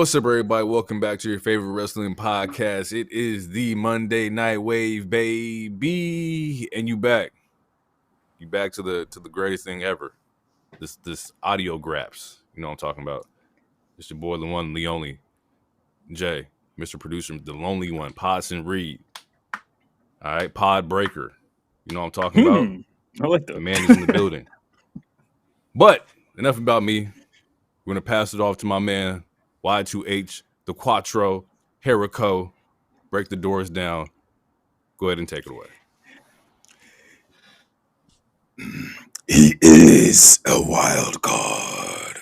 What's up, everybody? Welcome back to your favorite wrestling podcast. It is the Monday Night Wave, baby, and you back. You back to the greatest thing ever. This audio graps. You know what I'm talking about. It's your boy, the one, the only, Jay, Mr. Producer, the lonely one, Podson Reed. All right, Pod Breaker. You know what I'm talking about. I like that. The man is in the building. But enough about me. We're gonna pass it off to my man. Y2H, the Quattro, Jericho, break the doors down. Go ahead and take it away. He is a wild card.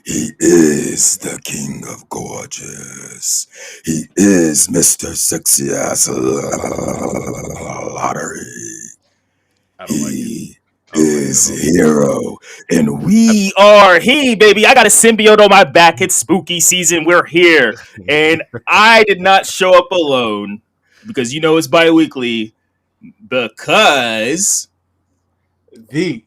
He is the king of gorgeous. He is Mr. Sexy Ass Lottery. He is hero, and we are he, baby. I got a symbiote on my back. It's spooky season. We're here. And I did not show up alone because you know it's bi-weekly because the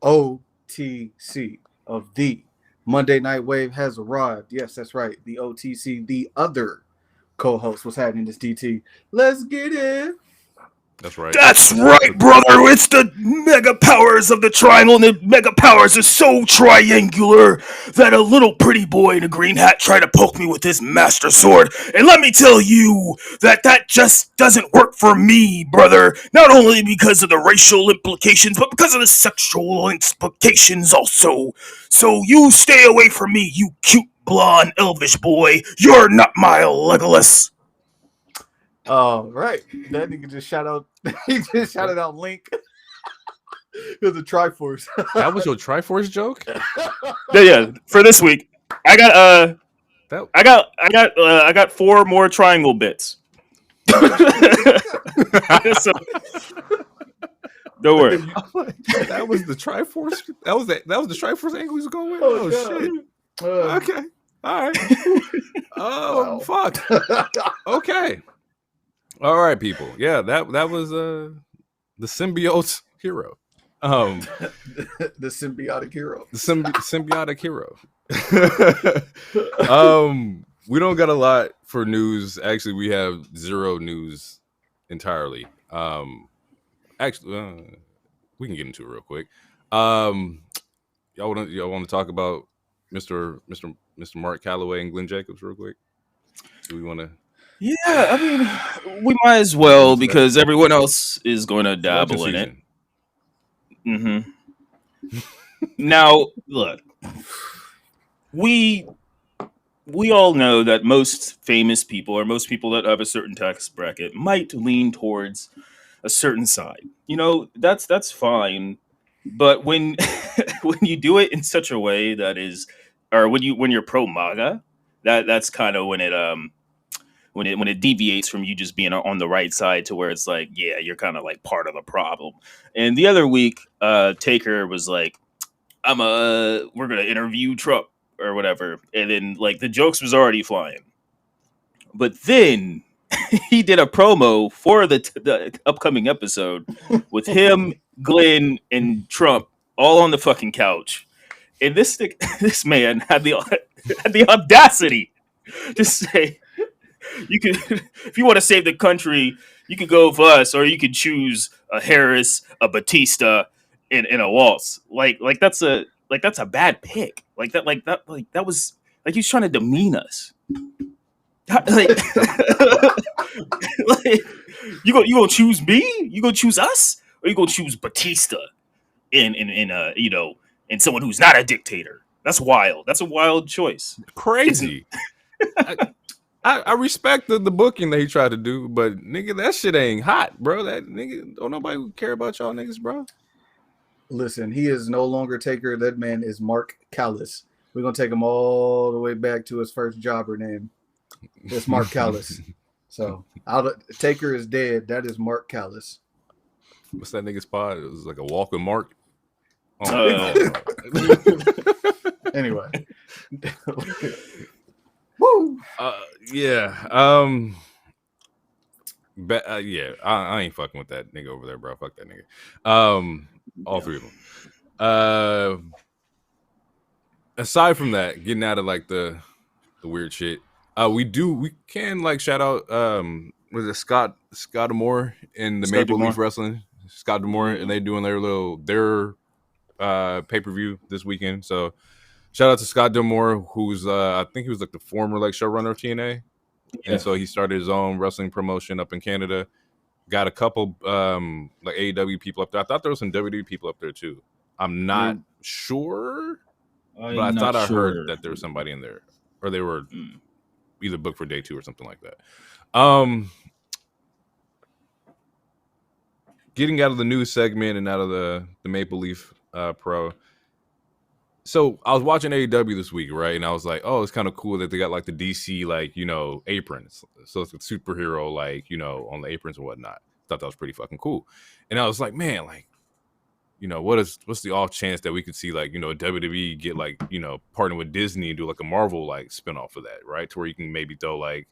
OTC of the Monday Night Wave has arrived. Yes, that's right. The OTC, the other co-host. What's happening? This DT. Let's get it. That's right. That's right, brother. It's the mega powers of the triangle, and the mega powers are so triangular that a little pretty boy in a green hat tried to poke me with his master sword. And let me tell you that just doesn't work for me, brother. Not only because of the racial implications, but because of the sexual implications also. So you stay away from me, you cute blonde elvish boy. You're not my Legolas. All right, that nigga just shout out. He just shouted out Link. It was a Triforce. That was your Triforce joke? Yeah. For this week, I got 4 more triangle bits. So, don't worry. That was the Triforce. That was the Triforce angle he was going with. Oh shit. Okay. All right. Oh fuck. Okay. All right, people. Yeah, that was the symbiote hero. The symbiotic hero. The symbiotic hero. We don't got a lot for news. Actually, we have zero news entirely. Actually, we can get into it real quick. Y'all want to talk about Mr. Mark Calloway and Glenn Jacobs real quick? Do we want to? Yeah, I mean, we might as well because everyone else is going to dabble in it. Mm-hmm. Now, look, we all know that most famous people or most people that have a certain tax bracket might lean towards a certain side. You know, that's fine, but when when you do it in such a way that is, or when you're pro MAGA, that's kind of when it when it deviates from you just being on the right side to where it's like, yeah, you're kind of like part of the problem. And the other week, Taker was like, we're gonna interview Trump or whatever, and then like the jokes was already flying, but then he did a promo for the upcoming episode with him, Glenn, and Trump all on the fucking couch, and this man had the audacity to say, you could, if you want to save the country, you could go with us, or you could choose a Harris, a Batista, in a Waltz. Like that's a bad pick. That was like he's trying to demean us. Like, you gonna choose me? You gonna choose us, or you gonna choose Batista in someone who's not a dictator? That's wild. That's a wild choice. Crazy. I respect the booking that he tried to do, but nigga, that shit ain't hot, bro. That nigga, don't nobody care about y'all niggas, bro. Listen, he is no longer Taker. That man is Mark Callis. We're gonna take him all the way back to his first jobber name. It's Mark Callis. So Taker is dead. That is Mark Callis. What's that nigga's pod? It was like a walking Mark. Anyway. Woo. Yeah. Yeah. I ain't fucking with that nigga over there, bro. Fuck that nigga. All three of them. Aside from that, getting out of like the weird shit. We can like shout out was it Scott D'Amore in the Scott Maple D'Amore. Leaf Wrestling. Scott D'Amore, and they doing their pay-per-view this weekend. So shout out to Scott D'Amore, who's I think he was like the former like showrunner of TNA. Yeah. And so he started his own wrestling promotion up in Canada. Got a couple like AEW people up there. I thought there was some WWE people up there too. I'm not sure, but I thought I heard that there was somebody in there, or they were either booked for day 2 or something like that. Getting out of the news segment and out of the Maple Leaf Pro. So I was watching AEW this week, right? And I was like, oh, it's kind of cool that they got like the DC, like, you know, aprons. So it's a superhero, like, you know, on the aprons and whatnot. Thought that was pretty fucking cool. And I was like, man, like, you know, what's the off chance that we could see, like, you know, WWE get like, you know, partner with Disney and do like a Marvel like spinoff of that, right? To where you can maybe throw like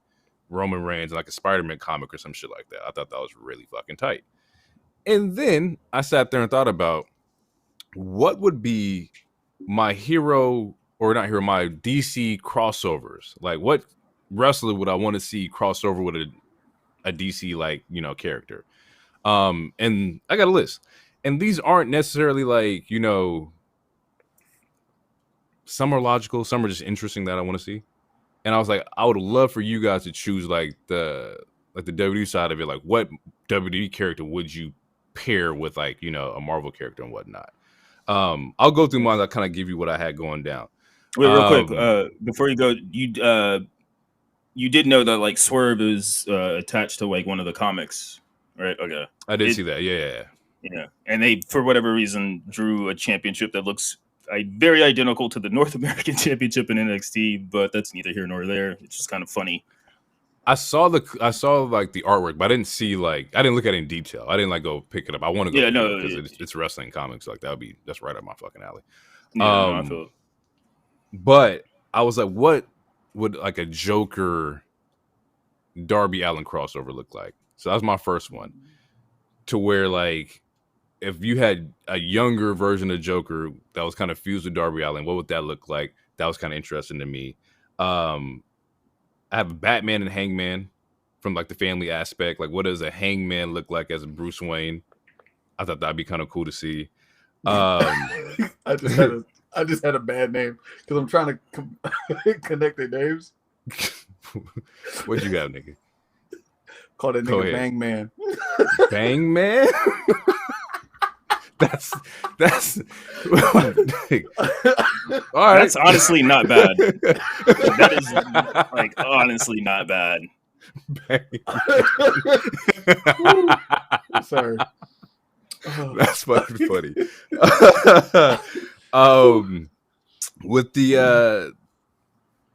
Roman Reigns and like a Spider-Man comic or some shit like that. I thought that was really fucking tight. And then I sat there and thought about what would be my hero, or not hero, my DC crossovers. Like, what wrestler would I want to see crossover with a DC, like, you know, character? And I got a list. And these aren't necessarily like, you know, some are logical, some are just interesting that I want to see. And I was like, I would love for you guys to choose like the WWE side of it. Like, what WWE character would you pair with, like, you know, a Marvel character and whatnot? I'll go through mine. I'll kind of give you what I had going down. Wait, real quick, before you go, you did know that like Swerve is attached to like one of the comics, right? Okay, I did see that. Yeah. And they, for whatever reason, drew a championship that looks very identical to the North American Championship in NXT, but that's neither here nor there. It's just kind of funny. I saw like the artwork, but I didn't look at it in detail. I didn't like go pick it up. I want to go because it's wrestling comics. Like that's right up my fucking alley. I feel it. But I was like, what would like a Joker Darby Allin crossover look like? So that was my first one. To where like if you had a younger version of Joker that was kind of fused with Darby Allin, what would that look like? That was kind of interesting to me. I have Batman and Hangman from like the family aspect. Like, what does a Hangman look like as a Bruce Wayne? I thought that'd be kind of cool to see. I just had a bad name because I'm trying to connect their names. What you got, nigga? Call that nigga Bang Man. Bang Man? That's all right. That's honestly not bad. That is like honestly not bad. Sorry. That's fucking funny. With the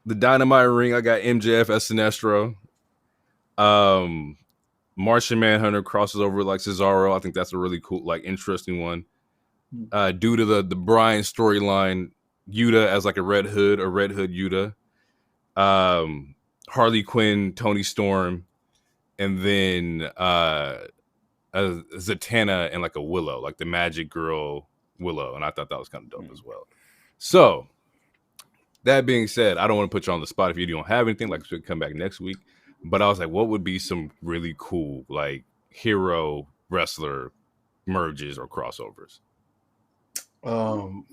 Dynamite ring, I got MJF as Sinestro. Martian Manhunter crosses over with like Cesaro. I think that's a really cool, like, interesting one. Due to the Bryan storyline, Yuta as like a Red Hood Yuta. Harley Quinn, Tony Storm, and then Zatanna and like a Willow, like the Magic Girl Willow, and I thought that was kind of dope as well. So that being said, I don't want to put you on the spot if you don't have anything. Like, we should come back next week. But I was like, what would be some really cool, like, hero wrestler merges or crossovers?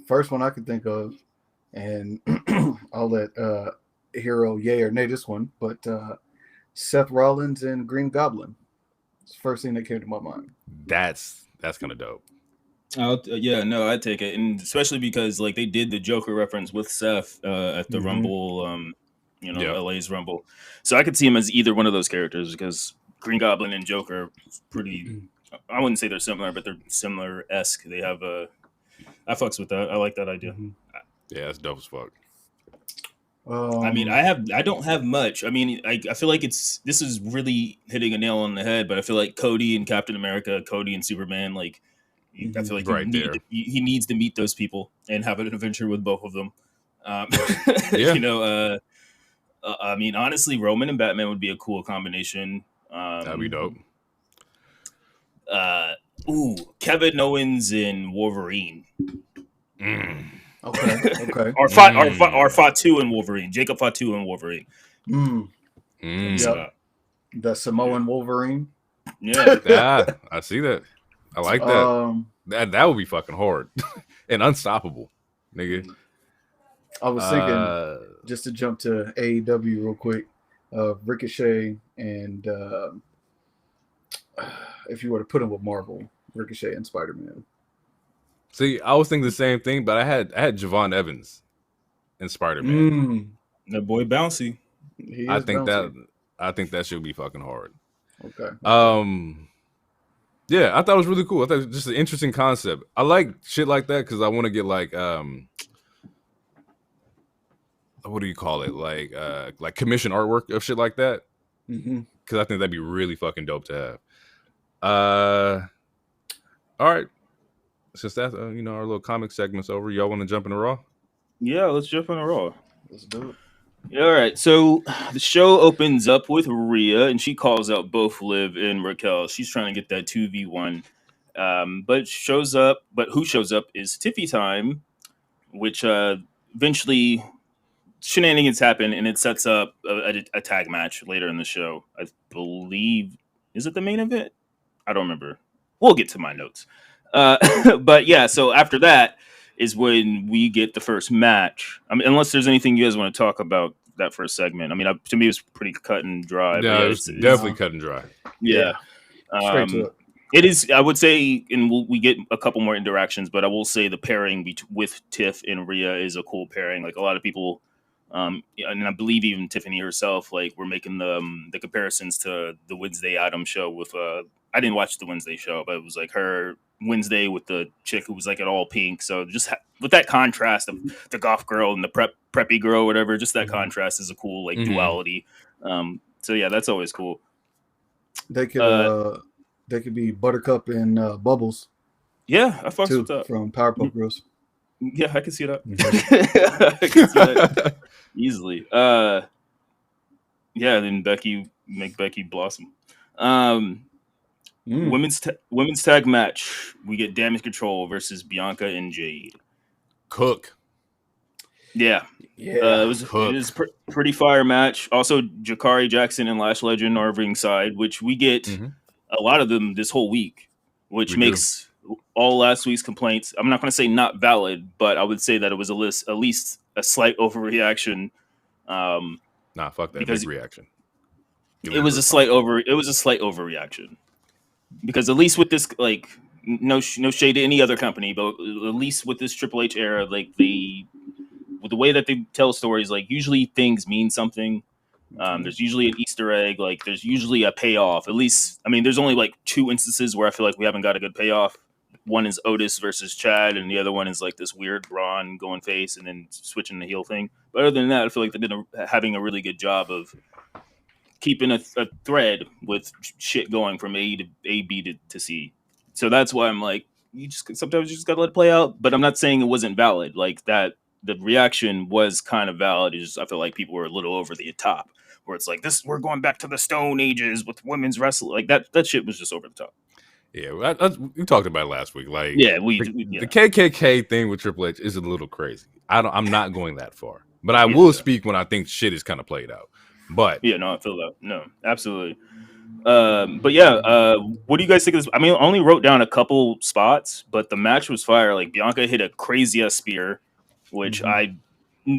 First one I could think of, and I'll let hero yay or nay this one, but Seth Rollins and Green Goblin. It's the first thing that came to my mind. That's kind of dope. I'd take it, and especially because like they did the Joker reference with Seth at the Rumble, LA's Rumble, so I could see him as either one of those characters because Green Goblin and Joker are pretty. I wouldn't say they're similar, but they're similar-esque. They have I fucks with that. I like that idea. Yeah, that's dope as fuck. I mean, I don't have much. I mean, I feel like this is really hitting a nail on the head, but I feel like Cody and Captain America, Cody and Superman, like, I feel like he needs to meet those people and have an adventure with both of them. Yeah. I mean, honestly, Roman and Batman would be a cool combination. That'd be dope. Kevin Owens and Wolverine. Okay. Or Fatu and Wolverine. Jacob Fatu and Wolverine. Yep. The Samoan Wolverine. Yeah. I see that. I like that. That would be fucking hard and unstoppable, nigga. I was thinking, just to jump to AEW real quick, Ricochet and if you were to put him with Marvel, Ricochet and Spider-Man. See, I was thinking the same thing, but I had Javon Evans and Spider-Man. That boy bouncy. I think that should be fucking hard. Okay. Yeah, I thought it was really cool. I thought it was just an interesting concept. I like shit like that because I want to get like what do you call it? Like commission artwork of shit like that. Because I think that'd be really fucking dope to have. All right. Since that's our little comic segment's over, y'all want to jump into Raw? Yeah, let's jump into Raw. Let's do it. All right, so the show opens up with Rhea, and she calls out both Liv and Raquel. She's trying to get that 2v1, but who shows up is Tiffy Time, which eventually shenanigans happen, and it sets up a tag match later in the show. I believe, is it the main event? I don't remember. We'll get to my notes. But yeah, so after that is when we get the first match. I mean, unless there's anything you guys want to talk about that first segment. I mean, to me, it was pretty cut and dry. Yeah, it's definitely cut and dry. Yeah. Straight to it. It is, I would say, and we get a couple more interactions, but I will say the pairing with Tiff and Rhea is a cool pairing. Like a lot of people, and I believe even Tiffany herself, like we're making the comparisons to the Wednesday Addams show with, I didn't watch the Wednesday show, but it was like her Wednesday with the chick who was like at all pink. So just with that contrast of the goth girl and the preppy girl, whatever, just that contrast is a cool like duality. So yeah, that's always cool. They could be Buttercup and Bubbles. Yeah, I fucks with that from Powerpuff Girls. Yeah, I can see that. I can see that easily. Yeah, then make Becky blossom. Women's tag match. We get Damage Control versus Bianca and Jade. Cook. Yeah. It was pretty fire match. Also, Jakari Jackson and Lash Legend are ringside, which we get a lot of them this whole week, which makes all last week's complaints, I'm not going to say not valid, but I would say that it was at least a slight overreaction. Nah, fuck that big reaction. It was a slight overreaction. Because at least with this, like, no shade to any other company, but at least with this Triple H era, like with the way that they tell stories, like usually things mean something. There's usually an Easter egg, like there's usually a payoff. At least, I mean, there's only like 2 instances where I feel like we haven't got a good payoff. One is Otis versus Chad, and the other one is like this weird Braun going face and then switching the heel thing. But other than that, I feel like they've been having a really good job of keeping a thread with shit going from A to B to C. So that's why I'm like, sometimes you just gotta let it play out. But I'm not saying it wasn't valid. Like that, the reaction was kind of valid. It's just, I feel like people were a little over the top, where it's like we're going back to the Stone Ages with women's wrestling. Like that shit was just over the top. Yeah, we talked about it last week. Like, yeah, the KKK thing with Triple H is a little crazy. I'm not going that far, but I will speak when I think shit is kind of played out. But yeah, no, I feel that. No, absolutely. But yeah, what do you guys think of this? I mean, I only wrote down a couple spots, but the match was fire. Like Bianca hit a crazy ass spear, which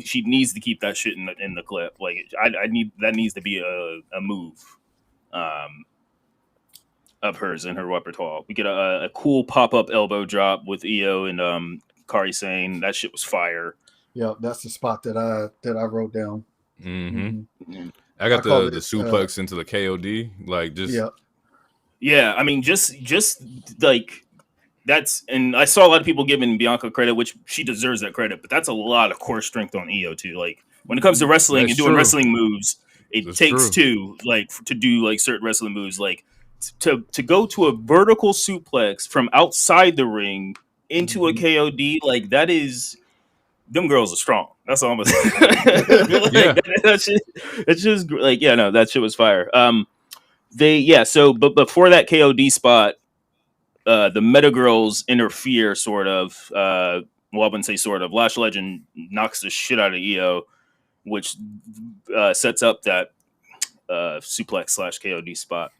she needs to keep that shit in the clip. Like that needs to be a move of hers in her repertoire. We get a cool pop-up elbow drop with Io and Kari Sane. That shit was fire. Yeah, that's the spot that I wrote down. I got the suplex into the KOD, like just yeah. I mean, just like that's, and I saw a lot of people giving Bianca credit, which she deserves that credit, but that's a lot of core strength on Io too. Like when it comes to wrestling and doing wrestling moves, it takes two, like to do like certain wrestling moves, like to go to a vertical suplex from outside the ring into a KOD, like that is. Them girls are strong. That's all I'm gonna say. That shit, it's just like, yeah, no, that shit was fire. But before that KOD spot, the Meta Girls interfere sort of well, I wouldn't say sort of. Lash Legend knocks the shit out of EO, which sets up that suplex / KOD spot.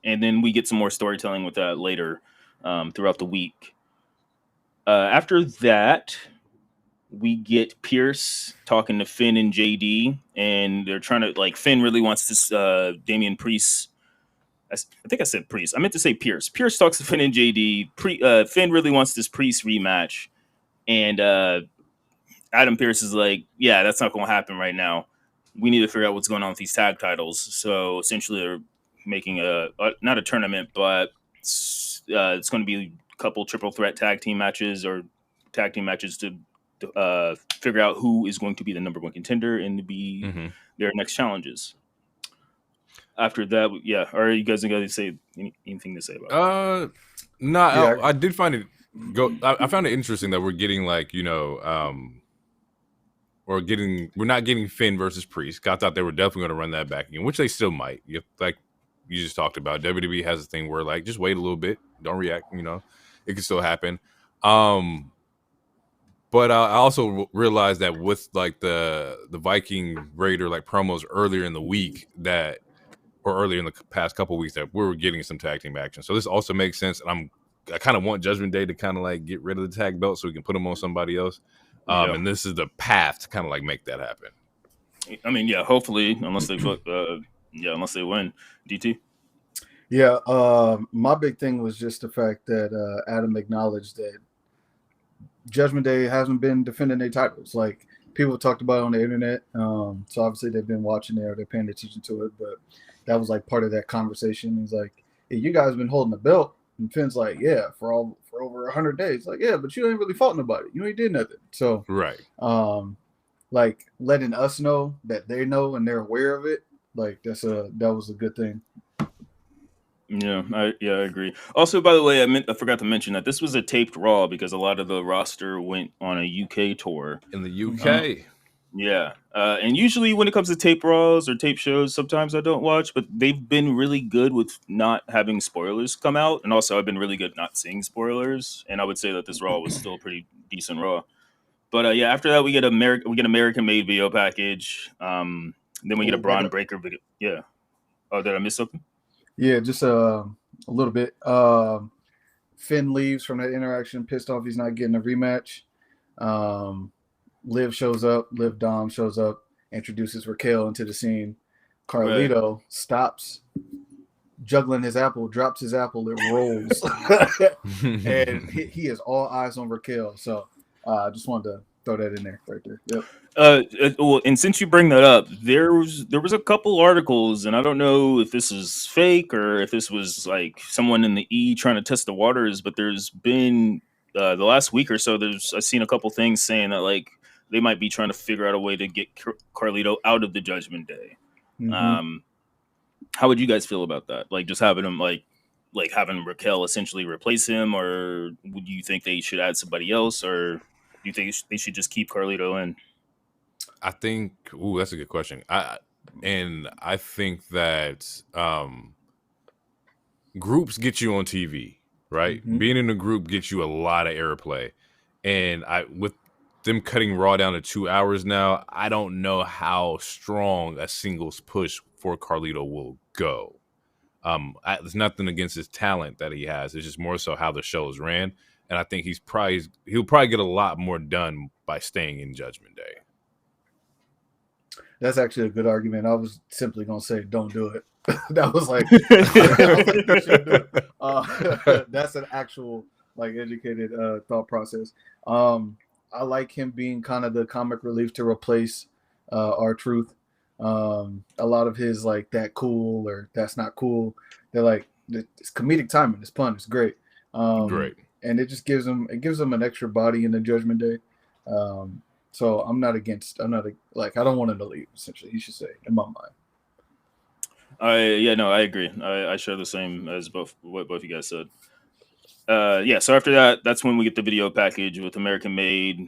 And then we get some more storytelling with that later throughout the week. After that, we get Pierce talking to Finn and JD, and they're trying to, like, Finn really wants this Damian Priest. I think I said Priest. I meant to say Pierce. Pierce talks to Finn and JD. Finn really wants this Priest rematch. And Adam Pierce is like, yeah, that's not going to happen right now. We need to figure out what's going on with these tag titles. So essentially they're making not a tournament, but it's going to be a couple triple threat tag team matches or tag team matches to figure out who is going to be the number one contender and to be their next challenges. After that, yeah, are you guys going to say anything to say about it? No, I did find it I found it interesting that we're getting, like, you know, we're not getting Finn versus Priest. I thought they were definitely going to run that back again, which they still might. Like you just talked about, WWE has a thing where, like, just wait a little bit, don't react. You know, it can still happen. But I also realized that with, like, the Viking Raider, like, promos earlier in the week or earlier in the past couple of weeks, that we were getting some tag team action. So this also makes sense. And I kind of want Judgment Day to kind of, like, get rid of the tag belt so we can put them on somebody else. And this is the path to kind of, like, make that happen. I mean, yeah, hopefully, unless they win. DT? Yeah, my big thing was just the fact that Adam acknowledged that Judgment Day hasn't been defending their titles. Like, people talked about it on the internet. So obviously they've been watching it or they're paying attention to it. But that was, like, part of that conversation. He's like, hey, you guys been holding the belt. And Finn's like, yeah, for over 100 days. Like, yeah, but you ain't really fought nobody. You ain't did nothing. So, right. Like, letting us know that they know and they're aware of it, like, that was a good thing. Yeah, I agree. Also, by the way, I forgot to mention that this was a taped Raw because a lot of the roster went on a UK tour. In the UK. Yeah. And usually when it comes to tape Raws or tape shows, sometimes I don't watch, but they've been really good with not having spoilers come out. And also I've been really good not seeing spoilers. And I would say that this Raw was still a pretty decent Raw. But yeah, after that we get American made video package. Then we get a Braun Breaker video. Yeah. Oh, did I miss something? Yeah, just a little bit. Finn leaves from that interaction, pissed off he's not getting a rematch. Liv shows up. Liv Dom shows up, introduces Raquel into the scene. Carlito stops juggling his apple, drops his apple, it rolls. And he is all eyes on Raquel. So I just wanted to throw that in there right there. Yep. Well, and since you bring that up, there was a couple articles, and I don't know if this is fake or if this was, like, someone in the E trying to test the waters, but there's been the last week or so, I've seen a couple things saying that, like, they might be trying to figure out a way to get Carlito out of the Judgment Day. Mm-hmm. How would you guys feel about that? Like, just having him, like having Raquel essentially replace him, or would you think they should add somebody else, or do you think they should just keep Carlito in? I think, that's a good question. I think that groups get you on TV, right? Mm-hmm. Being in a group gets you a lot of airplay. And with them cutting Raw down to 2 hours now, I don't know how strong a singles push for Carlito will go. There's nothing against his talent that he has. It's just more so how the show is ran. And I think he'll probably get a lot more done by staying in Judgment Day. That's actually a good argument. I was simply going to say, don't do it. That was like, that's an actual, like, educated thought process. I like him being kind of the comic relief to replace R-Truth. A lot of his, like, that cool or that's not cool. They're like, it's comedic timing. It's fun. It's great. Great. And it just gives him an extra body in the Judgment Day. So I don't want him to leave, essentially, he should say, in my mind. I agree. I share the same as what both you guys said. So after that, that's when we get the video package with American Made.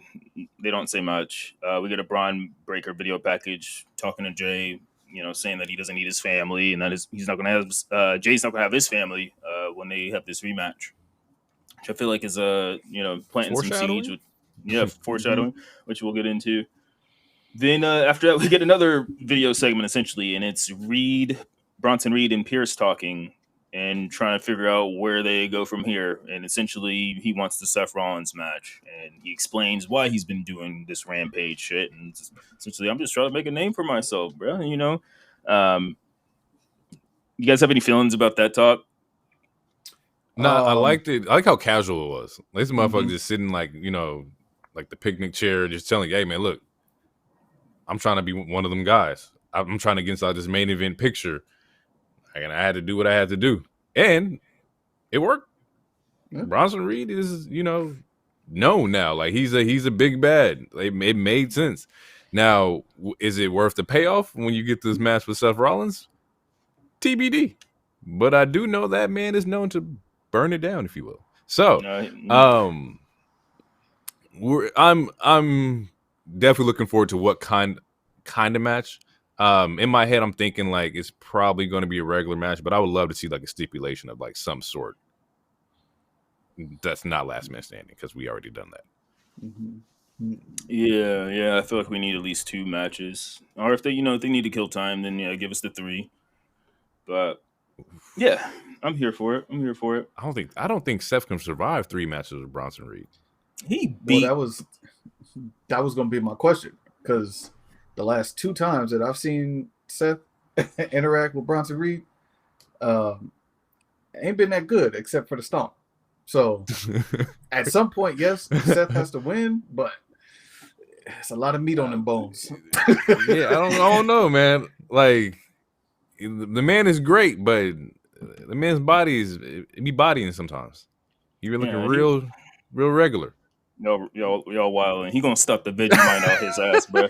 They don't say much. We get a Braun Breaker video package talking to Jey, saying that he doesn't need his family and that he's not going to have Jay's not going to have his family when they have this rematch. which I feel like is planting some Foreshadowing? seeds. Foreshadowing, which we'll get into. Then after that, we get another video segment essentially, and it's Bronson Reed, and Pierce talking and trying to figure out where they go from here. And essentially, he wants the Seth Rollins match, and he explains why he's been doing this Rampage shit. And essentially, I'm just trying to make a name for myself, bro. You know, you guys have any feelings about that talk? No, I liked it. I like how casual it was. Like, this motherfucker just sitting like the picnic chair, just telling you, hey man, look, I'm trying to be one of them guys. I'm trying to get inside this main event picture. And I had to do what I had to do. And it worked. Yeah. Bronson Reed is, known now. Like, he's a big bad. It made sense. Now, is it worth the payoff when you get this match with Seth Rollins? TBD. But I do know that man is known to burn it down, if you will. So, I'm definitely looking forward to what kind of match. In my head, I'm thinking like it's probably going to be a regular match, but I would love to see like a stipulation of like some sort. That's not last man standing because we already done that. Mm-hmm. Yeah. I feel like we need at least 2 matches, or if they need to kill time, then give us the 3. But yeah, I'm here for it. I don't think Seth can survive 3 matches with Bronson Reed. He beat. Well, that was going to be my question, because the last 2 times that I've seen Seth interact with Bronson Reed, ain't been that good except for the stomp. So at some point, yes, Seth has to win, but it's a lot of meat on them bones. Yeah, I don't know, man. Like, the man is great, but the man's body be bodying sometimes. He be looking real regular. Y'all wild, and he gonna stuff the Vegemite out his ass, bro.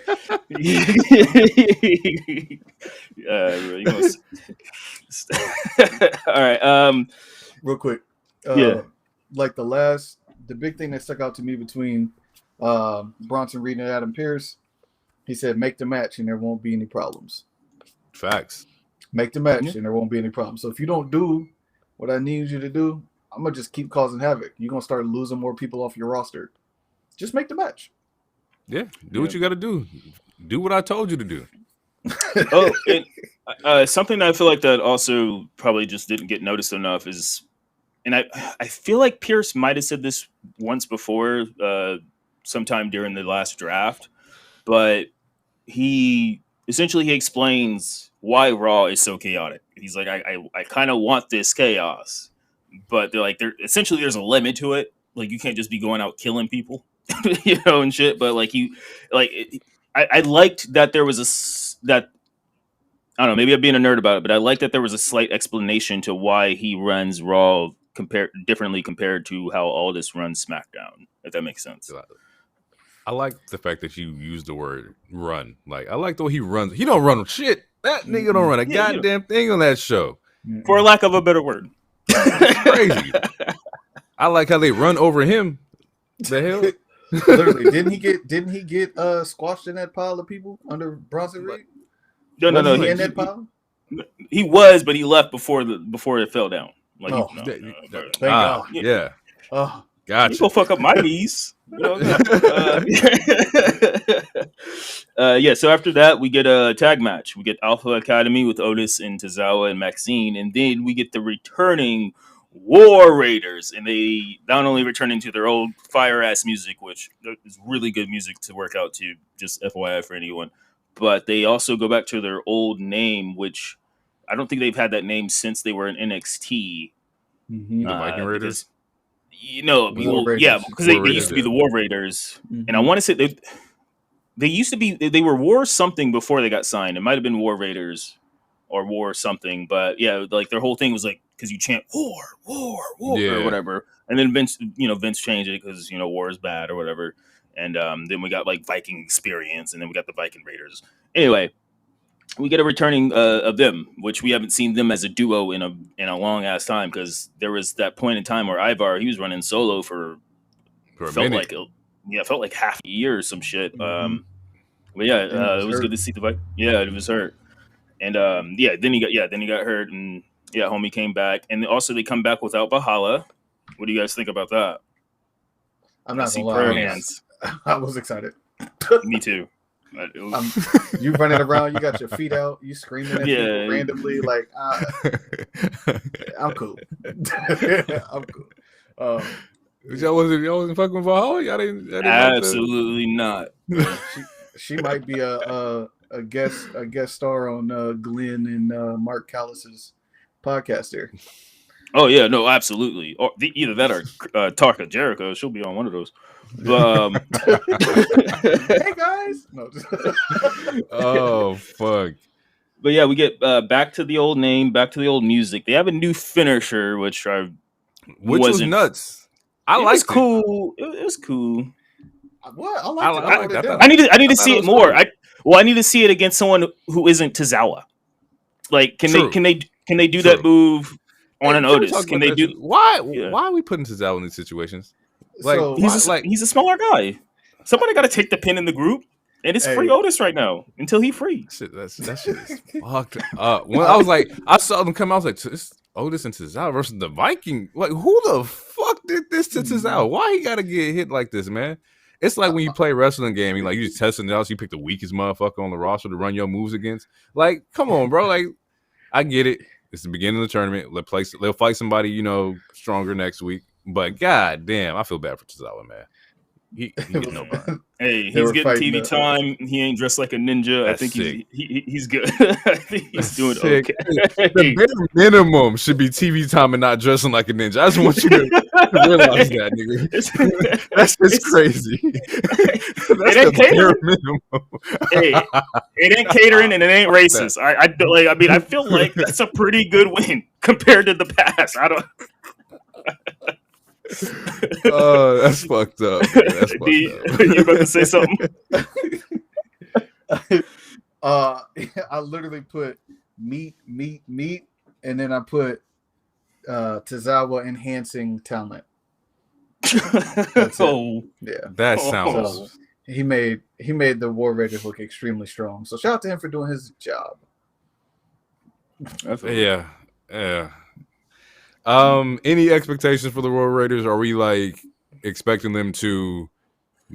All right. Real quick. Like the big thing that stuck out to me between Bronson Reed and Adam Pearce, he said, make the match and there won't be any problems. Facts. Make the match and there won't be any problems. So if you don't do what I need you to do, I'm going to just keep causing havoc. You're going to start losing more people off your roster. Just make the match. Yeah, do what you got to do. Do what I told you to do. Something that I feel like that also probably just didn't get noticed enough is, and I feel like Pierce might have said this once before, sometime during the last draft, but he explains why Raw is so chaotic. He's like, I kind of want this chaos, but they're like, there's a limit to it. Like, you can't just be going out killing people, and shit. But like I liked that there was I don't know, maybe I'm being a nerd about it, but I liked that there was a slight explanation to why he runs Raw differently compared to how Aldis runs SmackDown, if that makes sense. I like the fact that you use the word run. Like, I like the way he runs. He don't run shit. That nigga don't run a goddamn thing on that show. For lack of a better word. It's crazy. I like how they run over him. The hell? Literally, didn't he get squashed in that pile of people under Bronson Reed? No. He in that pile? He was, but he left before it fell down. Like, thank God. Yeah. Oh, gotcha. You go fuck up my knees. So after that, we get a tag match. We get Alpha Academy with Otis and Tozawa and Maxine, and then we get the returning War Raiders, and they not only return into their old fire ass music, which is really good music to work out to, just FYI for anyone, but they also go back to their old name, which I don't think they've had that name since they were in NXT. The Viking Raiders. Because they used to be the War Raiders, and I want to say they used to be, they were War something before they got signed. It might have been War Raiders or War something, but yeah, like their whole thing was like, because you chant war or whatever, and then Vince changed it because war is bad or whatever, and then we got like Viking Experience, and then we got the Viking Raiders. Anyway, we get a returning of them, which we haven't seen them as a duo in a long ass time, because there was that point in time where Ivar, he was running solo for a minute. Felt like half a year or some shit. But yeah, it was good to see the Viking. Yeah, it was hurt, and then he got hurt, and homie came back, and also they come back without Valhalla, What do you guys think about that? I'm I not see gonna prayer lie. hands. I was excited. Me too. You running around, you got your feet out, you screaming at people randomly, like I'm cool. I'm cool. Y'all wasn't fucking with Valhalla? Y'all didn't Absolutely not. She might be a guest star on Glenn and Mark Callis's podcast here. Oh yeah, no, absolutely. Or either that or Talk of Jericho. She'll be on one of those. Hey guys. No. Oh fuck. But yeah, we get back to the old name, back to the old music. They have a new finisher, which was nuts. It was cool. It was cool. What? I liked it. I need to see it more. Cool. I need to see it against someone who isn't Tozawa. Like, can they do that move on an Otis? Can they do why are we putting Tozawa in these situations? Like, so, he's a smaller guy. Somebody got to take the pin in the group, and it's free Otis right now until he free. That shit is fucked up. When I was like, I saw them come out, I was like, it's Otis and Tozawa versus the Viking. Like, who the fuck did this to Tozawa? Why he gotta get hit like this, man? It's like when you play a wrestling game, you just testing it out. So you pick the weakest motherfucker on the roster to run your moves against. Like, come on, bro. Like, I get it. It's the beginning of the tournament. They'll fight somebody, stronger next week. But god damn, I feel bad for Tozawa, man. He get no burn. Hey, he's getting TV time. He ain't dressed like a ninja. I think he's good. I think he's doing sick. Okay. The bare minimum should be TV time and not dressing like a ninja. I just want you to realize that, nigga. That's just crazy. That's it ain't catering. Hey, it ain't catering and it ain't racist. I feel like that's a pretty good win compared to the past. I don't. Oh, that's fucked up. That's fucked up. You about to say something? I literally put meat, and then I put Tozawa enhancing talent. Oh, yeah, that sounds. So he made the War Raiders look extremely strong. So shout out to him for doing his job. Yeah. Any expectations for the Royal Raiders? Are we expecting them to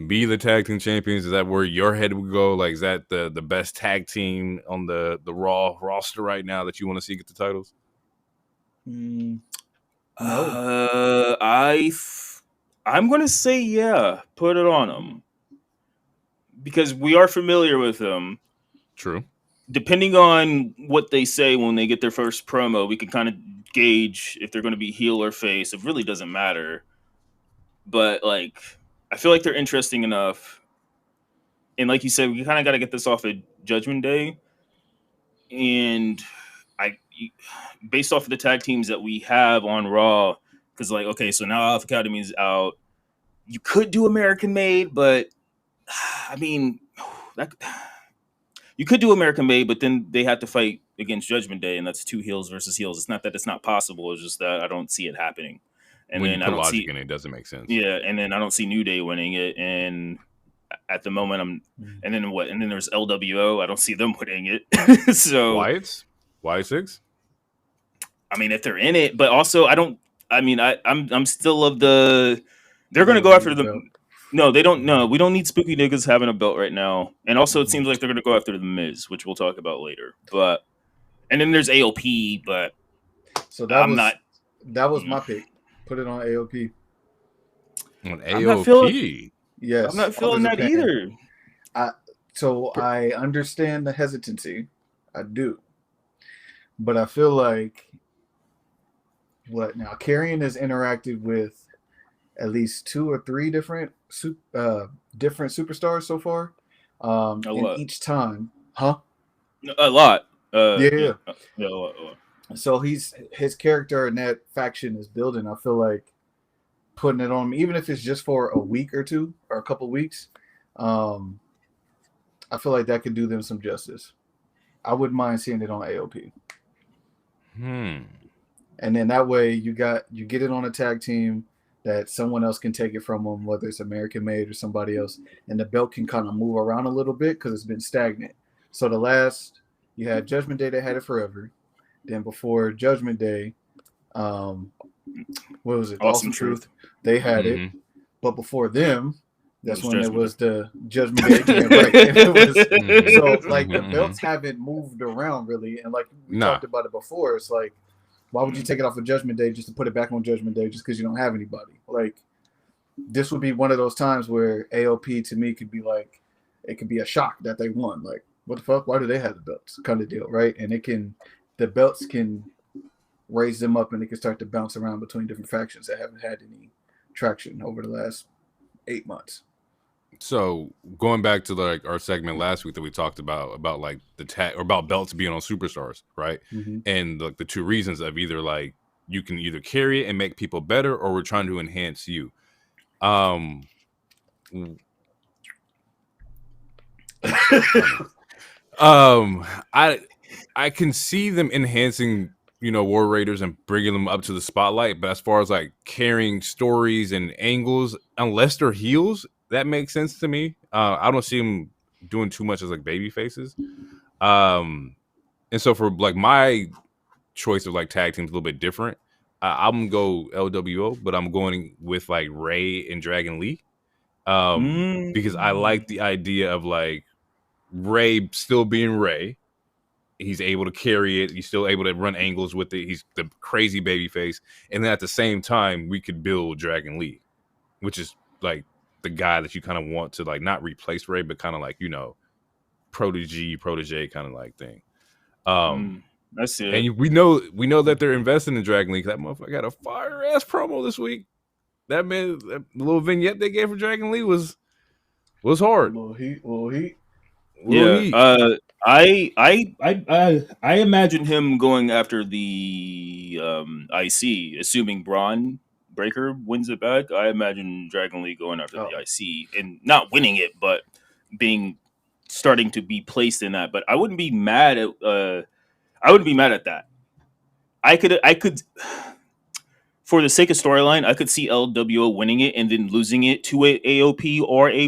be the tag team champions? Is that where your head would go? Like, is that the best tag team on the Raw roster right now that you want to see get the titles? No. I'm gonna say yeah. Put it on them because we are familiar with them. True. Depending on what they say when they get their first promo, we can kind of gauge if they're going to be heel or face. It really doesn't matter. But I feel like they're interesting enough. And like you said, we kind of got to get this off at Judgment Day. And based off of the tag teams that we have on Raw, because okay, so now Alpha Academy is out. You could do American Made, but I mean, you could do American Made, but then they have to fight against Judgment Day, and that's two heels versus heels. It's not that it's not possible. It's just that I don't see it happening. And when then you put logic in it, doesn't make sense. Yeah, and then I don't see New Day winning it. And at the moment, and then what? And then there's LWO. I don't see them winning it. So Wyatt 6. I mean, if they're in it, but also I don't. I mean, I'm still of the. They're going to go after the. No, they don't. No, we don't need spooky niggas having a belt right now. And also, it seems like they're going to go after the Miz, which we'll talk about later. But and then there's AOP, but so that was my pick. Put it on AOP. On AOP, yes, I'm not feeling that either. I understand the hesitancy, I do, but I feel like Karrion has interacted with at least 2 or 3 different superstars so far. And each time, a lot. Yeah, a lot. So his character in that faction is building. I feel like putting it on him, even if it's just for a week or 2 or a couple weeks. I feel like that could do them some justice. I wouldn't mind seeing it on AOP. And then that way you get it on a tag team that someone else can take it from them, whether it's American Made or somebody else, and the belt can kind of move around a little bit because it's been stagnant. So you had Judgment Day that had it forever. Then before Judgment Day, what was it? Awesome Awesome Truth. They had it, but before them, that's when there was the Judgment Day. Yeah, right. So like the belts haven't moved around really, and like we talked about it before. It's like, why would you take it off of Judgment Day just to put it back on Judgment Day just because you don't have anybody? Like, this would be one of those times where AOP to me could be like, it could be a shock that they won. Like, what the fuck? Why do they have the belts? Kind of deal, right? And the belts can raise them up and they can start to bounce around between different factions that haven't had any traction over the last 8 months. So going back to like our segment last week that we talked about like the tag or about belts being on superstars, right? And like the two reasons of either like you can either carry it and make people better, or we're trying to enhance you. I can see them enhancing, War Raiders and bringing them up to the spotlight, but as far as like carrying stories and angles, unless they're heels, that makes sense to me. I don't see them doing too much as like baby faces. And so for like my choice of like tag teams a little bit different, I'm gonna go LWO, but I'm going with like Ray and Dragon Lee. Because I like the idea of like Ray still being Ray. He's able to carry it. He's still able to run angles with it. He's the crazy baby face. And then at the same time, we could build Dragon Lee, which is like the guy that you kind of want to like not replace Ray, but kind of like, protege kind of like thing. I see it. And we know that they're investing in Dragon Lee. That motherfucker got a fire ass promo this week. That man, that little vignette they gave for Dragon Lee was hard. Little heat. Yeah. I imagine him going after the IC, assuming Braun Breaker wins it back. I imagine Dragon Lee going after the IC and not winning it, but starting to be placed in that. But I wouldn't be mad at that. I could for the sake of storyline, I could see LWO winning it and then losing it to a AOP or a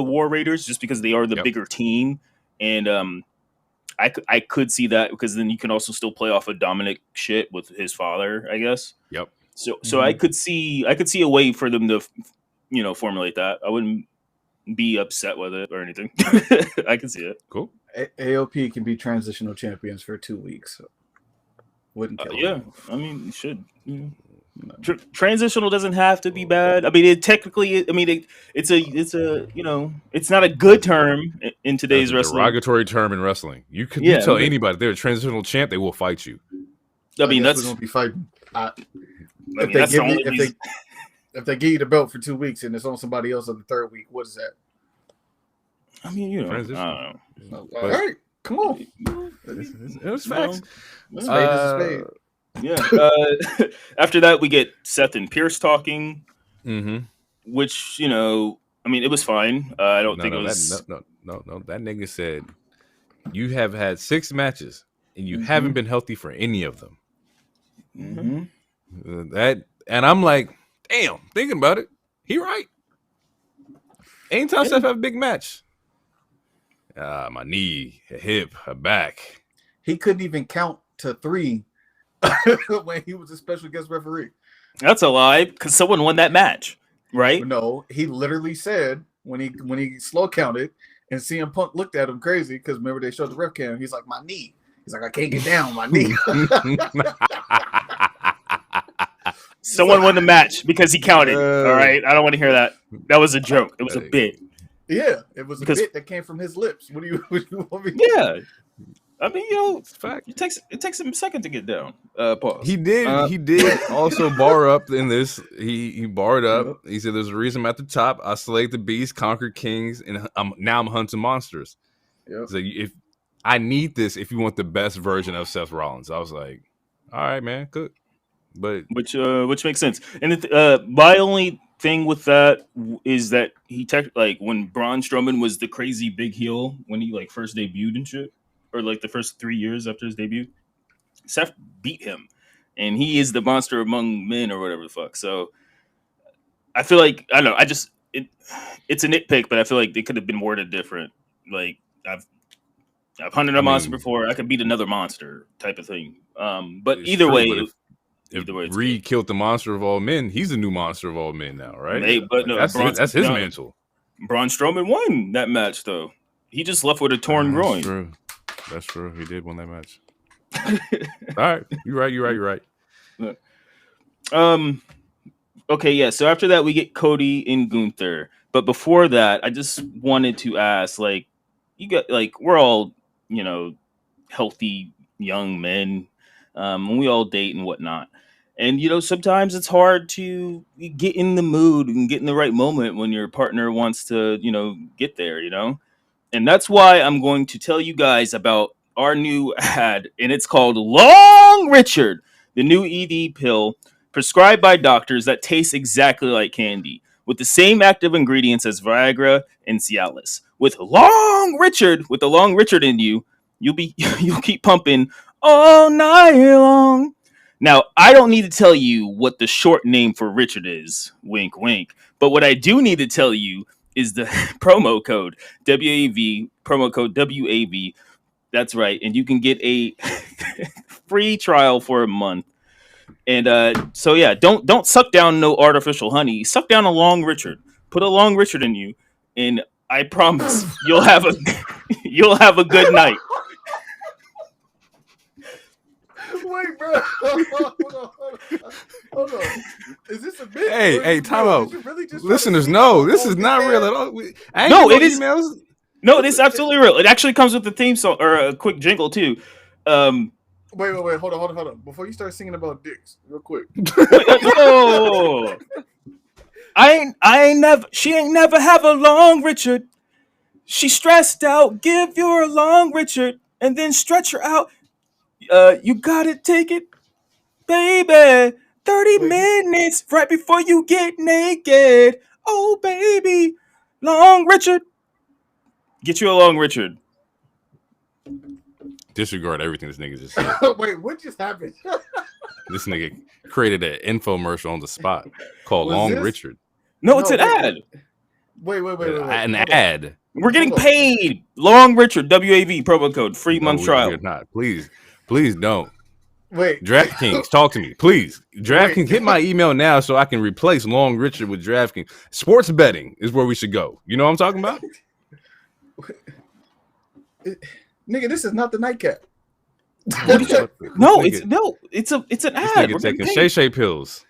War Raiders, just because they are the bigger team. And I could see that, because then you can also still play off of Dominic shit with his father, I guess. Yep. So I could see a way for them to formulate that. I wouldn't be upset with it or anything. I can see it. Cool. AOP can be transitional champions for 2 weeks. So wouldn't kill them. I mean, you should. Transitional doesn't have to be bad. I mean, it's not a good term in today's wrestling. Derogatory term in wrestling. You tell anybody they're a transitional champ, they will fight you. I mean, that's going to be fighting. If they give you the belt for 2 weeks and it's on somebody else on the third week, what is that? I mean, transition. I don't know. All right, come on. It was facts. Spade is a spade. Yeah. After that, we get Seth and Pierce talking, which it was fine. I don't think it was. No. That nigga said you have had 6 matches and you haven't been healthy for any of them. That, and I'm like, damn. Thinking about it, he right. Anytime Seth have a big match, my knee, a hip, a back. He couldn't even count to 3 when he was a special guest referee. That's a lie, because someone won that match, right? No, he literally said when he slow counted and CM Punk looked at him crazy, because remember they showed the ref cam. He's like, my knee. He's like, I can't get down my knee. Someone won the match because he counted. All right, I don't want to hear that. That was a joke. It was a bit. Yeah, it was a bit that came from his lips. What do you want me to Yeah. I mean, it's fact. It takes him a second to get down. Pause. He did also bar up in this. He barred up. He said, "There's a reason I'm at the top. I slayed the beast, conquered kings, and I'm hunting monsters." Yep. So if I need this, if you want the best version of Seth Rollins, I was like, "All right, man, good." But which makes sense. And my only thing with that is that he when Braun Strowman was the crazy big heel when he first debuted and shit, or the first 3 years after his debut, Seth beat him, and he is the monster among men or whatever the fuck. So I feel like, I don't know, it's a nitpick, but I feel like they could have been worded different. Like I've hunted a monster before, I could beat another monster type of thing. But either way, if Either way, it's Reed killed the monster of all men, he's the new monster of all men now, right? Hey, but no, that's his mantle. Braun Strowman won that match, though. He just left with a torn groin. True. That's true. He did win that match. All right, you're right. Okay, yeah. So after that, we get Cody and Gunther. But before that, I just wanted to ask, like, you got like we're all, healthy young men, and we all date and whatnot. And sometimes it's hard to get in the mood and get in the right moment when your partner wants to, get there, And that's why I'm going to tell you guys about our new ad, and it's called Long Richard, the new ED pill prescribed by doctors that tastes exactly like candy, with the same active ingredients as Viagra and Cialis. With the Long Richard in you, you'll keep pumping all night long. Now, I don't need to tell you what the short name for Richard is, wink, wink. But what I do need to tell you is the promo code WAV, promo code WAV. That's right, and you can get a free trial for a month. And so yeah, don't suck down no artificial honey. Suck down a Long Richard. Put a Long Richard in you, and I promise you'll have a good night. Wait, bro. Hold on. Is this a bit? Hey, time out. Really Listeners, no, this is not real at all. No, it is. Emails. No, it is absolutely real. It actually comes with the theme song or a quick jingle too. Wait. Hold on. Before you start singing about dicks, real quick. No. She ain't never have a Long Richard. She stressed out. Give your Long Richard and then stretch her out. You gotta take it, baby. 30 minutes right before you get naked. Oh, baby. Long Richard. Get you a Long Richard. Disregard everything this nigga just said. Wait, what just happened? This nigga created an infomercial on the spot called Long Richard. No, it's an ad. Wait. An ad. We're getting paid. Long Richard, WAV, promo code, free month trial. You're not. Please don't. Wait. DraftKings, talk to me, please. DraftKings, hit my email now so I can replace Long Richard with DraftKings. Sports betting is where we should go. You know what I'm talking about? Nigga, this is not the nightcap. It's an ad. Nigga taking Shay pills.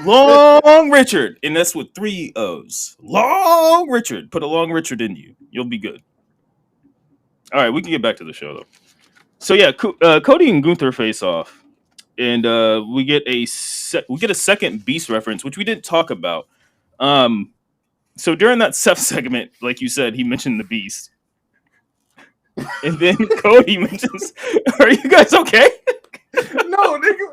Long Richard, and that's with 3 O's. Long Richard. Put a Long Richard in you. You'll be good. All right, we can get back to the show though. So yeah, Cody and Gunther face off, and we get a second Beast reference, which we didn't talk about. So during that Seth segment, like you said, he mentioned the Beast, and then Cody mentions, "Are you guys okay?" No, nigga,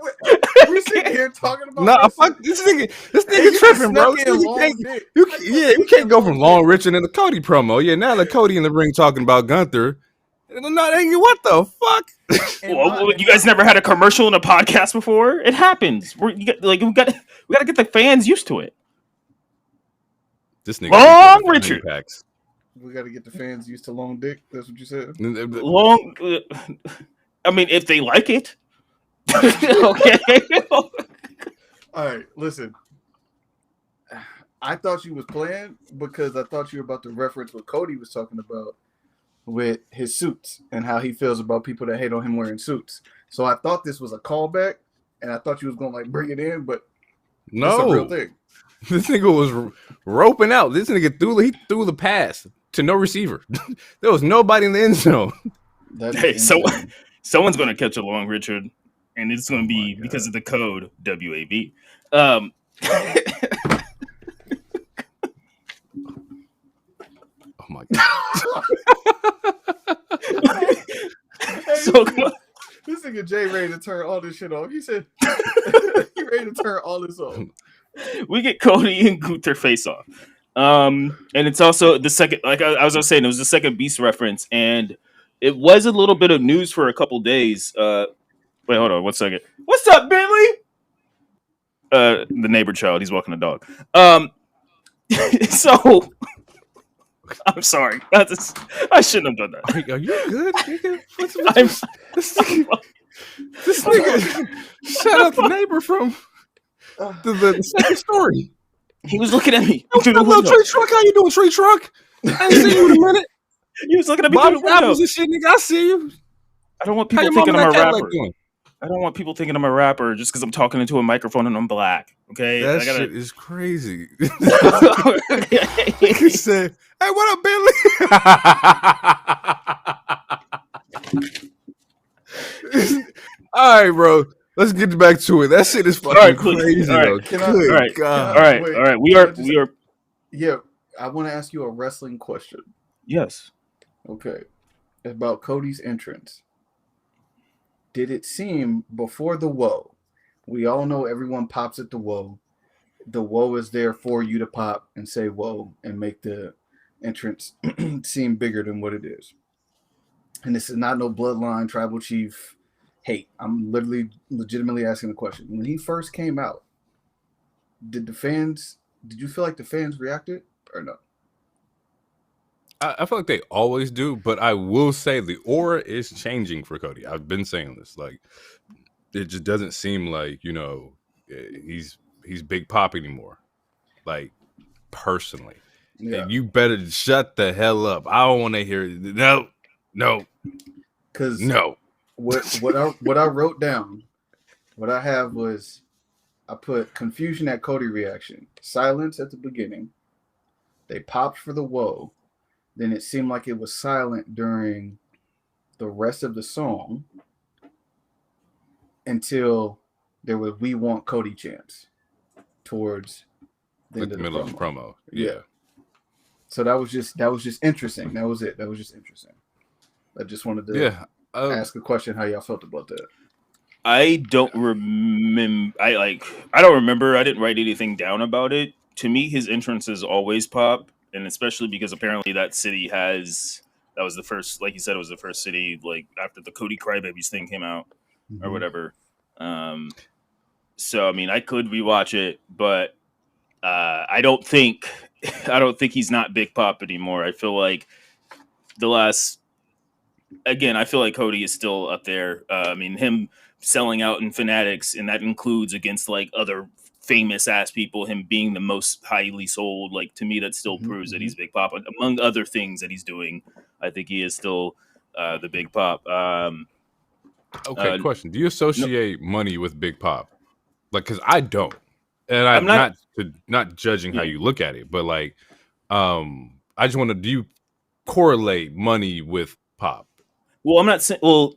we're sitting here talking about. No, fuck this nigga. This nigga tripping, bro. You can't go from Long Richard into Cody promo. Yeah, now that Cody in the ring talking about Gunther. What the fuck? Well, you guys never had a commercial in a podcast before? It happens. We got to get the fans used to it. This nigga Long Richard. We got to get the fans used to long dick. That's what you said. Long. I mean, if they like it. Okay. All right. Listen. I thought you was playing because I thought you were about to reference what Cody was talking about with his suits and how he feels about people that hate on him wearing suits. So I thought this was a callback, and I thought you was gonna bring it in, but no, it's a real thing. This nigga was roping out. This nigga threw the pass to no receiver. There was nobody in the end zone. Hey, someone's gonna catch a Long Richard, and it's gonna be because of the code WAB. Oh my god. So this nigga Jay ready to turn all this shit off. He said he ready to turn all this off. We get Cody and Gunther face off. And it's also the second, like I was saying, it was the second Beast reference, and it was a little bit of news for a couple days. Wait, hold on 1 second. What's up, Bentley? The neighbor child, he's walking a dog. So I'm sorry. I shouldn't have done that. Are you good? This nigga Shout out the neighbor from the second story. He was looking at me What's through the up, little window. tree truck? How you doing, tree truck? I ain't seen you in a minute. He was looking at me through the Bob's window. apples and shit, nigga. I see you. I don't want How people your thinking mama I'm a and that Cadillac rapper. doing? I don't want people thinking I'm a rapper just because I'm talking into a microphone and I'm black. Okay, That I gotta... shit is crazy. Okay. He said, "Hey, what up, Billy?" All right, bro. Let's get back to it. That shit is fucking right, please. crazy, All right. though. Can I- Good all right. God. All right, Wait, all right. We can I are. just- We are. Yeah, I want to ask you a wrestling question. Yes. Okay, about Cody's entrance. Did it seem before the woe? We all know everyone pops at the woe. The woe is there for you to pop and say whoa and make the entrance seem bigger than what it is. And this is not no bloodline tribal chief hate. I'm legitimately asking the question. When he first came out, did you feel like the fans reacted or no? I feel like they always do, but I will say the aura is changing for Cody. I've been saying this. Like, it just doesn't seem like, he's Big Pop anymore. Like, personally. Yeah. And you better shut the hell up. I don't want to hear it. No. Because No. what I wrote down, what I have was I put confusion at Cody reaction, silence at the beginning. They popped for the woe. Then it seemed like it was silent during the rest of the song until there was "We Want Cody" chants towards the end of the middle of the promo. Yeah. So that was just interesting. That was it. That was just interesting. I just wanted to ask a question how y'all felt about that. I don't remember. I don't remember. I didn't write anything down about it. To me, his entrances always pop, and especially because apparently that city that was the first, like you said, it was the first city like after the Cody Crybabies thing came out or whatever. So I mean, I could rewatch it, but I don't think he's not Big Pop anymore. I feel like I feel like Cody is still up there. I mean, him selling out in Fanatics, and that includes against like other famous ass people, him being the most highly sold. Like, to me, that still proves that he's Big Pop. Among other things that he's doing, I think he is still the Big Pop. Okay, question. Do you associate money with Big Pop? Like, because I don't. And I'm not judging how you look at it, but like, I just want to, do you correlate money with Pop? Well, I'm not saying. Well,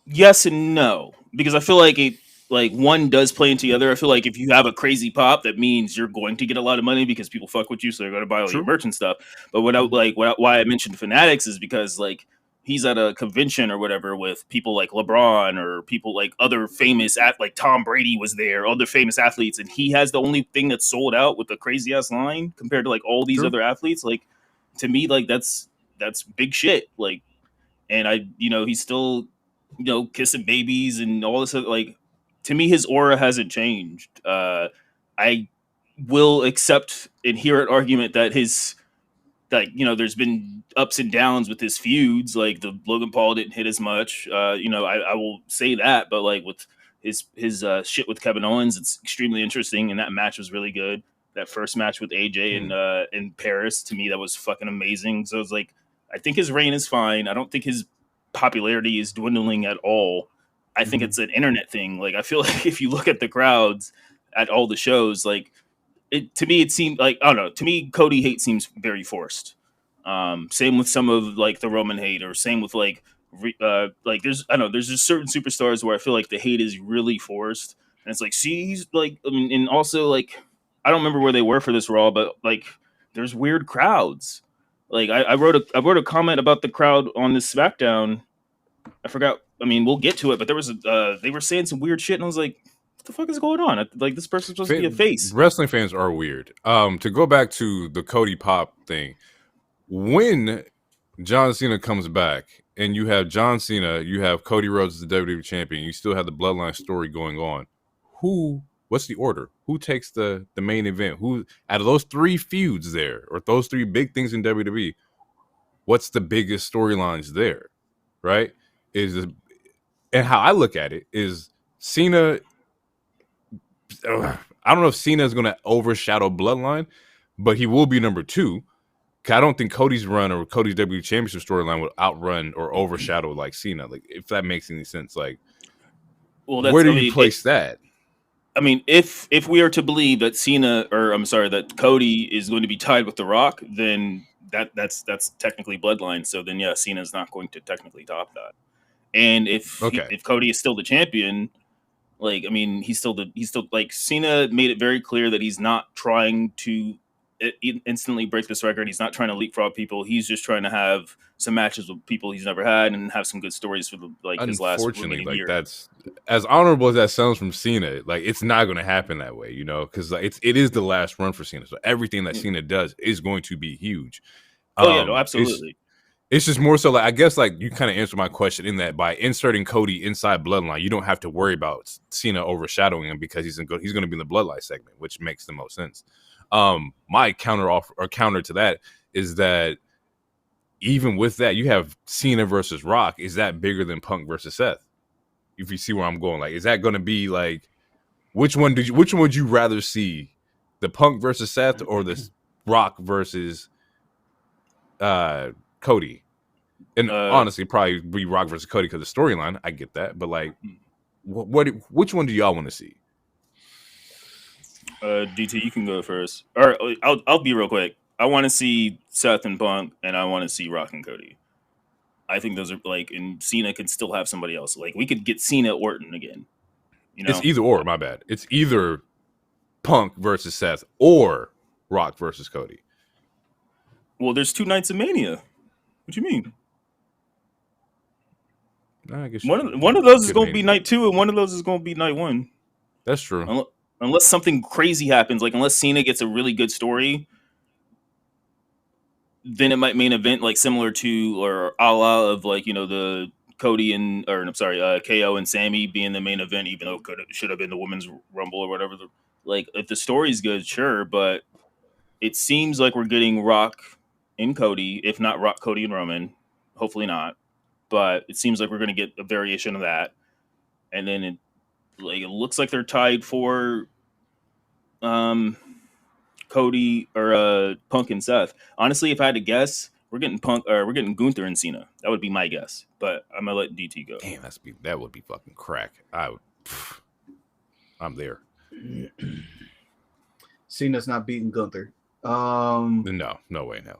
yes and no, because I feel like one does play into the other. I feel like if you have a crazy pop, that means you're going to get a lot of money because people fuck with you, so they're going to buy all your merch and stuff. But why I mentioned Fanatics is because like he's at a convention or whatever with people like LeBron or people like other famous like Tom Brady was there, other famous athletes, and he has the only thing that's sold out with a crazy ass line compared to like all these other athletes. Like, to me, like that's big shit. Like. And he's still, kissing babies and all this. Like, to me, his aura hasn't changed. I will accept and hear an argument that there's been ups and downs with his feuds. Like, the Logan Paul didn't hit as much. I will say that, but like with his shit with Kevin Owens, it's extremely interesting. And that match was really good. That first match with AJ in Paris, to me, that was fucking amazing. So it's like, I think his reign is fine. I don't think his popularity is dwindling at all. I think it's an internet thing. Like, I feel like if you look at the crowds at all the shows, like to me, it seemed like, I don't know. To me, Cody hate seems very forced. Same with some of like the Roman hate, or same with like there's just certain superstars where I feel like the hate is really forced, and it's like, see, he's like, I mean, and also like, I don't remember where they were for this Raw, but like, there's weird crowds. Like, I wrote a comment about the crowd on this Smackdown. I forgot. I mean, we'll get to it, but there was they were saying some weird shit, and I was like, "What the fuck is going on?" Like, this person's supposed to be a face. Wrestling fans are weird. To go back to the Cody Pop thing, when John Cena comes back, and you have John Cena, you have Cody Rhodes as the WWE champion, you still have the Bloodline story going on. What's the order? Who takes the main event? Who out of those three feuds there, or those three big things in WWE, what's the biggest storylines there? Right? And how I look at it is Cena I don't know if Cena is going to overshadow Bloodline, but he will be number 2. I don't think Cody's run or Cody's WWE Championship storyline would outrun or overshadow like Cena. Like, if that makes any sense, like, Well, where do you place that? I mean, if we are to believe that that Cody is going to be tied with The Rock, then that's technically Bloodline. So then, yeah, Cena's not going to technically top that. And if Cody is still the champion, like, I mean, he's still like, Cena made it very clear that he's not trying to instantly break this record. He's not trying to leapfrog people. He's just trying to have some matches with people he's never had and have some good stories for his last year. That's as honorable as that sounds from Cena. Like, it's not going to happen that way, because like, it is the last run for Cena. So everything that Cena does is going to be huge. No, absolutely. It's just more so like, I guess, like, you kind of answered my question in that by inserting Cody inside Bloodline, you don't have to worry about Cena overshadowing him because he's going to be in the Bloodline segment, which makes the most sense. My counter to that is that even with that, you have Cena versus Rock. Is that bigger than Punk versus Seth? If you see where I'm going, like, is that going to be like, which one would you rather see, the Punk versus Seth or the Rock versus Cody? And honestly, probably be Rock versus Cody because the storyline. I get that, but like, which one do y'all want to see? DT, you can go first. Or I'll be real quick. I want to see Seth and Punk, and I want to see Rock and Cody. I think those are like, and Cena could still have somebody else. Like, we could get Cena Orton again. It's either or. My bad. It's either Punk versus Seth or Rock versus Cody. Well, there's 2 nights of Mania. What you mean? I guess one of those is going to be night 2, and one of those is going to be night 1. That's true. Unless something crazy happens, like unless Cena gets a really good story, then it might main event, like similar to or a la of like, the Cody KO and Sammy being the main event, even though it should have been the Women's Rumble or whatever. Like, if the story's good, sure, but it seems like we're getting Rock and Cody, if not Rock, Cody, and Roman. Hopefully not, but it seems like we're going to get a variation of that, and then it looks like they're tied for Cody or Punk and Seth. Honestly, if I had to guess, we're getting Gunther and Cena. That would be my guess, but I'm gonna let DT go. Damn, that would be fucking crack. I'm there. Cena's not beating Gunther. No way, no.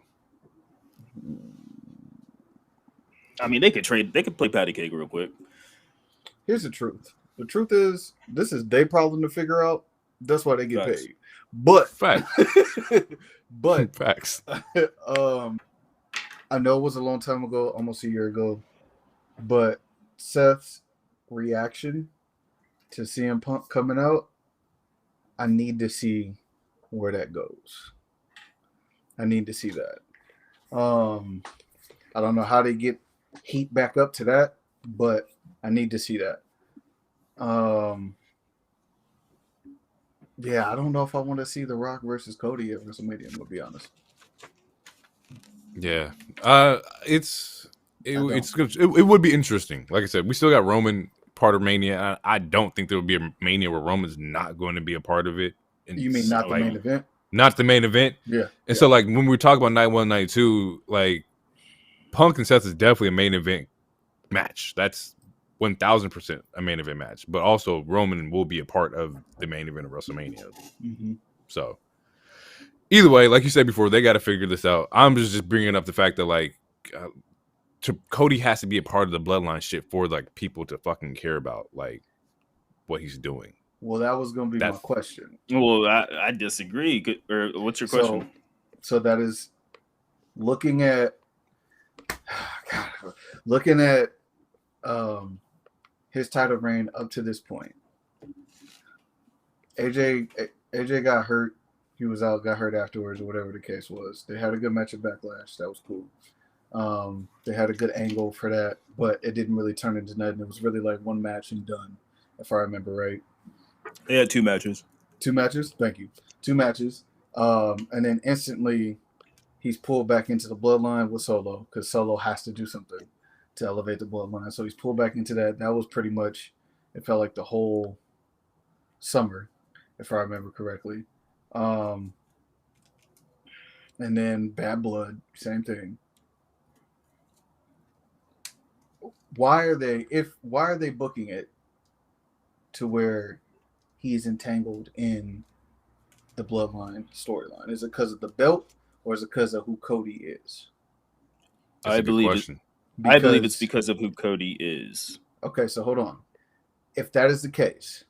I mean, they could play patty cake real quick. Here's the truth. The truth is, this is their problem to figure out. That's why they get paid. But facts. But facts. I know it was a long time ago, almost a year ago, but Seth's reaction to CM Punk coming out, I need to see where that goes. I need to see that. I don't know how they get heat back up to that, but I need to see that. Yeah, I don't know if I want to see The Rock versus Cody at WrestleMania, I'm gonna be honest. Yeah. It would be interesting. Like I said, we still got Roman part of Mania. I don't think there will be a Mania where Roman's not going to be a part of it. And you mean not the main event? Not the main event? Yeah. And so, like, when we talk about night 1, night 2, like, Punk and Seth is definitely a main event match. That's 1,000% a main event match. But also, Roman will be a part of the main event of WrestleMania. Mm-hmm. So, either way, like you said before, they got to figure this out. I'm just bringing up the fact that, like, Cody has to be a part of the Bloodline shit for, like, people to fucking care about, like, what he's doing. Well, that was going to be my question. Well, I disagree. Or what's your question? So that is looking at his title reign up to this point. AJ got hurt. He was out, got hurt afterwards, or whatever the case was. They had a good match at Backlash. That was cool. They had a good angle for that, but it didn't really turn into nothing. It was really like one match and done, if I remember right. They had 2 matches. 2 matches? Thank you. 2 matches. And then instantly he's pulled back into the Bloodline with Solo because Solo has to do something to elevate the Bloodline. So he's pulled back into that. That was pretty much, it felt like the whole summer. if I remember correctly. And then Bad Blood, same thing. Why are they booking it to where he's entangled in the Bloodline storyline? Is it because of the belt, or is it because of who Cody is? That's a good question. I believe it's because of who Cody is. Okay, so hold on. If that is the case,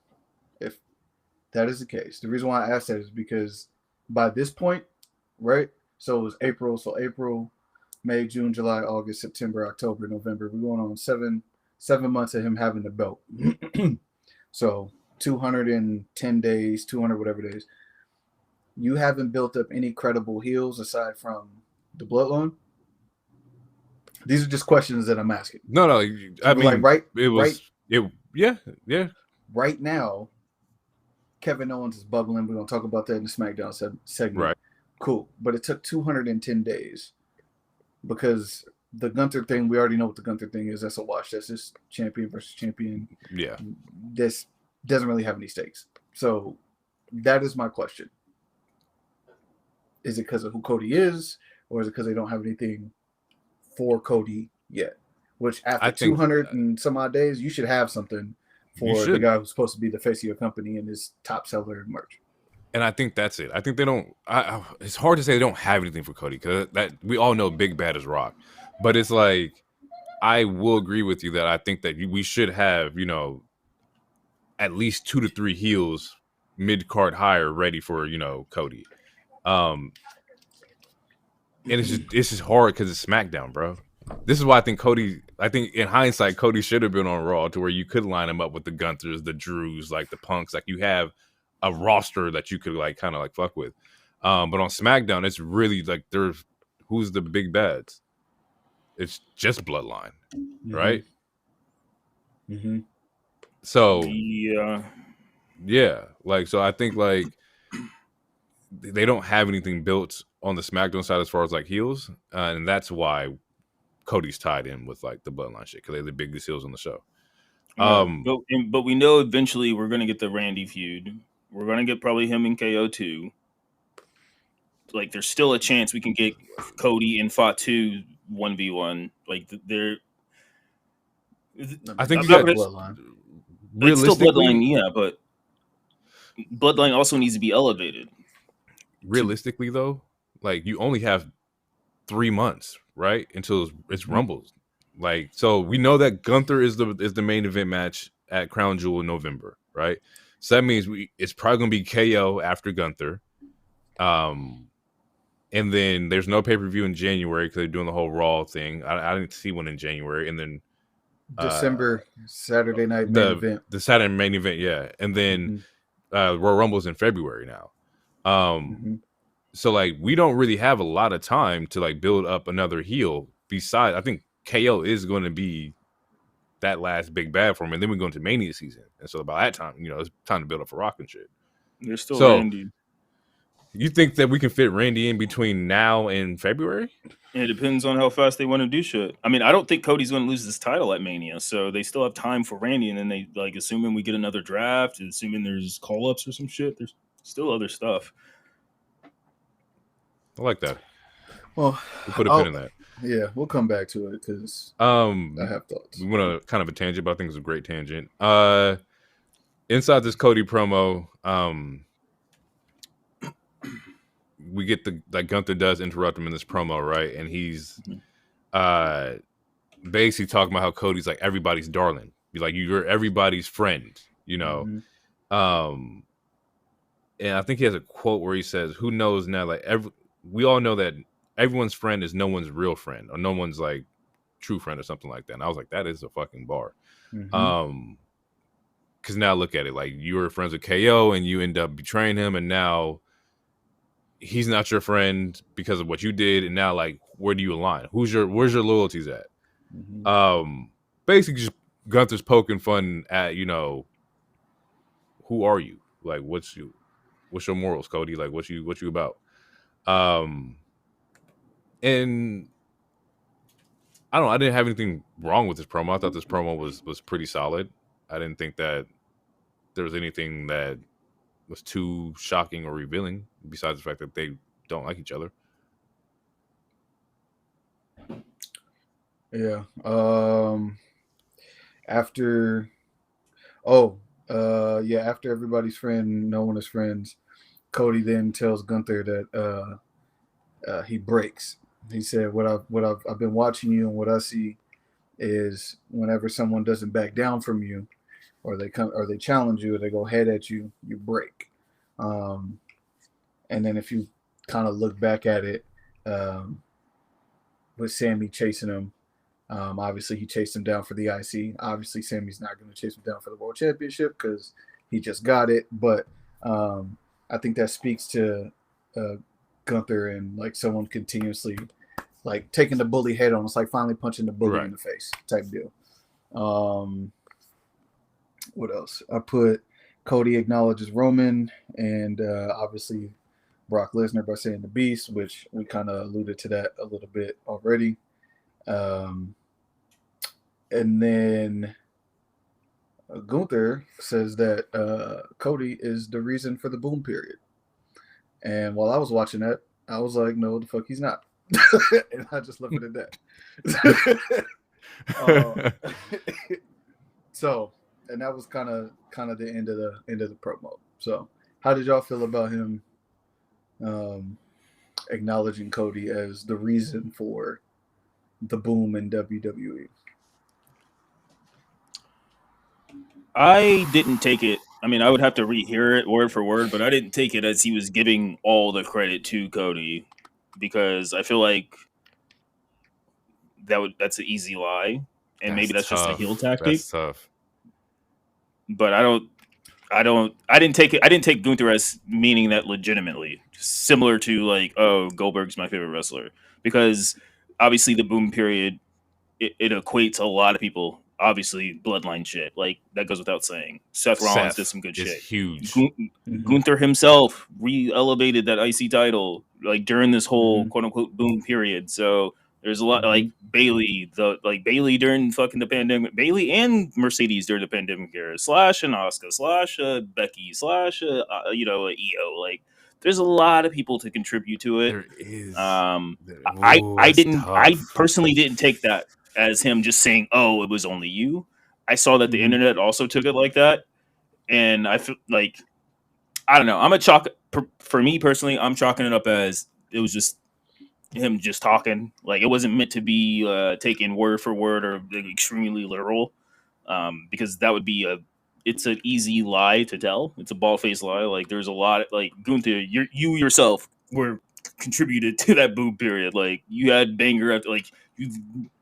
the reason why I asked that is because by this point, right? So it was April. So April, May, June, July, August, September, October, November. We're going on seven months of him having the belt. So 210 days, 200 whatever days. You haven't built up any credible heels aside from the Bloodline? These are just questions that I'm asking. No. I mean, like yeah. Right now, Kevin Owens is bubbling. We're going to talk about that in the Smackdown segment. Right. Cool. But it took 210 days because the Gunther thing, we already know what the Gunther thing is. That's a wash. That's just champion versus champion. Yeah. This doesn't really have any stakes. So that is my question. Is it because of who Cody is, or is it because they don't have anything for Cody yet? Which after 200 and some odd days, you should have something for the guy who's supposed to be the face of your company and his top seller merch. And I think that's it. I think they don't. It's hard to say they don't have anything for Cody because that we all know Big Bad is Rock, but it's like I will agree with you that I think that we should have at least 2 to 3 heels mid card higher ready for Cody. And it's just hard because it's SmackDown, bro. This is why I think in hindsight, Cody should have been on Raw to where you could line him up with the Gunthers, the Drews, like the Punks. Like you have a roster that you could kind of fuck with. But on SmackDown, it's really who's the big bads? It's just Bloodline, right? Mm-hmm. So yeah. So I think they don't have anything built on the SmackDown side as far as heels, and that's why Cody's tied in with the Bloodline shit because they're the biggest heels on the show. But we know eventually we're gonna get the Randy feud. We're gonna get probably him and KO too. There's still a chance we can get Cody and Fatu 1v1. They're. I think Bloodline. It's still Bloodline, yeah, but Bloodline also needs to be elevated. Realistically, though, you only have 3 months, right, until it's Rumbles. So we know that Gunther is the main event match at Crown Jewel in November, right? So that means it's probably gonna be KO after Gunther, and then there's no pay-per-view in January because they're doing the whole Raw thing. I didn't see one in January, and then December Saturday night main event. The Saturday main event, yeah, and then Royal Rumble's in February now. So we don't really have a lot of time to build up another heel. Besides, I think KO is going to be that last big bad for him, and then we go into Mania season, and so by that time, it's time to build up for Rock and shit. There's still Randy. You think that we can fit Randy in between now and February? It depends on how fast they want to do shit. I mean, I don't think Cody's going to lose this title at Mania, so they still have time for Randy, and then they assuming we get another draft, assuming there's call ups or some shit. There's still other stuff. I like that. Well, we'll put a pin in that. Yeah, we'll come back to it because I have thoughts. We went on a kind of a tangent, but I think it's a great tangent. Inside this Cody promo, we get Gunther does interrupt him in this promo, right? And he's basically talking about how Cody's everybody's darling. You're everybody's friend, And I think he has a quote where he says, "Who knows now? We all know that everyone's friend is no one's real friend, or no one's true friend, or something like that." And I was like, that is a fucking bar. Because now look at it, you were friends with KO and you end up betraying him, and now he's not your friend because of what you did, and now where do you align? Where's your loyalties at? Basically just Gunther's poking fun at who are you? What's your morals, Cody? What you about? And I don't know, I didn't have anything wrong with this promo. I thought this promo was pretty solid. I didn't think that there was anything that was too shocking or revealing. Besides the fact that they don't like each other. Yeah. After everybody's friend, no one is friends. Cody then tells Gunther that he breaks. He said, "What I've been watching you, and what I see is whenever someone doesn't back down from you, or they challenge you, or they go head at you, you break." And then if you kind of look back at it, with Sammy chasing him, obviously he chased him down for the IC. Obviously Sammy's not going to chase him down for the World Championship because he just got it. But I think that speaks to Gunther and like someone continuously like taking the bully head on. It's like finally punching the bully in the face type deal. What else? I put Cody acknowledges Roman and obviously Brock Lesnar by saying the Beast, which we kind of alluded to that a little bit already. And then Gunther says that Cody is the reason for the boom period. And while I was watching that, I was like, no, the fuck he's not. And I just left it at that. So, and that was kind of the end of the promo. So, how did y'all feel about him acknowledging Cody as the reason for the boom in WWE? I didn't take it. I mean, I would have to rehear it word for word, but I didn't take it as he was giving all the credit to Cody because I feel like that's an easy lie, and maybe that's just a heel tactic. That's tough. But I didn't take it. I didn't take Gunther as meaning that legitimately, similar to like, oh, Goldberg's my favorite wrestler, because obviously the boom period it equates a lot of people. Obviously, Bloodline shit, like that goes without saying. Seth Rollins did some good shit. Huge. Gunther himself re-elevated that IC title like during this whole quote unquote boom period. So there's a lot like Bailey during fucking the pandemic, Bailey and Mercedes during the pandemic era, / and Asuka, / Becky, / EO. Like there's a lot of people to contribute to it. There is. I personally didn't take that as him just saying, "Oh, it was only you." I saw that the internet also took it like that, and I feel like I don't know. For me personally, I'm chalking it up as it was just him just talking. Like it wasn't meant to be taken word for word or extremely literal, because that would be it's an easy lie to tell. It's a bald-faced lie. Like there's a lot like Gunther, you yourself were contributed to that boom period. Like you had banger after like you've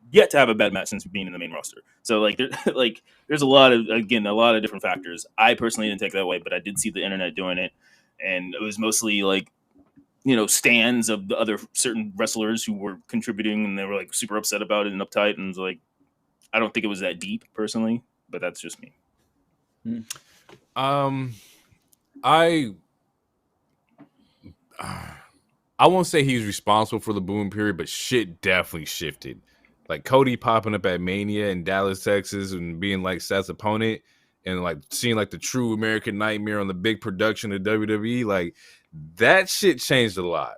yet to have a bad match since being in the main roster. So like there's a lot of different factors. I personally didn't take that way, but I did see the internet doing it, and it was mostly like stands of the other certain wrestlers who were contributing, and they were like super upset about it and uptight, and it was like I don't think it was that deep personally, but that's just me. I won't say he's responsible for the boom period, but shit definitely shifted. Like Cody popping up at Mania in Dallas, Texas, and being like Seth's opponent, and like seeing like the true American Nightmare on the big production of WWE, like that shit changed a lot.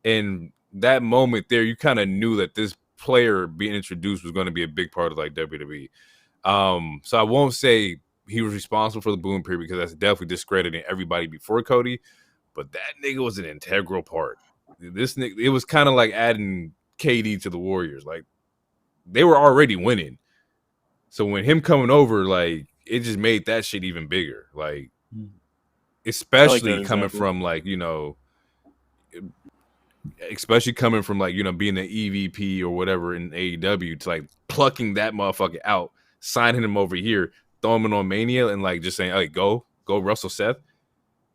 And that moment there, you kind of knew that this player being introduced was going to be a big part of like WWE. So I won't say he was responsible for the boom period because that's definitely discrediting everybody before Cody, but that nigga was an integral part. This nigga, it was kind of like adding KD to the Warriors. Like they were already winning. So when him coming over, like it just made that shit even bigger. Like especially like coming from like, especially coming from like, being an EVP or whatever in AEW to like plucking that motherfucker out, signing him over here, throwing him on Mania and like just saying, hey, go wrestle Seth.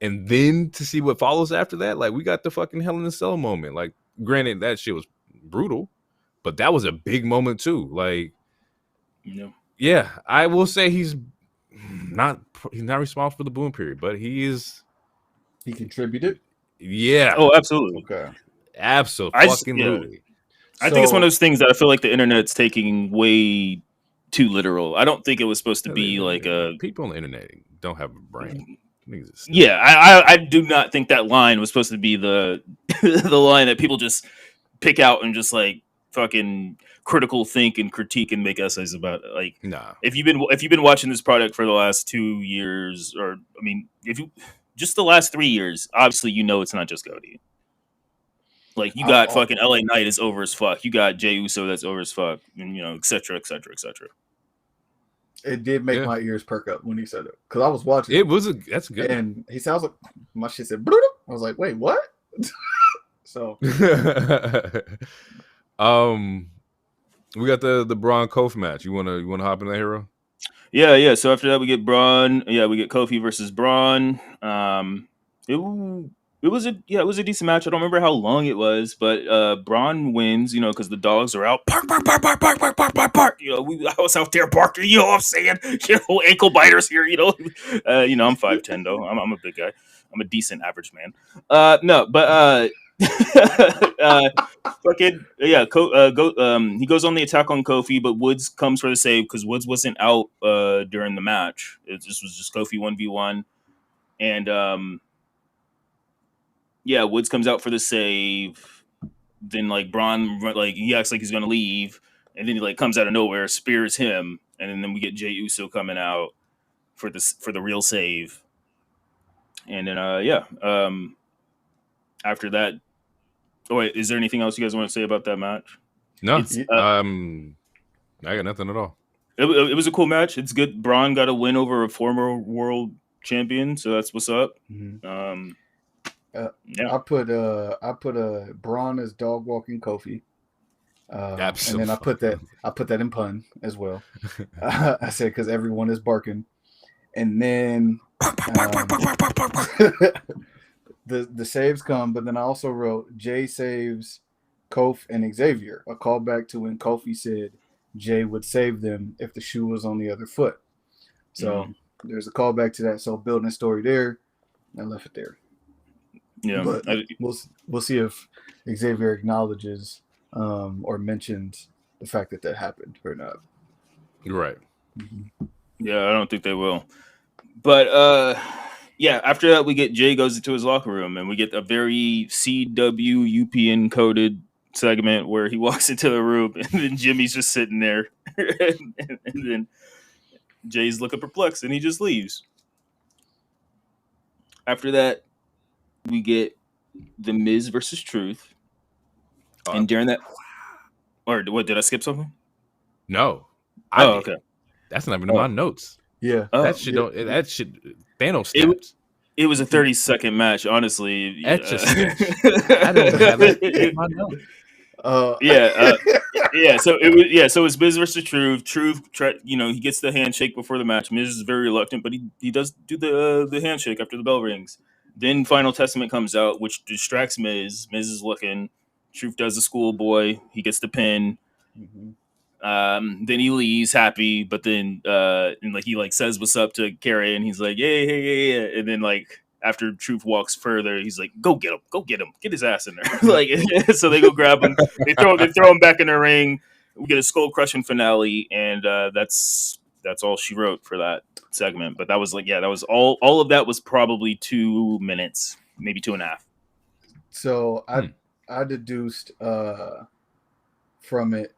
And then to see what follows after that, like we got the fucking Hell in a Cell moment. Like granted that shit was brutal, but that was a big moment too. Like, yeah, I will say he's not responsible for the boom period, but he contributed. Yeah. Oh, absolutely. Okay. Absolutely. I think it's one of those things that I feel like the internet's taking way too literal. I don't think it was supposed to be like a people on the internet don't have a brain. Niggas is stupid. Yeah, I do not think that line was supposed to be the the line that people just pick out and just like fucking critical think and critique and make essays about it. Like, Nah. if you've been watching this product for the last 2 years, or I mean, if you just the last 3 years, obviously you know it's not just Cody. Like, you got fucking LA Knight is over as fuck. You got Jey Uso that's over as fuck, and et cetera, et cetera, et cetera. It did make my ears perk up when he said it, because I was watching. That's good. And he sounds like my shit said. Bloop. I was like, wait, what? So, we got the Braun Kofi match. You wanna hop in that, hero? Yeah. So after that, we get Braun. Yeah, we get Kofi versus Braun. It was a decent match. I don't remember how long it was, but Braun wins. Because the dogs are out. Bark, bark, bark, bark, bark, bark, bark, bark, bark. I was out there barking. You know what I'm saying? Ankle biters here. I'm 5'10" though. I'm a big guy. I'm a decent average man. Fucking yeah. He goes on the attack on Kofi, but Woods comes for the save because Woods wasn't out during the match. This was just Kofi 1v1, and Woods comes out for the save. Then like Braun, like he acts like he's gonna leave, and then he like comes out of nowhere, spears him, and then we get Jey Uso coming out for the real save. And then after that. Oh wait, is there anything else you guys want to say about that match? No, I got nothing at all. It was a cool match. It's good. Braun got a win over a former world champion, so that's what's up. Mm-hmm. I put a Braun as dog walking Kofi, and then I put that in pun as well. I said because everyone is barking, and then the saves come, but then I also wrote Jey saves Kofi and Xavier, a callback to when Kofi said Jey would save them if the shoe was on the other foot. So there's a callback to that. So building a story there, I left it there. Yeah, but we'll see if Xavier acknowledges or mentions the fact that happened or not. You're right. Mm-hmm. Yeah, I don't think they will. But after that we get Jey goes into his locker room and we get a very CWUPN coded segment where he walks into the room and then Jimmy's just sitting there and then Jay's looking perplexed and he just leaves. After that, we get the Miz versus Truth. And during that, or what, did I skip something? No. Okay. That's not even in my notes. Yeah. That shit Thanos snaps. It was a 30-second match, honestly. That's just I don't have it in my notes. So it's Miz versus Truth. Truth, he gets the handshake before the match. Miz is very reluctant, but he does do the handshake after the bell rings. Then Final Testament comes out, which distracts Miz. Miz is looking. Truth does the schoolboy. He gets the pin. Mm-hmm. Then he leaves happy, but then he says what's up to Carrie, and he's like, yeah. And then after Truth walks further, he's like, go get him, get his ass in there. So they go grab him. They throw him back in the ring. We get a skull crushing finale, and that's all she wrote for that segment. But that was that was all of that was probably 2 minutes, maybe 2.5. So I deduced from it,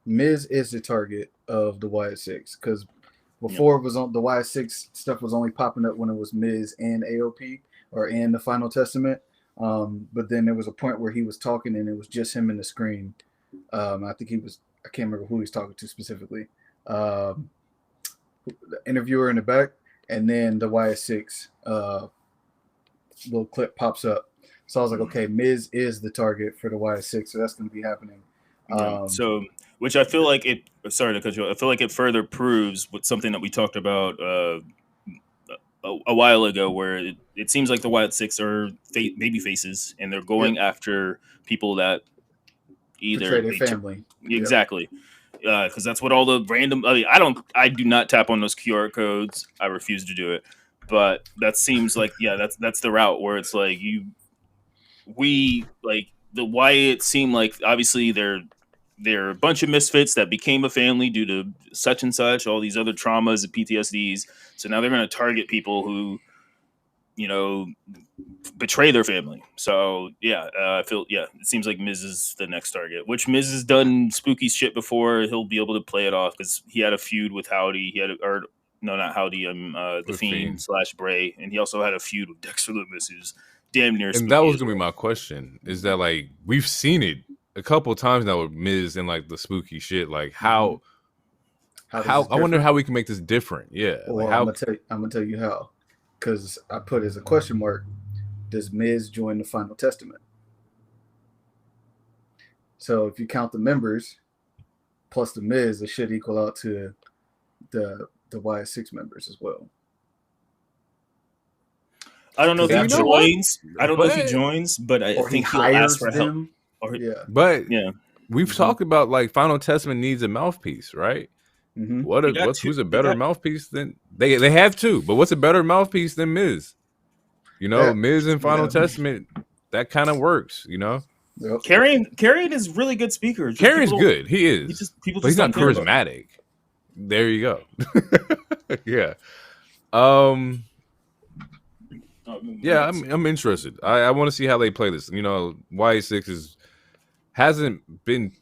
Miz is the target of the Wyatt Six, because before it was on the Wyatt Six stuff was only popping up when it was Miz and AOP or in the Final Testament. But then there was a point where he was talking and it was just him in the screen. I think I can't remember who he's talking to specifically. The interviewer in the back, and then the Wyatt Six little clip pops up. So I was like, okay, Miz is the target for the Wyatt Six, so that's going to be happening. Which I feel like it. Sorry to cut you off. I feel like it further proves what something that we talked about a while ago, where it seems like the Wyatt Six are baby faces, and they're going after people that either betray their family. Exactly, because that's what all the random. I do not tap on those QR codes. I refuse to do it. But that seems like that's the route where it's like the Wyatt seem like obviously they're a bunch of misfits that became a family due to such and such, all these other traumas and PTSDs. So now they're going to target people who betray their family. So yeah, I feel it seems like Miz is the next target. Which Miz has done spooky shit before. He'll be able to play it off because he had a feud with Howdy. Not Howdy. The Fiend / Bray, and he also had a feud with Dexter Lumis, who's damn near. And that was gonna be my question: is that like we've seen it a couple of times now with Miz and like the spooky shit? Like how I wonder how we can make this different. Yeah, Well, I'm gonna tell you how. Because I put as a question mark, does Miz join the Final Testament? So if you count the members plus the Miz, it should equal out to the YS6 members as well. I don't know if he joins. I don't know if he joins, but I think he'll ask for help. But we've talked about like Final Testament needs a mouthpiece, right? Mm-hmm. Who's a better mouthpiece than they have two? But what's a better mouthpiece than Miz? Miz and Final Testament, that kind of works. Yep. Karrion is really good speaker. Karrion's good. He is. But he's not charismatic. There you go. Yeah. Yeah, I'm interested. I want to see how they play this. Y6 hasn't been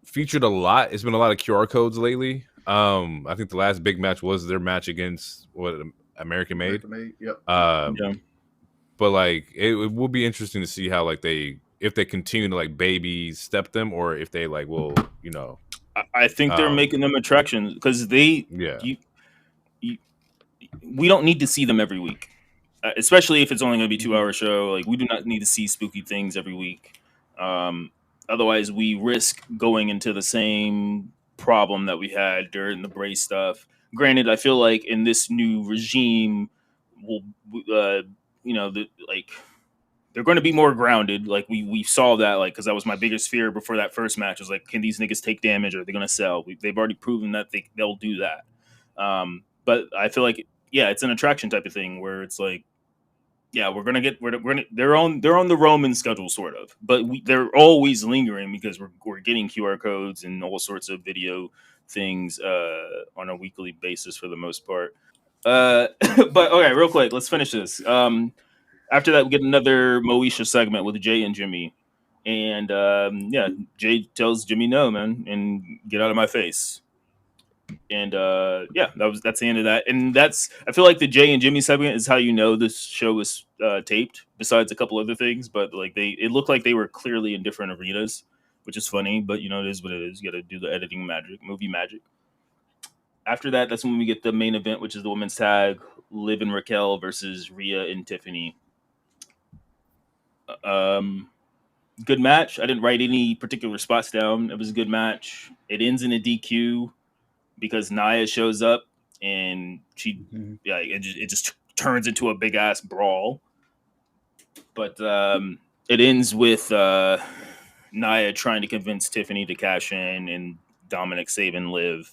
featured a lot. It's been a lot of QR codes lately. I think the last big match was their match against American Made. Yep. But like it will be interesting to see how like if they continue to like baby step them or if they like will I think they're making them attractions because we don't need to see them every week, especially if it's only going to be 2-hour show. Like we do not need to see spooky things every week. Otherwise, we risk going into the same problem that we had during the Bray stuff. Granted, I feel like in this new regime, they're going to be more grounded. Like we saw that, like because that was my biggest fear before that first match. Was like, can these niggas take damage? Or are they going to sell? They've already proven that they'll do that. But I feel like it's an attraction type of thing where it's like. Yeah, they're on the Roman schedule sort of, but they're always lingering because we're getting QR codes and all sorts of video things on a weekly basis for the most part. But okay, real quick, let's finish this. After that, we get another Moesha segment with Jey and Jimmy, and Jey tells Jimmy no, man, and get out of my face. And that's the end of that. And I feel like the Jey and Jimmy segment is how this show was taped, besides a couple other things. But like it looked like they were clearly in different arenas, which is funny. But it is what it is. You got to do the editing magic, movie magic. After that, that's when we get the main event, which is the women's tag: Liv and Raquel versus Rhea and Tiffany. Good match. I didn't write any particular spots down. It was a good match. It ends in a DQ. Because Nia shows up and it just turns into a big ass brawl. But it ends with Nia trying to convince Tiffany to cash in and Dominic saving Liv.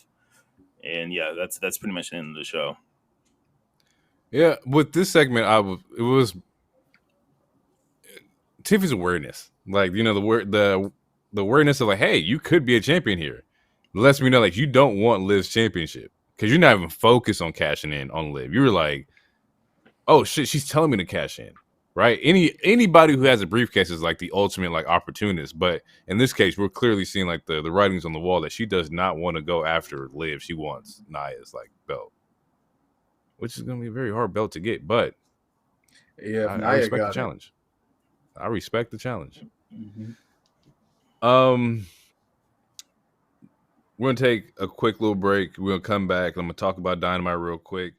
And that's pretty much the end of the show. Yeah, with this segment, it was Tiffany's awareness, like the awareness of like, hey, you could be a champion here. Lets me know like you don't want Liv's championship because you're not even focused on cashing in on Liv. You were like, oh shit, she's telling me to cash in, right? Anybody who has a briefcase is like the ultimate like opportunist, but in this case, we're clearly seeing like the writings on the wall that she does not want to go after Liv. She wants Nia's like belt, which is going to be a very hard belt to get. But I respect the challenge. I respect the challenge. Mm-hmm. We're going to take a quick little break. We're going to come back. I'm going to talk about Dynamite real quick.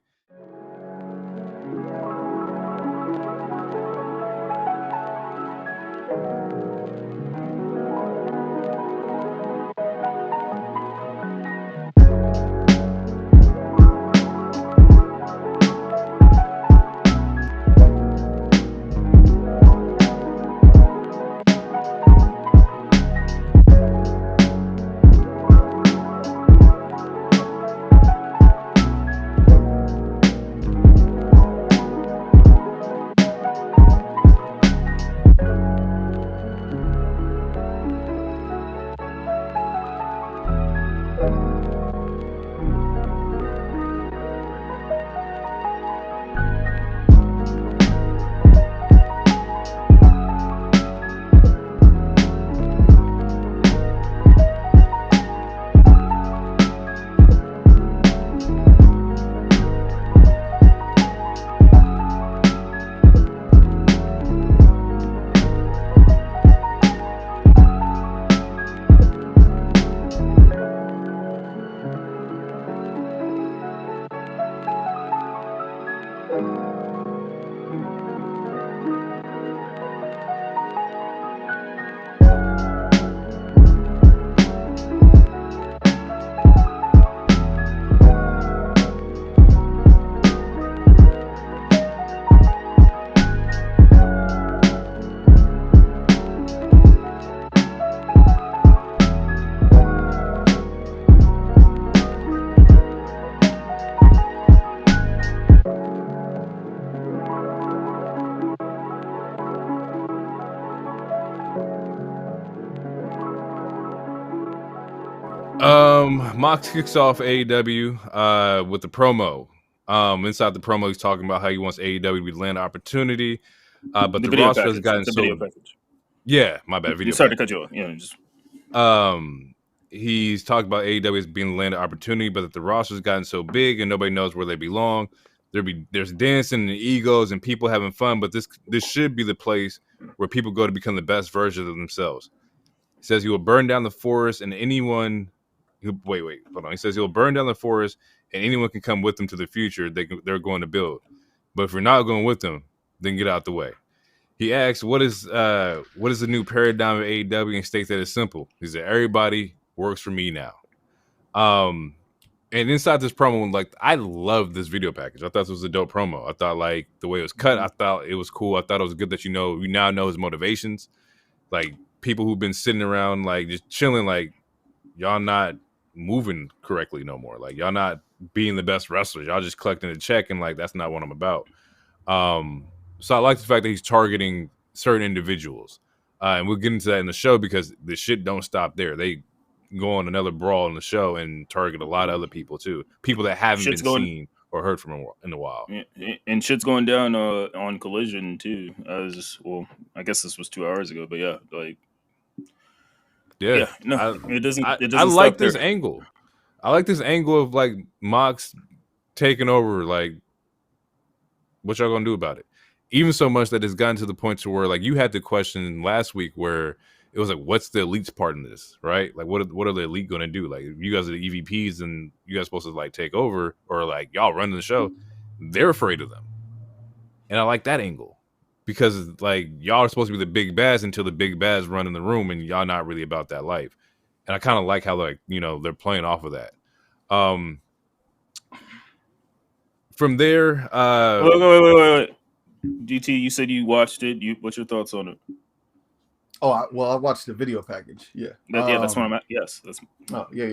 Mox kicks off AEW with the promo. Inside the promo, he's talking about how he wants AEW to land opportunity, but the video roster has package. gotten The so video package. yeah, my bad. Video. Sorry to package. cut you off. Yeah, just He's talked about AEW as being landed opportunity, but that the roster's gotten so big and nobody knows where they belong. There's dancing and egos and people having fun, but this should be the place where people go to become the best version of themselves. He says he will burn down the forest and anyone who wait, hold on. He says he'll burn down the forest and anyone can come with him to the future they're going to build. But if you're not going with them, then get out the way. He asks, what is the new paradigm of AEW, and states that it's simple. He said, everybody works for me now. And inside this promo, like, I love this video package. I thought this was a dope promo. I thought, like, the way it was cut, I thought it was cool. I thought it was good that you now know his motivations. Like, people who've been sitting around, like, just chilling, like, y'all not moving correctly no more. Like, y'all not being the best wrestlers. Y'all just collecting a check, and, like, that's not what I'm about. So I like the fact that he's targeting certain individuals. And we'll get into that in the show because the shit don't stop there. They go on another brawl in the show and target a lot of other people too. People that haven't seen or heard from in a while. And shit's going down on Collision too. As well, I guess this was 2 hours ago, but yeah, like it doesn't. I like this angle. I like this angle of like Mox taking over. Like, what y'all gonna do about it? Even so much that it's gotten to the point to where like you had the question last week where it was like, what's the elite's part in this, right? Like, what are the elite going to do? Like, if you guys are the EVPs and you guys supposed to like take over or like y'all running the show, they're afraid of them. And I like that angle because like y'all are supposed to be the big bads until the big bads run in the room and y'all not really about that life. And I kind of like how like, you know, they're playing off of that. From there, wait. DT, you said you watched it. What's your thoughts on it? Oh, I watched the video package. Yeah, that's what I'm at. Yes, that's. Oh, yeah.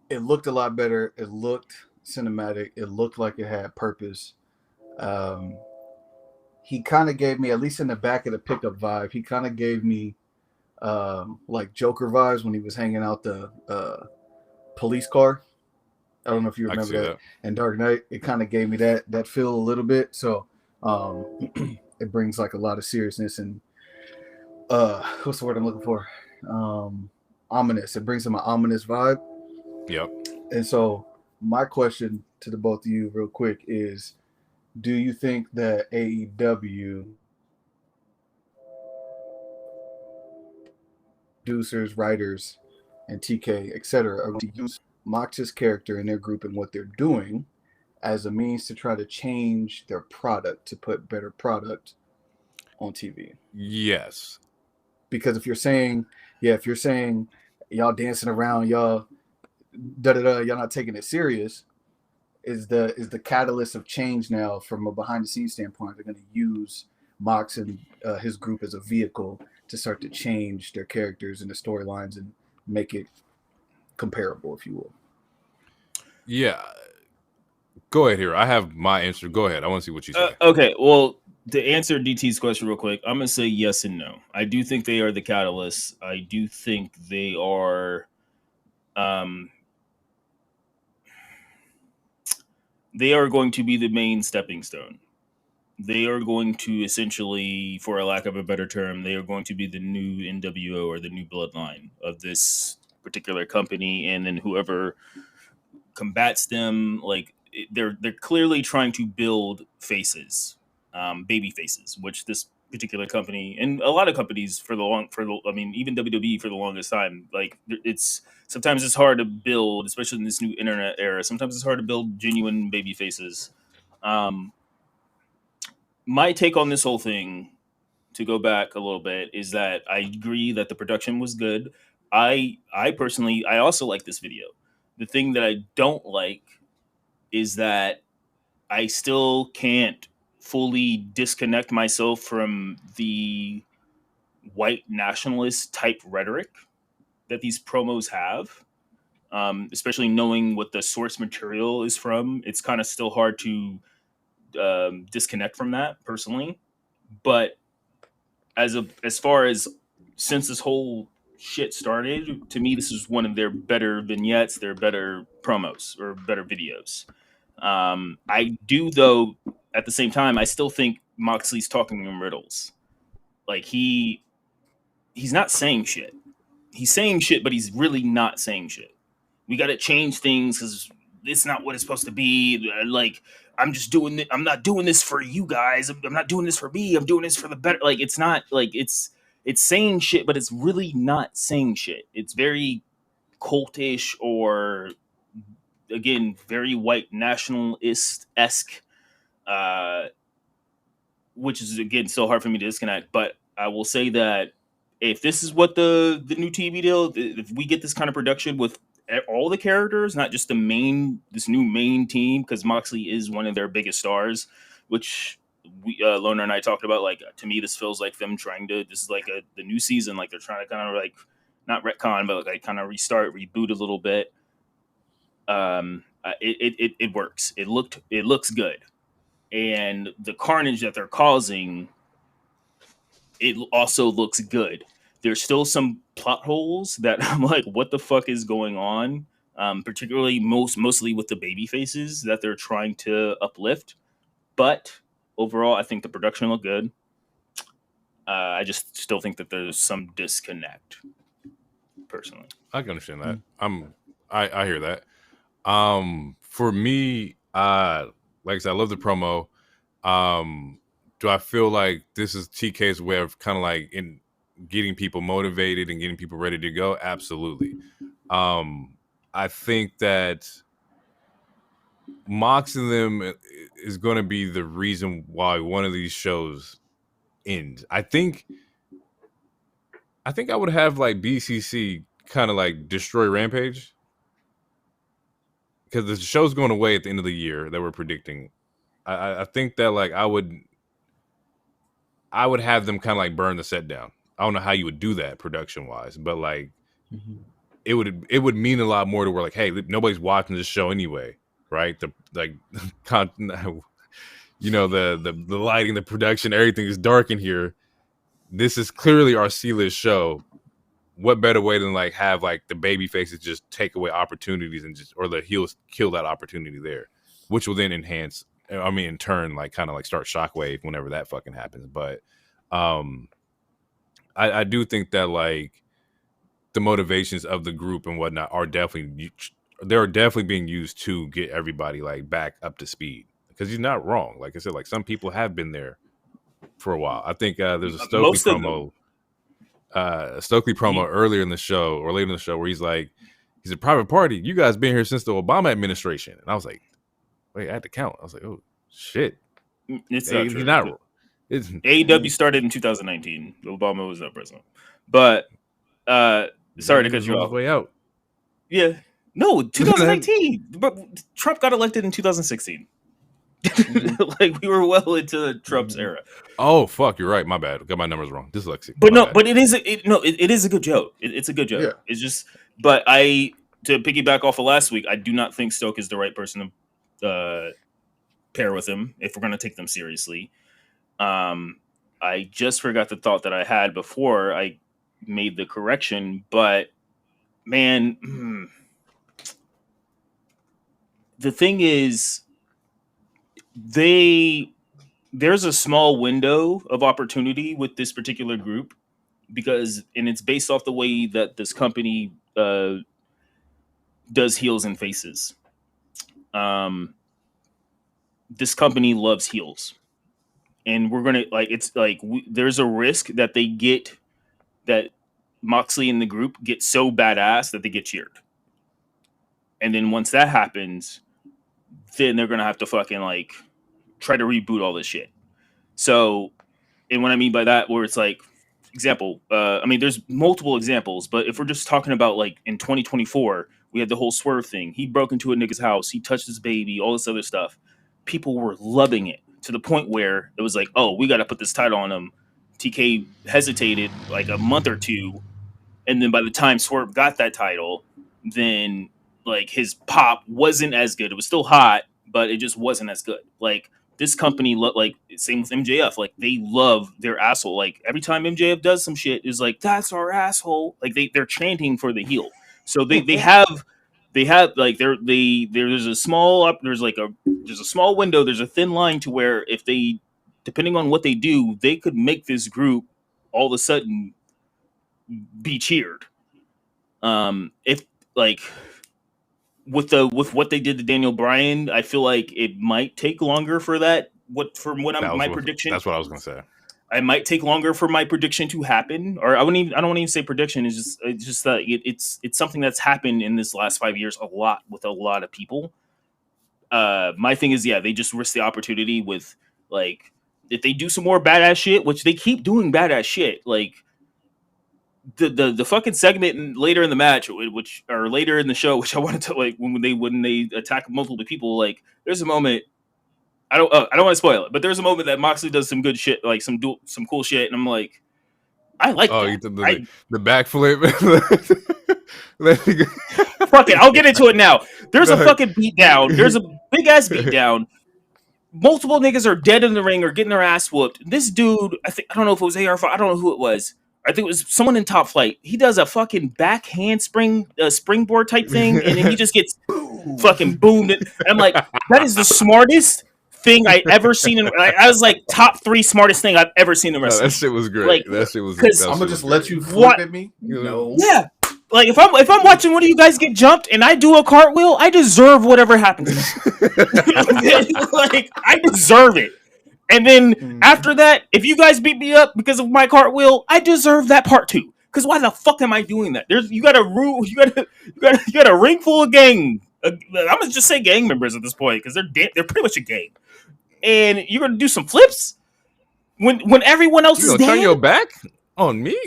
It looked a lot better. It looked cinematic. It looked like it had purpose. He kind of gave me, at least in the back of the pickup vibe, he kind of gave me like Joker vibes when he was hanging out the police car. I don't know if you remember that. And Dark Knight, it kind of gave me that feel a little bit. So it brings like a lot of seriousness and what's the word I'm looking for? Ominous. It brings him an ominous vibe. Yep. And so my question to the both of you real quick is, do you think that AEW producers, writers, and TK, etc., are going to use Mox's character in their group and what they're doing as a means to try to change their product, to put better product on TV? Yes. Because if you're saying y'all dancing around, y'all y'all not taking it serious, is the catalyst of change now from a behind the scenes standpoint. They're going to use Mox and his group as a vehicle to start to change their characters and the storylines and make it comparable, if you will. Yeah. Go ahead here. I have my answer. Go ahead. I want to see what you say. Okay. Well, to answer DT's question real quick, I'm going to say yes and no. I do think they are the catalyst. I do think they are going to be the main stepping stone. They are going to essentially, for a lack of a better term, they are going to be the new NWO or the new bloodline of this particular company. And then whoever combats them, like they're clearly trying to build faces, baby faces, which this particular company and a lot of companies even WWE for the longest time. Like it's sometimes it's hard to build, especially in this new internet era. Sometimes it's hard to build genuine baby faces. My take on this whole thing, to go back a little bit, is that I agree that the production was good. I personally, I also like this video. The thing that I don't like is that I still can't fully disconnect myself from the white nationalist type rhetoric that these promos have, especially knowing what the source material is from. It's kind of still hard to disconnect from that personally. But as far as since this whole shit started, to me, this is one of their better vignettes, their better promos or better videos. I do, though, at the same time, I still think Moxley's talking in riddles. Like he's not saying shit. He's saying shit, but he's really not saying shit. We got to change things because it's not what it's supposed to be. Like I'm just doing it. I'm not doing this for you guys. I'm not doing this for me. I'm doing this for the better. Like it's not like it's saying shit, but it's really not saying shit. It's very cultish or again very white nationalist esque, which is again so hard for me to disconnect. But I will say that if this is what the new TV deal, if we get this kind of production with all the characters, not just this new main team, because Moxley is one of their biggest stars, which we Loner and I talked about. Like to me, this feels like them trying to. This is like the new season. Like they're trying to kind of like not retcon, but like kind of reboot a little bit. It works. It looks good, and the carnage that they're causing, it also looks good. There's still some plot holes that I'm like, what the fuck is going on? Particularly mostly with the baby faces that they're trying to uplift. But overall, I think the production looked good. I just still think that there's some disconnect, personally. I can understand that. I hear that. For me, like I said, I love the promo. Do I feel like this is TK's way of kind of like in getting people motivated and getting people ready to go? Absolutely. I think that Mox and them is going to be the reason why one of these shows ends. I think I would have like BCC kind of like destroy Rampage, because the show's going away at the end of the year that we're predicting. I think that like I would have them kind of like burn the set down. I don't know how you would do that production wise, but like it would mean a lot more to where like, hey, nobody's watching this show anyway, right? The like, you know, the lighting, the production, everything is dark in here. This is clearly our C-list show. What better way than like have like the baby faces just take away opportunities and just, or the heels kill that opportunity there, which will then enhance. I mean, in turn, like kind of like start Shockwave whenever that fucking happens. But I do think that like the motivations of the group and whatnot are definitely being used to get everybody like back up to speed, because he's not wrong. Like I said, like some people have been there for a while. I think there's a Stokely promo earlier in the show or later in the show where he's a private party. You guys been here since the Obama administration. And I was like, wait, I had to count. I was like, oh shit. It's not true. Not, it's, AEW started in 2019. Obama was not president. But sorry to cut you off. Way out. Yeah. No, 2019. But Trump got elected in 2016. Like we were well into Trump's era. Oh fuck, you're right. My bad. Got my numbers wrong. Dyslexic. But it is a good joke. It's a good joke. Yeah. It's just, but to piggyback off of last week, I do not think Stoke is the right person to pair with him if we're going to take them seriously. I just forgot the thought that I had before I made the correction, but man, the thing is, there's a small window of opportunity with this particular group and it's based off the way that this company does heels and faces. This company loves heels. and we're gonna like it's like there's a risk that that Moxley and the group get so badass that they get cheered, and then once that happens, then they're gonna have to fucking like try to reboot all this shit. So, and what I mean by that, where it's like, example, I mean, there's multiple examples, but if we're just talking about like in 2024, we had the whole Swerve thing. He broke into a nigga's house, he touched his baby, all this other stuff. People were loving it to the point where it was like, oh, we got to put this title on him. TK hesitated like a month or two, and then by the time Swerve got that title, then like his pop wasn't as good. It was still hot, but it just wasn't as good. Like this company, like same with MJF, like they love their asshole. Like every time MJF does some shit, is like that's our asshole. Like they're chanting for the heel. So they have like there's a small there's a small window. There's a thin line to where if they, depending on what they do, they could make this group all of a sudden be cheered. If like with what they did to Daniel Bryan, I feel like it might take longer for that. My prediction. That's what I was gonna say. I might take longer for my prediction to happen, or I don't want to even say prediction. It's just that it's something that's happened in this last 5 years a lot with a lot of people. My thing is, yeah, they just risk the opportunity with like if they do some more badass shit, which they keep doing badass shit, like the fucking segment later in the match, which or later in the show, which I wanted to like when they attack multiple people, like there's a moment. I don't want to spoil it, but there's a moment that Moxley does some good shit, like some cool shit, and I'm like, I like that. The backflip. Fuck it, I'll get into it now. There's a fucking beatdown. There's a big ass beatdown. Multiple niggas are dead in the ring or getting their ass whooped. This dude, I don't know if it was AR5, I don't know who it was. I think it was someone in Top Flight. He does a fucking backhand springboard type thing, and then he just gets fucking boomed. And I'm like, that is the smartest thing I ever seen. I was like top 3 smartest thing I've ever seen in wrestling. That shit was great. Like, that shit was. I'm gonna just let you flip at me. No. Yeah. Like if I'm watching one of you guys get jumped and I do a cartwheel, I deserve whatever happens. Like I deserve it. And then after that, if you guys beat me up because of my cartwheel, I deserve that part too. Because why the fuck am I doing that? You got a ring full of gang. I'm gonna just say gang members at this point because they're pretty much a gang. And you're gonna do some flips when everyone else is dead. Turn your back on me,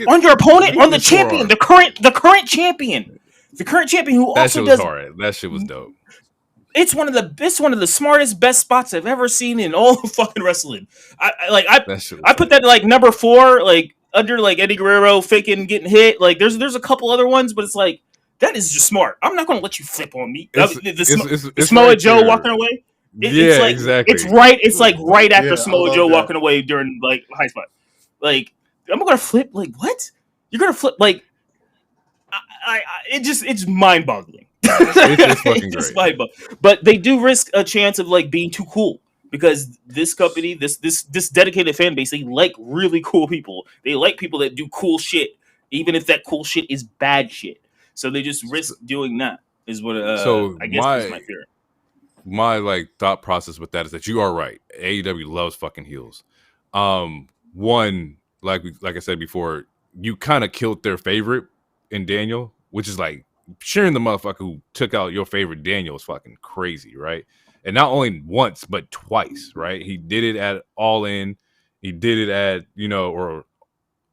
on your opponent, on the champion, the current champion, who that also shit does. Was hard. That shit was dope. It's one of the smartest, best spots I've ever seen in all of fucking wrestling. I put that like number 4, like under like Eddie Guerrero faking getting hit. Like there's a couple other ones, but it's like that is just smart. I'm not gonna let you flip on me. The Samoa right Joe there. walking away. It's like, exactly. It's right. It's like right after Samoa Joe walking away during like high spot. Like I'm gonna flip. Like what? You're gonna flip? Like it's mind boggling. It's fucking great. But they do risk a chance of like being too cool because this company, this dedicated fan base, they like really cool people. They like people that do cool shit, even if that cool shit is bad shit. So they just risk doing that. Is what I guess is my fear. My like thought process with that is that you are right. AEW loves fucking heels. One, like I said before, you kind of killed their favorite in Daniel, which is like sharing the motherfucker who took out your favorite Daniel is fucking crazy, right? And not only once, but twice, right? He did it at All In. He did it at, or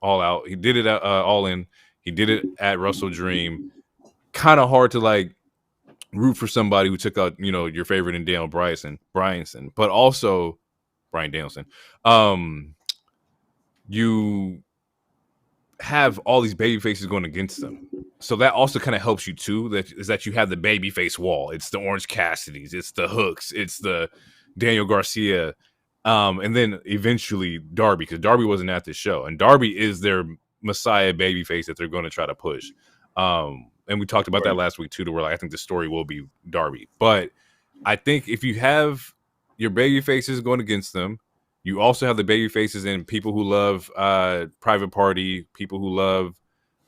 All Out. He did it at All In. He did it at Wrestle Dream. Kind of hard to like root for somebody who took out, your favorite in Daniel Bryanson, but also Bryan Danielson. You have all these baby faces going against them. So that also kind of helps you too, that you have the baby face wall. It's the Orange Cassidys, it's the Hooks, it's the Daniel Garcia, and then eventually Darby, because Darby wasn't at this show. And Darby is their Messiah baby face that they're going to try to push. And we talked about that last week too, to where like, I think the story will be Darby. But I think if you have your baby faces going against them, you also have the baby faces and people who love Private Party, people who love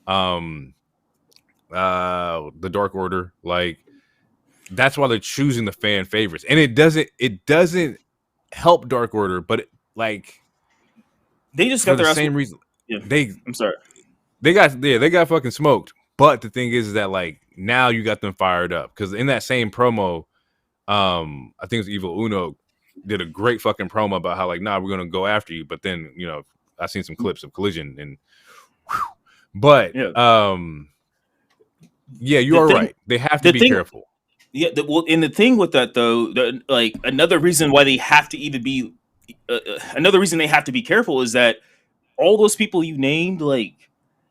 the Dark Order. Like that's why they're choosing the fan favorites. And it doesn't help Dark Order, but like They just for got the their ass. same reason. Yeah. I'm sorry. They got fucking smoked. But the thing is that like now you got them fired up because in that same promo, I think it was Evil Uno did a great fucking promo about how like we're gonna go after you. But then I seen some clips of Collision and, but you are right. They have to be careful. Yeah, and the thing with that though, like another reason why they have to even be, another reason they have to be careful is that all those people you named, like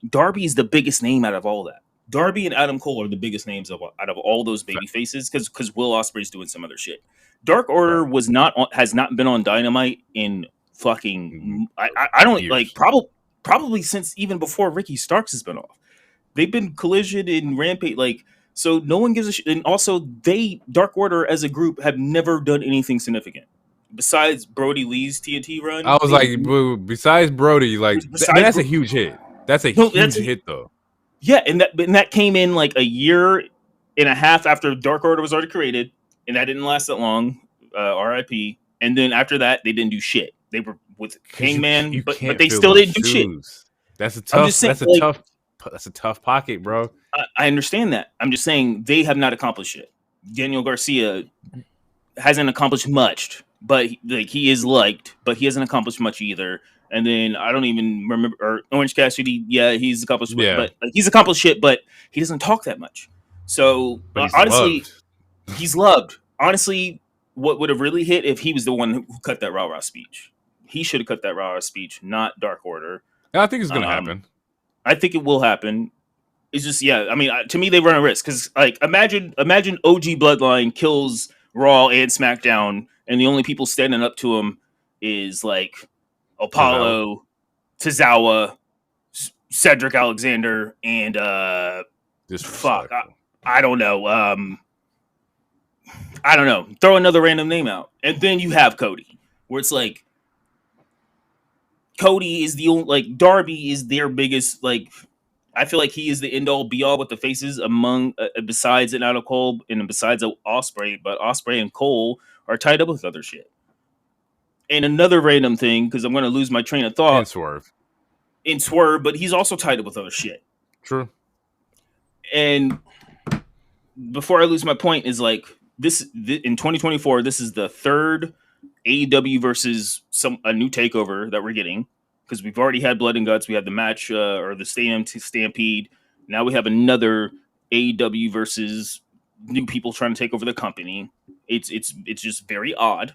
Darby is the biggest name out of all that. Darby and Adam Cole are the biggest names out of all those baby faces because Will Ospreay's doing some other shit. Dark Order has not been on Dynamite in fucking I don't years. Like probably since even before Ricky Starks has been off. They've been Collision and Rampage, like, so no one gives a shit. And also Dark Order as a group have never done anything significant besides Brody Lee's TNT run. I was like, besides Brody, like that's a huge hit. That's a huge hit though. Yeah, and that came in like a year and a half after Dark Order was already created, and that didn't last that long. RIP. And then after that, they didn't do shit. They were with Hangman, but they still didn't do shit. That's a tough pocket, bro. I understand that. I'm just saying they have not accomplished it. Daniel Garcia hasn't accomplished much, but he is liked, but he hasn't accomplished much either. And then I don't even remember, or Orange Cassidy. Yeah, he's accomplished, but he's accomplished shit, but he doesn't talk that much. So honestly, he's loved. Honestly, what would have really hit if he was the one who cut that Raw speech? He should have cut that Raw speech, not Dark Order. I think it's going to happen. I think it will happen. It's just, I mean, to me, they run a risk because, like, imagine OG Bloodline kills Raw and SmackDown, and the only people standing up to him is like Apollo, Tozawa, Cedric Alexander, and I don't know. I don't know. Throw another random name out, and then you have Cody, where it's like Cody is the only, like, Darby is their biggest, like, I feel like he is the end all be all with the faces among besides an Adam Cole and besides Ospreay, but Ospreay and Cole are tied up with other shit. And another random thing, because I'm going to lose my train of thought. In Swerve, but he's also tied up with other shit. True. And before I lose my point, is like in 2024, this is the third AEW versus a new takeover that we're getting, because we've already had Blood and Guts, we had the match or the Stampede. Now we have another AEW versus new people trying to take over the company. It's just very odd.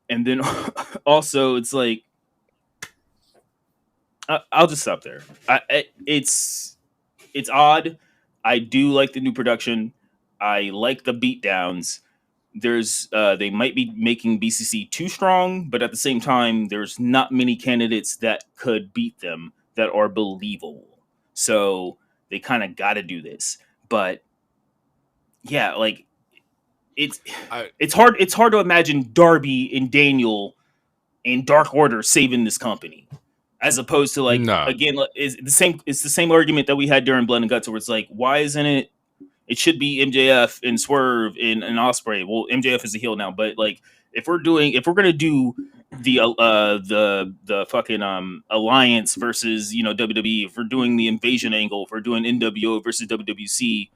And then also it's like, I'll just stop there. It's odd. I do like the new production. I like the beatdowns. There's they might be making BCC too strong, but at the same time, there's not many candidates that could beat them that are believable. So they kind of got to do this. But yeah, like it's hard. It's hard to imagine Darby and Daniel and Dark Order saving this company, as opposed to again, it's the same argument that we had during Blood and Guts, where it's like, why isn't it? It should be MJF and Swerve and Ospreay. Well, MJF is a heel now, but like if we're gonna do the fucking alliance versus WWE, if we're doing the invasion angle, if we're doing NWO versus WWC,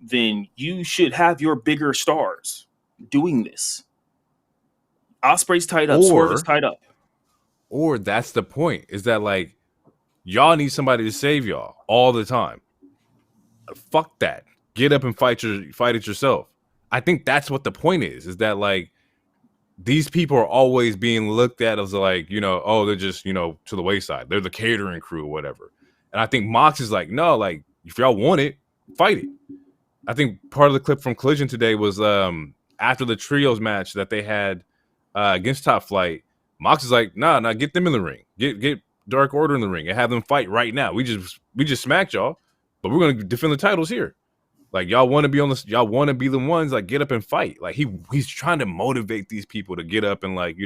then you should have your bigger stars doing this. Ospreay's tied up, Swerve is tied up. Or that's the point, is that like y'all need somebody to save y'all all the time. Fuck that. Get up and fight it yourself. I think that's what the point is that like these people are always being looked at as like, oh, they're just, to the wayside. They're the catering crew or whatever. And I think Mox is like, no, like if y'all want it, fight it. I think part of the clip from Collision today was after the trios match that they had against Top Flight. Mox is like, nah, get them in the ring. Get Dark Order in the ring and have them fight right now. We just smacked y'all, but we're gonna defend the titles here. Like y'all want to be on this, y'all want to be the ones like get up and fight. Like he's trying to motivate these people to get up and like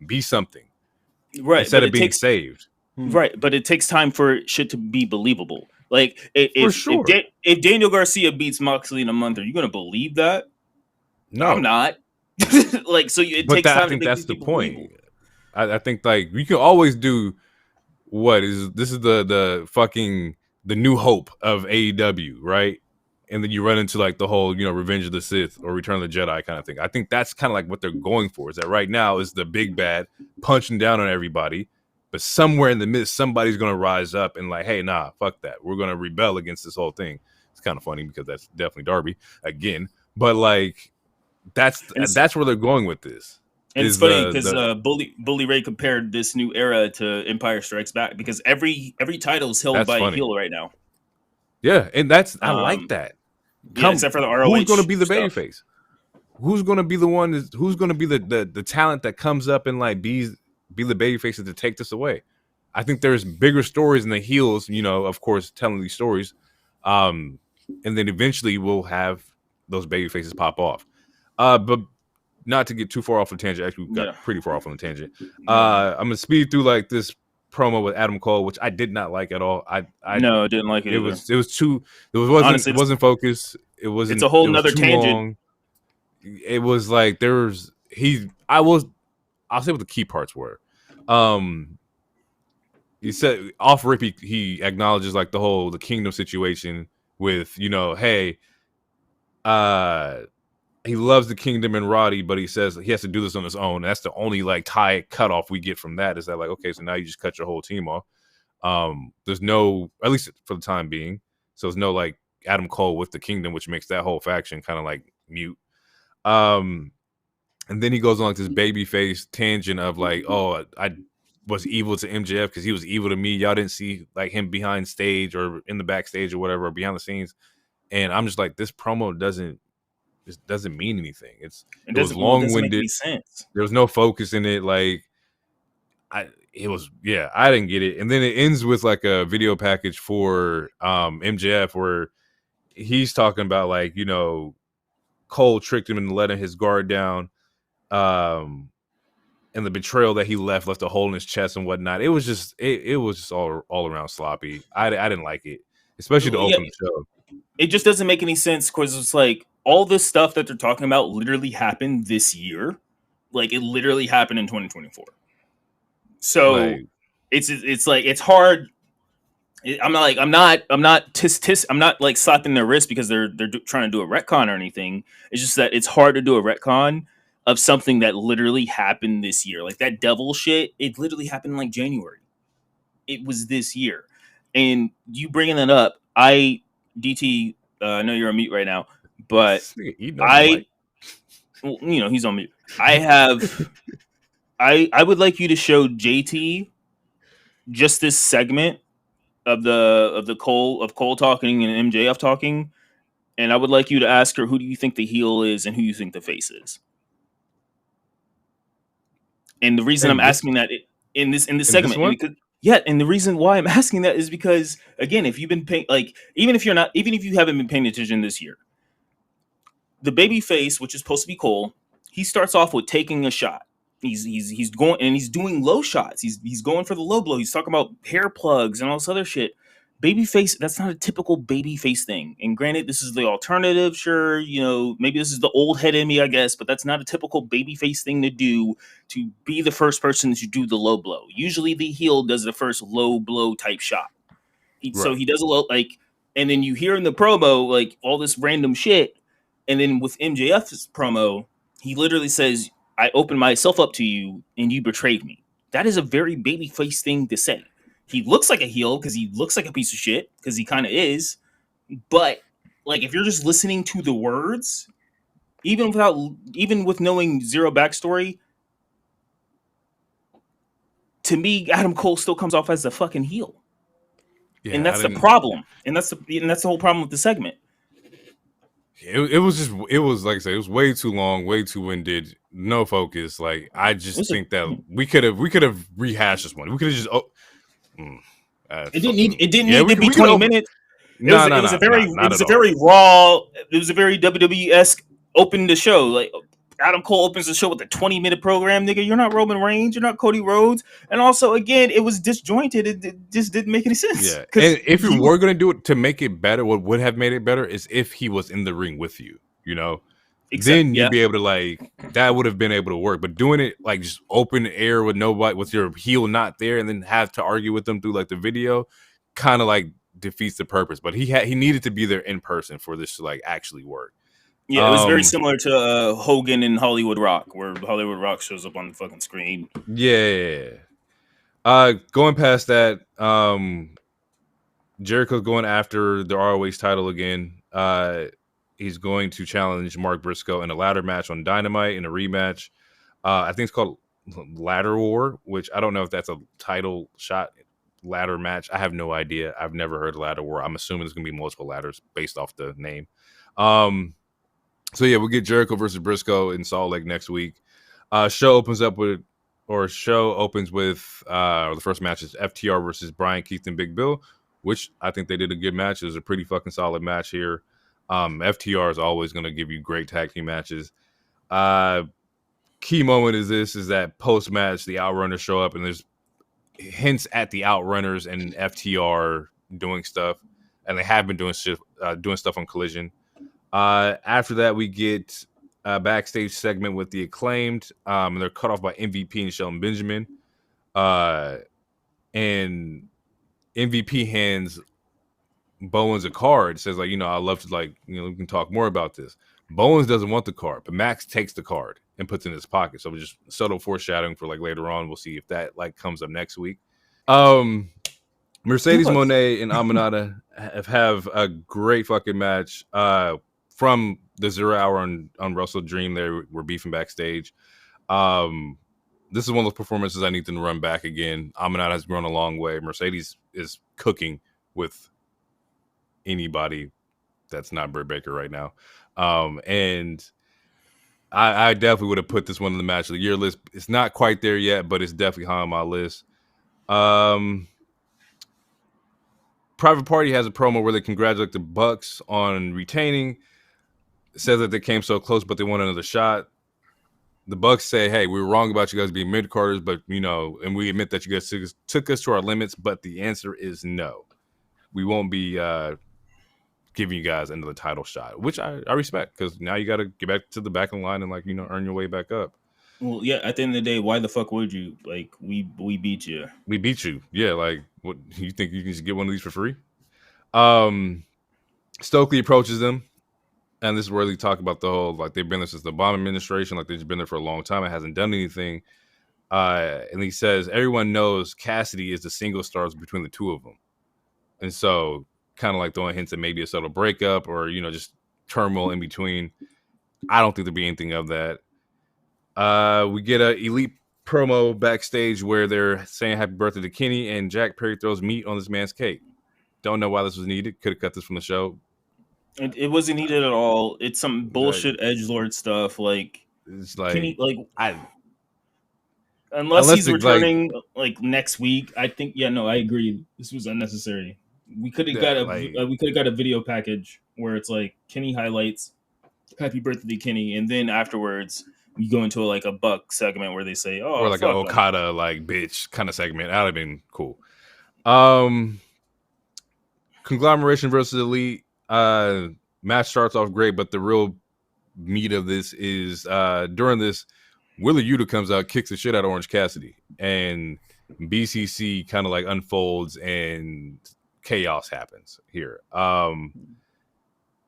be something, right? Instead of being saved, right? But it takes time for shit to be believable. Like if Daniel Garcia beats Moxley in a month, are you gonna believe that? No, I'm not. Like so, it takes time. I think that's the point. I think like we can always do this is the fucking the new hope of AEW, right? And then you run into like the whole, Revenge of the Sith or Return of the Jedi kind of thing. I think that's kind of like what they're going for, is that right now is the big bad punching down on everybody, but somewhere in the midst, somebody's going to rise up and like, hey, nah, fuck that. We're going to rebel against this whole thing. It's kind of funny because that's definitely Darby again, but like that's where they're going with this. And it's funny because Bully Ray compared this new era to Empire Strikes Back, because every title is held by a heel right now. Yeah, and I like that. Except for the ROH. Who's going to be the babyface? Who's going to be the one? Who's going to be the talent that comes up and like be the babyfaces to take this away? I think there's bigger stories than the heels. Of course, telling these stories, and then eventually we'll have those babyfaces pop off. But not to get too far off on the tangent. Actually, we got pretty far off on the tangent. I'm gonna speed through like this promo with Adam Cole, which I did not like at all. I didn't like it. Honestly, it wasn't focused. It wasn't. It's a whole nother tangent. Long. It was like I'll say what the key parts were. He said off rip he acknowledges like the kingdom situation with hey, he loves the kingdom and Roddy, but he says he has to do this on his own. And that's the only like cutoff we get from that, is that like, okay, so now you just cut your whole team off. There's no, at least for the time being, so there's no like Adam Cole with the kingdom, which makes that whole faction kind of like mute. And then he goes on like this babyface tangent of like, oh, I was evil to MJF because he was evil to me. Y'all didn't see like him behind stage or in the backstage or whatever, or behind the scenes. And I'm just like, this promo doesn't mean anything. It was long-winded. There was no focus in it. Like I didn't get it. And then it ends with like a video package for MJF where he's talking about like, Cole tricked him into letting his guard down, and the betrayal that he left a hole in his chest and whatnot. It was just all around sloppy. I didn't like it, especially to open the show. It just doesn't make any sense, because it's like all this stuff that they're talking about literally happened this year. Like it literally happened in 2024. So it's like, it's hard. I'm not like slapping their wrist because they're trying to do a retcon or anything. It's just that it's hard to do a retcon of something that literally happened this year. Like that devil shit, it literally happened in like January. It was this year. And you bringing that up, DT, I know you're on mute right now, but he's on mute. I would like you to show JT just this segment of Cole talking and MJF talking, and I would like you to ask her, who do you think the heel is and who you think the face is? And the reason I'm asking that in this segment, and the reason why I'm asking that is because, again, if you've been paying, like, even if you haven't been paying attention this year, the baby face, which is supposed to be Cole, he starts off with taking a shot. He's going, and he's doing low shots. He's going for the low blow. He's talking about hair plugs and all this other shit. Babyface, that's not a typical babyface thing. And granted, this is the alternative. Sure, maybe this is the old head in me, I guess, but that's not a typical babyface thing to do, to be the first person to do the low blow. Usually the heel does the first low blow type shot. So he does a low, like, and then you hear in the promo, like, all this random shit. And then with MJF's promo, he literally says, I opened myself up to you and you betrayed me. That is a very babyface thing to say. He looks like a heel because he looks like a piece of shit, because he kind of is. But like, if you're just listening to the words, even with knowing zero backstory, to me, Adam Cole still comes off as a fucking heel. Yeah, and that's the problem. And that's the whole problem with the segment. It was like I said, it was way too long, way too winded, no focus. Like, I just think that we could have rehashed this one. We could have just it didn't need to be 20 minutes. It was a very raw. It was a very WWE-esque open the show. Like, Adam Cole opens the show with a 20-minute program, nigga. You're not Roman Reigns. You're not Cody Rhodes. And also, again, it was disjointed. It just didn't make any sense. Yeah. And if you were going to do it to make it better, what would have made it better is if he was in the ring with you, then you'd be able to like that would have been able to work. But doing it like just open air with nobody, with your heel not there, and then have to argue with them through like the video, kind of like defeats the purpose. But he needed to be there in person for this to like actually work. Yeah, it was very similar to Hogan and Hollywood Rock, where Hollywood Rock shows up on the fucking screen. Yeah. Going past that, Jericho's going after the ROH title again. He's going to challenge Mark Briscoe in a ladder match on Dynamite in a rematch. I think it's called Ladder War, which I don't know if that's a title shot ladder match. I have no idea. I've never heard of Ladder War. I'm assuming there's going to be multiple ladders based off the name. So yeah, we'll get Jericho versus Briscoe in Salt Lake next week. Show opens with the first match is FTR versus Brian Keith and Big Bill, which I think they did a good match. It was a pretty fucking solid match here. FTR is always going to give you great tag team matches. Key moment is that post match the Outrunners show up and there's hints at the Outrunners and FTR doing stuff, and they have been doing stuff on Collision. After that, we get a backstage segment with the Acclaimed, and they're cut off by MVP and Shelton Benjamin. And MVP hands Bowens a card, says like, I'd love to we can talk more about this. Bowens doesn't want the card, but Max takes the card and puts it in his pocket. So just subtle foreshadowing for like later on. We'll see if that like comes up next week. Mercedes Moné and Aminata have a great fucking match. From the 0 hour on Wrestle Dream, they were beefing backstage. This is one of those performances I need them to run back again. Aminata has grown a long way. Mercedes is cooking with anybody that's not Britt Baker right now. And I definitely would have put this one in the match of the year list. It's not quite there yet, but it's definitely high on my list. Private Party has a promo where they congratulate the Bucks on retaining. It says that they came so close, but they want another shot. The Bucks say, hey, we were wrong about you guys being mid-carders, but, and we admit that you guys took us to our limits, but the answer is no. We won't be giving you guys another title shot, which I respect, because now you got to get back to the back of the line and, earn your way back up. Well, yeah, at the end of the day, why the fuck would you? Like, we beat you. We beat you. Yeah, like, what, you think you can just get one of these for free? Stokely approaches them, and this is where they talk about the whole, like, they've been there since the Obama administration, like, they've been there for a long time, it hasn't done anything. And he says, everyone knows Cassidy is the single stars between the two of them. And so, kind of like throwing hints at maybe a subtle breakup or, just turmoil in between. I don't think there'll be anything of that. We get a Elite promo backstage where they're saying happy birthday to Kenny, and Jack Perry throws meat on this man's cake. Don't know why this was needed. Could have cut this from the show. It wasn't needed at all. It's some bullshit edgelord stuff. Like, it's like, Kenny, unless he's returning like next week, I think. Yeah, no, I agree. This was unnecessary. We could have got a video package where it's like Kenny highlights happy birthday Kenny, and then afterwards you go into a Buck segment where they say, "Oh," or like an Okada bitch kind of segment. That would have been cool. Conglomeration versus Elite match starts off great, but the real meat of this is during this, Wheeler Yuta comes out, kicks the shit out of Orange Cassidy, and BCC kind of unfolds and chaos happens here.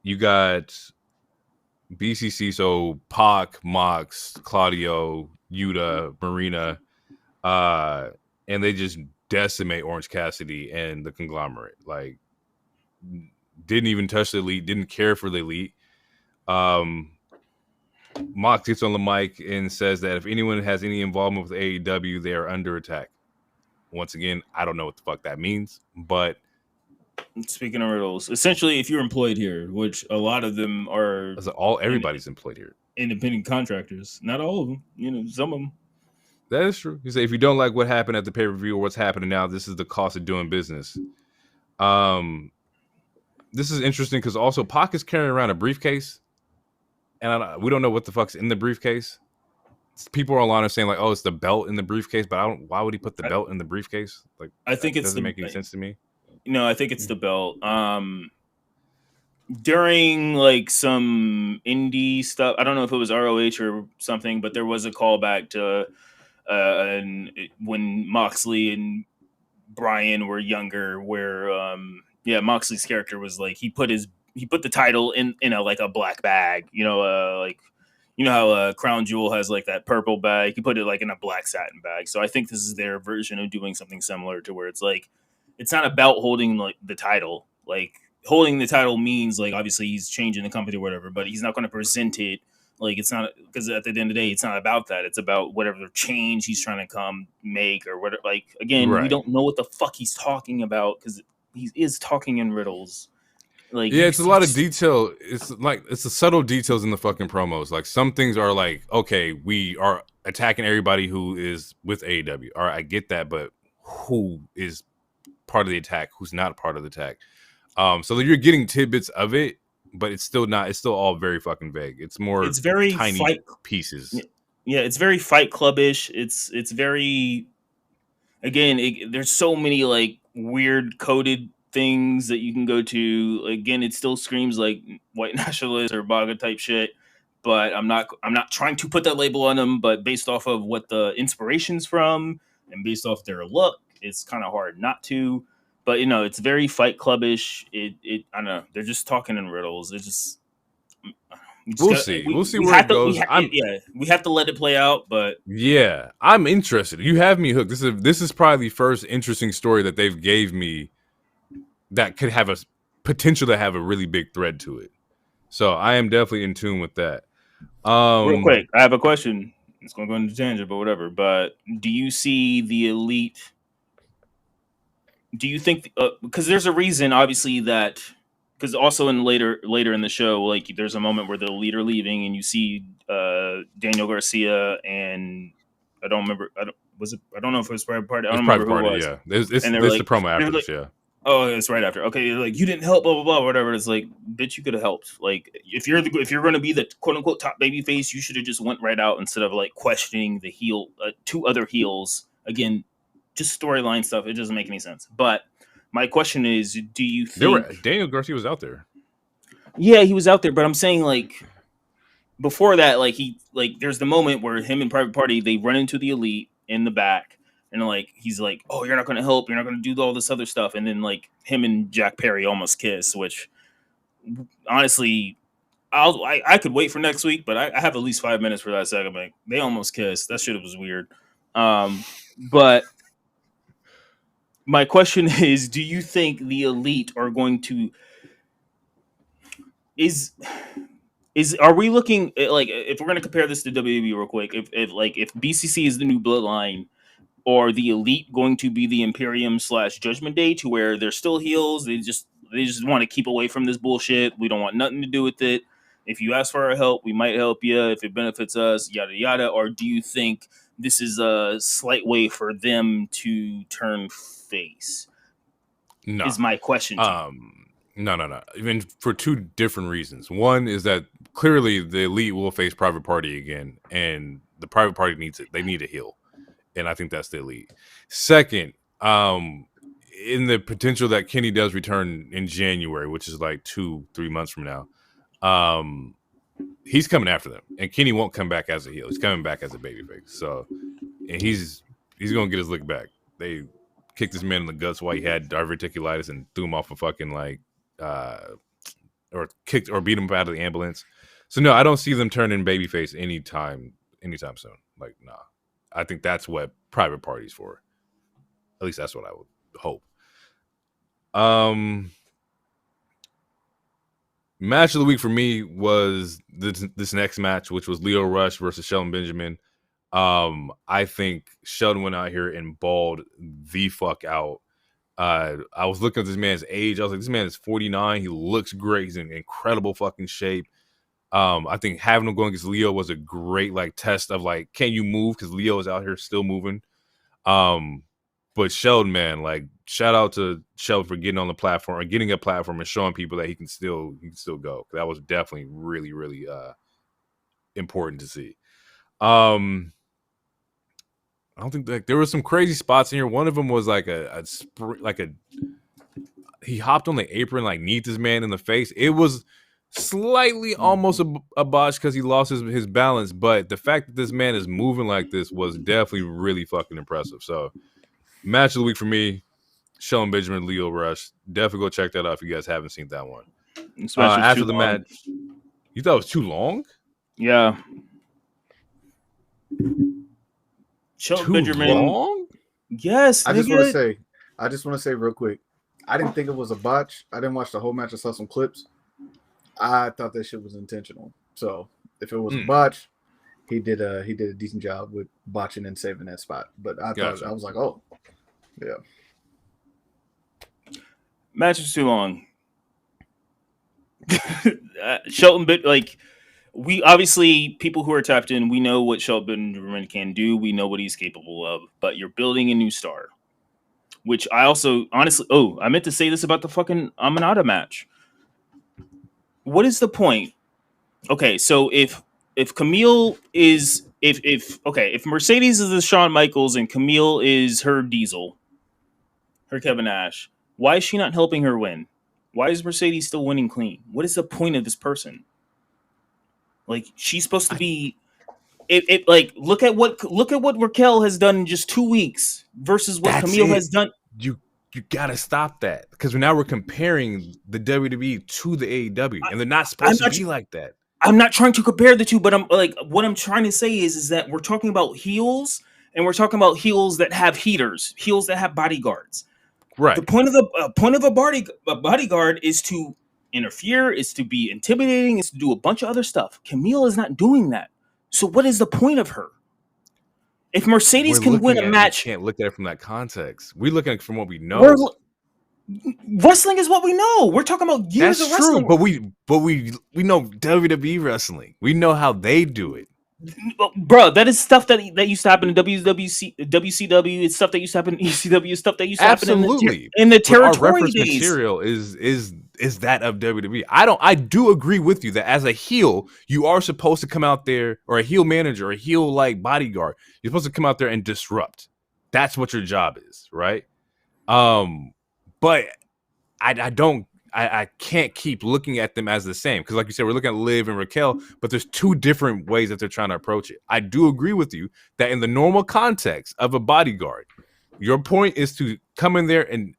You got BCC, so Pac, Mox, Claudio, Yuta, Marina, and they just decimate Orange Cassidy and the Conglomerate. Like, didn't even touch the Elite, didn't care for the Elite. Mox gets on the mic and says that if anyone has any involvement with AEW, they are under attack. Once again, I don't know what the fuck that means, but speaking of riddles, essentially, if you're employed here, which a lot of them are, everybody's employed here, independent contractors. Not all of them, some of them. That is true. You say if you don't like what happened at the pay-per-view or what's happening now, this is the cost of doing business. This is interesting because also Pac is carrying around a briefcase, and we don't know what the fuck's in the briefcase. People are online saying like, "Oh, it's the belt in the briefcase," but why would he put the belt in the briefcase? Like, I think it doesn't make any sense to me. No, I think it's the belt. during like some indie stuff. I don't know if it was ROH or something, but there was a callback to when Moxley and Brian were younger, where Moxley's character was like he put the title in a like a black bag, like how Crown Jewel has like that purple bag. He put it like in a black satin bag. So I think this is their version of doing something similar to where it's like it's not about holding like the title. Like holding the title means like obviously he's changing the company or whatever, but he's not going to present it like it's not, because at the end of the day it's not about that. It's about whatever change he's trying to come make or whatever. Like again, we Right. don't know what the fuck he's talking about because he is talking in riddles. Like Yeah, it's a lot of detail. It's the subtle details in the fucking promos. Like some things are like, okay, we are attacking everybody who is with AEW. All right, I get that, but who is part of the attack? Who's not a part of the attack? So you're getting tidbits of it, but it's still not. It's still all very fucking vague. It's more. It's very tiny pieces. Yeah, it's very Fight Club-ish. It's very, again. There's so many like weird coded things that you can go to. Again, it still screams like white nationalist or MAGA type shit. But I'm not trying to put that label on them. But based off of what the inspiration's from and based off their look, it's kind of hard not to. But it's very Fight Club-ish. I don't know. They're just talking in riddles. It's just. We'll see. We'll see where it goes. We have to let it play out, but yeah, I'm interested. You have me hooked. This is probably the first interesting story that they've gave me that could have a potential to have a really big thread to it. So I am definitely in tune with that. Real quick, I have a question. It's going to go into tangent, but whatever. But do you see the Elite? Do you think because there's a reason, obviously, that. Because also later in the show, like there's a moment where the Elite are leaving, and you see Daniel Garcia and I don't remember. I don't know if it was Private Party. I don't remember who it was. Yeah, it's like, the promo after this. Yeah. Oh, it's right after. Okay, like you didn't help, blah blah blah, whatever. It's like, bitch, you could have helped. Like if you're going to be the quote unquote top baby face, you should have just went right out instead of like questioning the heel, two other heels. Again, just storyline stuff. It doesn't make any sense. But my question is, do you think Daniel Garcia was out there? Yeah, he was out there, but I'm saying like before that, like there's the moment where him and Private Party they run into the Elite in the back, and like he's like, "Oh, you're not going to help, you're not going to do all this other stuff," and then like him and Jack Perry almost kiss, which honestly, I could wait for next week, but I have at least 5 minutes for that segment. They almost kissed. That shit was weird. But my question is, do you think the Elite are going to are we looking at, like, if we're going to compare this to WWE real quick, if BCC is the new Bloodline, or the Elite going to be the Imperium / Judgment Day, to where they're still heels, they just want to keep away from this bullshit. We don't want nothing to do with it. If you ask for our help, we might help you if it benefits us, yada yada. Or do you think this is a slight way for them to turn face? No, is my question. No. Even for two different reasons. One is that clearly the Elite will face Private Party again, and the Private Party needs it. They need a heel, and I think that's the Elite. Second, in the potential that Kenny does return in January, which is like 2-3 months from now, he's coming after them, and Kenny won't come back as a heel. He's coming back as a babyface. So, and he's gonna get his lick back. They kicked this man in the guts while he had diverticulitis and threw him off a fucking or kicked or beat him out of the ambulance. So no, I don't see them turning babyface anytime soon. Like, nah. I think that's what Private Party's for. At least that's what I would hope. Match of the week for me was this next match, which was Lio Rush versus Shelton Benjamin. I think Shelton went out here and balled the fuck out. I was looking at this man's age. I was like, this man is 49. He looks great. He's in incredible fucking shape. I think having him going against Lio was a great test of can you move? Because Lio is out here still moving. But Sheldon, man, shout out to Sheldon for getting on the platform or getting a platform and showing people that he can still go. That was definitely really, really important to see. I don't think there were some crazy spots in here. One of them was he hopped on the apron, like kneed this man in the face. It was slightly almost a botch because he lost his balance. But the fact that this man is moving like this was definitely really fucking impressive. So match of the week for me, Shelton Benjamin, Leo Rush. Definitely go check that out if you guys haven't seen that one. After the match, you thought it was too long? Yeah. Shelton Benjamin. Long? Yes. I just want to say real quick. I didn't think it was a botch. I didn't watch the whole match. I saw some clips. I thought that shit was intentional. So if it was a botch, he did a decent job with botching and saving that spot. But I was like, oh, yeah. Match was too long. Shelton, like, we obviously, people who are tapped in, we know what Shelton Benjamin can do. We know what he's capable of. But you're building a new star, which I also honestly. Oh, I meant to say this about the fucking Amanada match. What is the point? Okay, so if Camille is if Mercedes is the Shawn Michaels and Camille is her Diesel, her Kevin Nash, why is she not helping her win? Why is Mercedes still winning clean? What is the point of this person? Like, she's supposed to be. Like, look at what Raquel has done in just 2 weeks versus what Camille has done. You gotta stop that, because now we're comparing the WWE to the AEW, and they're not supposed to be like that. I'm not trying to compare the two, but I'm like, what I'm trying to say is that we're talking about heels, and we're talking about heels that have heaters, heels that have bodyguards. Right. The point of a bodyguard is to interfere, is to be intimidating, is to do a bunch of other stuff. Camille is not doing that. So what is the point of her? If Mercedes can win a match, we can't look at it from that context. We're looking at it from what we know. Wrestling is what we know. We're talking about years of wrestling. But we know WWE wrestling. We know how they do it. Bro, that is stuff that used to happen in WCW. It's stuff that used to happen in ECW. Stuff that used to happen in the territory our reference days. Material is that of WWE. I do agree with you that as a heel, you are supposed to come out there, or a heel manager, a heel like bodyguard. You're supposed to come out there and disrupt. That's what your job is, right? But I can't keep looking at them as the same, because like you said, we're looking at Liv and Raquel, but there's two different ways that they're trying to approach it. I do agree with you that in the normal context of a bodyguard, your point is to come in there and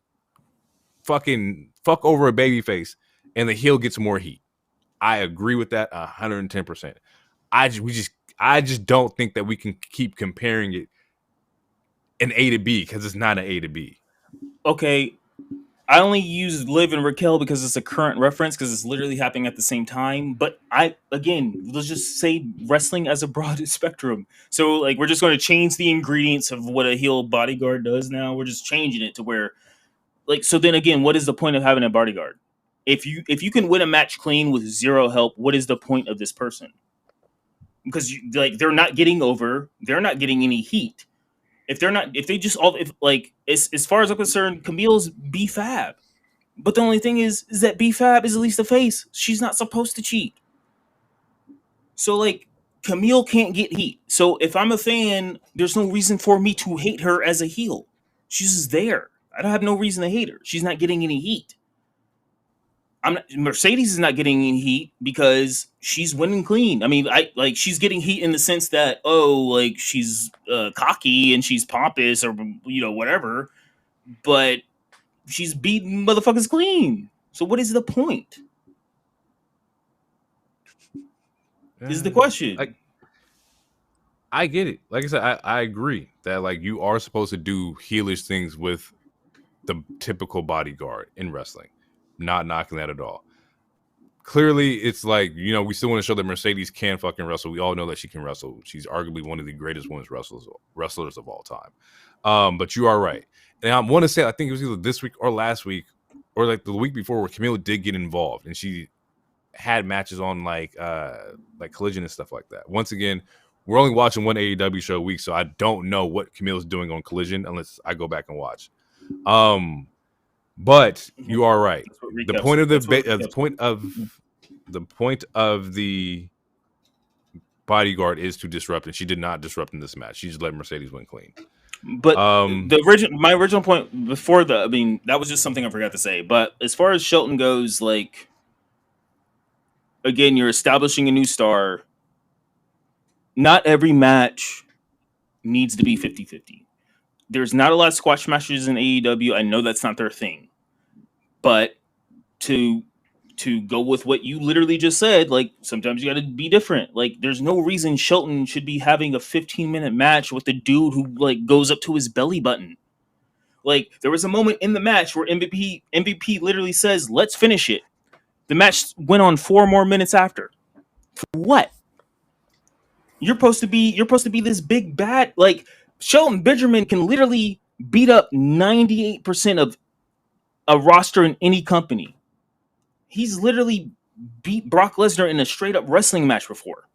fucking fuck over a babyface, and the heel gets more heat. I agree with that 110%. I just don't think that we can keep comparing it an A to B, because it's not an A to B. Okay. I only use Liv and Raquel because it's a current reference, because it's literally happening at the same time. But let's just say wrestling as a broad spectrum. So, like, we're just going to change the ingredients of what a heel bodyguard does now. We're just changing it to where, like, so then again, what is the point of having a bodyguard? If you can win a match clean with zero help, what is the point of this person? Because they're not getting over, they're not getting any heat. As far as I'm concerned, Camille's B-Fab. But the only thing is that B-Fab is at least a face. She's not supposed to cheat. So, like, Camille can't get heat. So if I'm a fan, there's no reason for me to hate her as a heel. She's just there. I don't have no reason to hate her. She's not getting any heat. Mercedes is not getting any heat because she's winning clean. I mean, she's getting heat in the sense that, she's cocky and she's pompous or, whatever, but she's beating motherfuckers clean. So what is the point? Is the question. I get it. Like I said, I agree that, like, you are supposed to do heelish things with the typical bodyguard in wrestling. Not knocking that at all. Clearly, it's like, we still want to show that Mercedes can fucking wrestle. We all know that she can wrestle. She's arguably one of the greatest women's wrestlers of all time. But you are right. And I want to say, I think it was either this week or last week, or like the week before, where Camille did get involved and she had matches on like Collision and stuff like that. Once again, we're only watching one AEW show a week, so I don't know what Camille's doing on Collision unless I go back and watch. But you are right. The point of the bodyguard is to disrupt, and she did not disrupt in this match. She just let Mercedes win clean. But my original point before that was just something I forgot to say. But as far as Shelton goes, like, again, you're establishing a new star. Not every match needs to be 50-50. There's not a lot of squash matches in AEW. I know that's not their thing. But to go with what you literally just said, like, sometimes you got to be different. Like, there's no reason Shelton should be having a 15-minute match with the dude who, like, goes up to his belly button. Like, there was a moment in the match where MVP literally says, "Let's finish it." The match went on 4 more minutes after. For what? You're supposed to be this big bad. Like, Shelton Benjamin can literally beat up 98% of a roster in any company. He's literally beat Brock Lesnar in a straight up wrestling match before.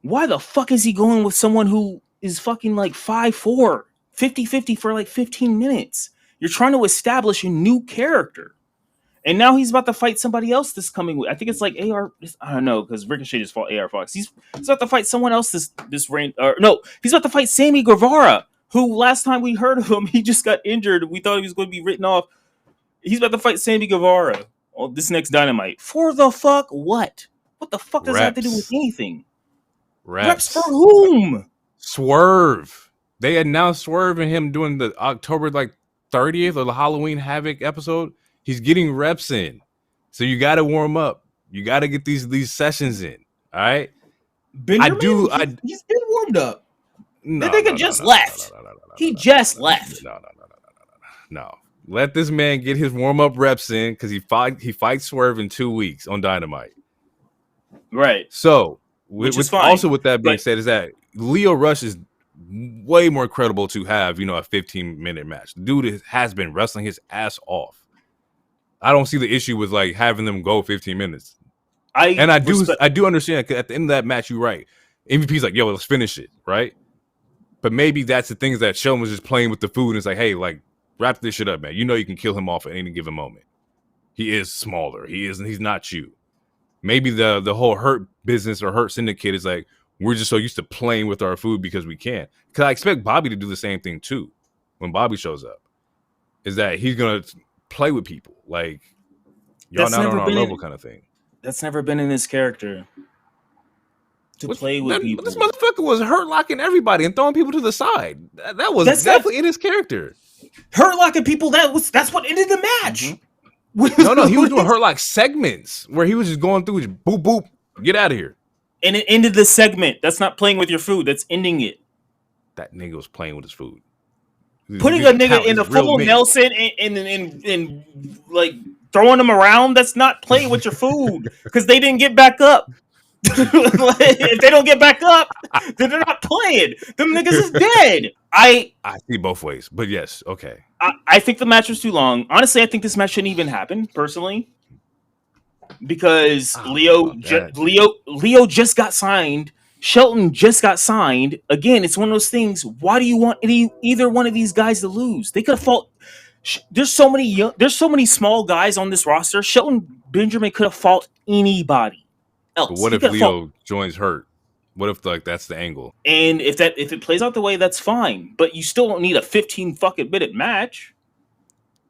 Why the fuck is he going with someone who is fucking like 5'4", 50-50 for like 15 minutes? You're trying to establish a new character. And now he's about to fight somebody else this coming week. I think it's like AR. I don't know, because Ricochet just fought AR Fox. He's about to fight someone else this reign. No, he's about to fight Sammy Guevara, who last time we heard of him, he just got injured. We thought he was going to be written off. He's about to fight Sammy Guevara on this next Dynamite. For the fuck what? What the fuck does that have to do with anything? Reps for whom? Swerve. They announced Swerve and him doing the October 30th or the Halloween Havoc episode. He's getting reps in. So you got to warm up. You got to get these sessions in. All right? Benjamin, he's been warmed up. The nigga just left. He just left. No. Let this man get his warm-up reps in because he fights Swerve in 2 weeks on Dynamite. Right. So, with that being said, is that Lio Rush is way more credible to have, a 15-minute match. The dude has been wrestling his ass off. I don't see the issue with having them go 15 minutes. I do understand, 'cause at the end of that match, you're right. MVP's like, yo, let's finish it, right? But maybe that's the things that Sheldon was just playing with the food and it's like, hey, wrap this shit up, man. You can kill him off at any given moment. He is smaller. He's not you. Maybe the whole Hurt business or Hurt Syndicate is like, we're just so used to playing with our food because we can. Because I expect Bobby to do the same thing too when Bobby shows up. Is that he's going to play with people. Like, y'all not on our level kind of thing. That's never been in his character. Play with people. This motherfucker was hurt locking everybody and throwing people to the side. That was definitely in his character. Hurt locking people, that's what ended the match. Mm-hmm. No, he was doing hurt lock segments where he was just going through, just boop, boop, get out of here. And it ended the segment. That's not playing with your food. That's ending it. That nigga was playing with his food. Putting a nigga in the full Nelson and throwing him around, that's not playing with your food because they didn't get back up. If they don't get back up, then they're not playing. Them niggas is dead. I see both ways, but yes, okay. I think the match was too long. Honestly, I think this match shouldn't even happen, personally. Because Leo just got signed. Shelton just got signed. Again, it's one of those things. Why do you want either one of these guys to lose? They could have fought. There's so many small guys on this roster. Shelton Benjamin could have fought anybody else. But what if Leo joins Hurt? What if that's the angle? And if it plays out the way, that's fine. But you still don't need a 15-minute match.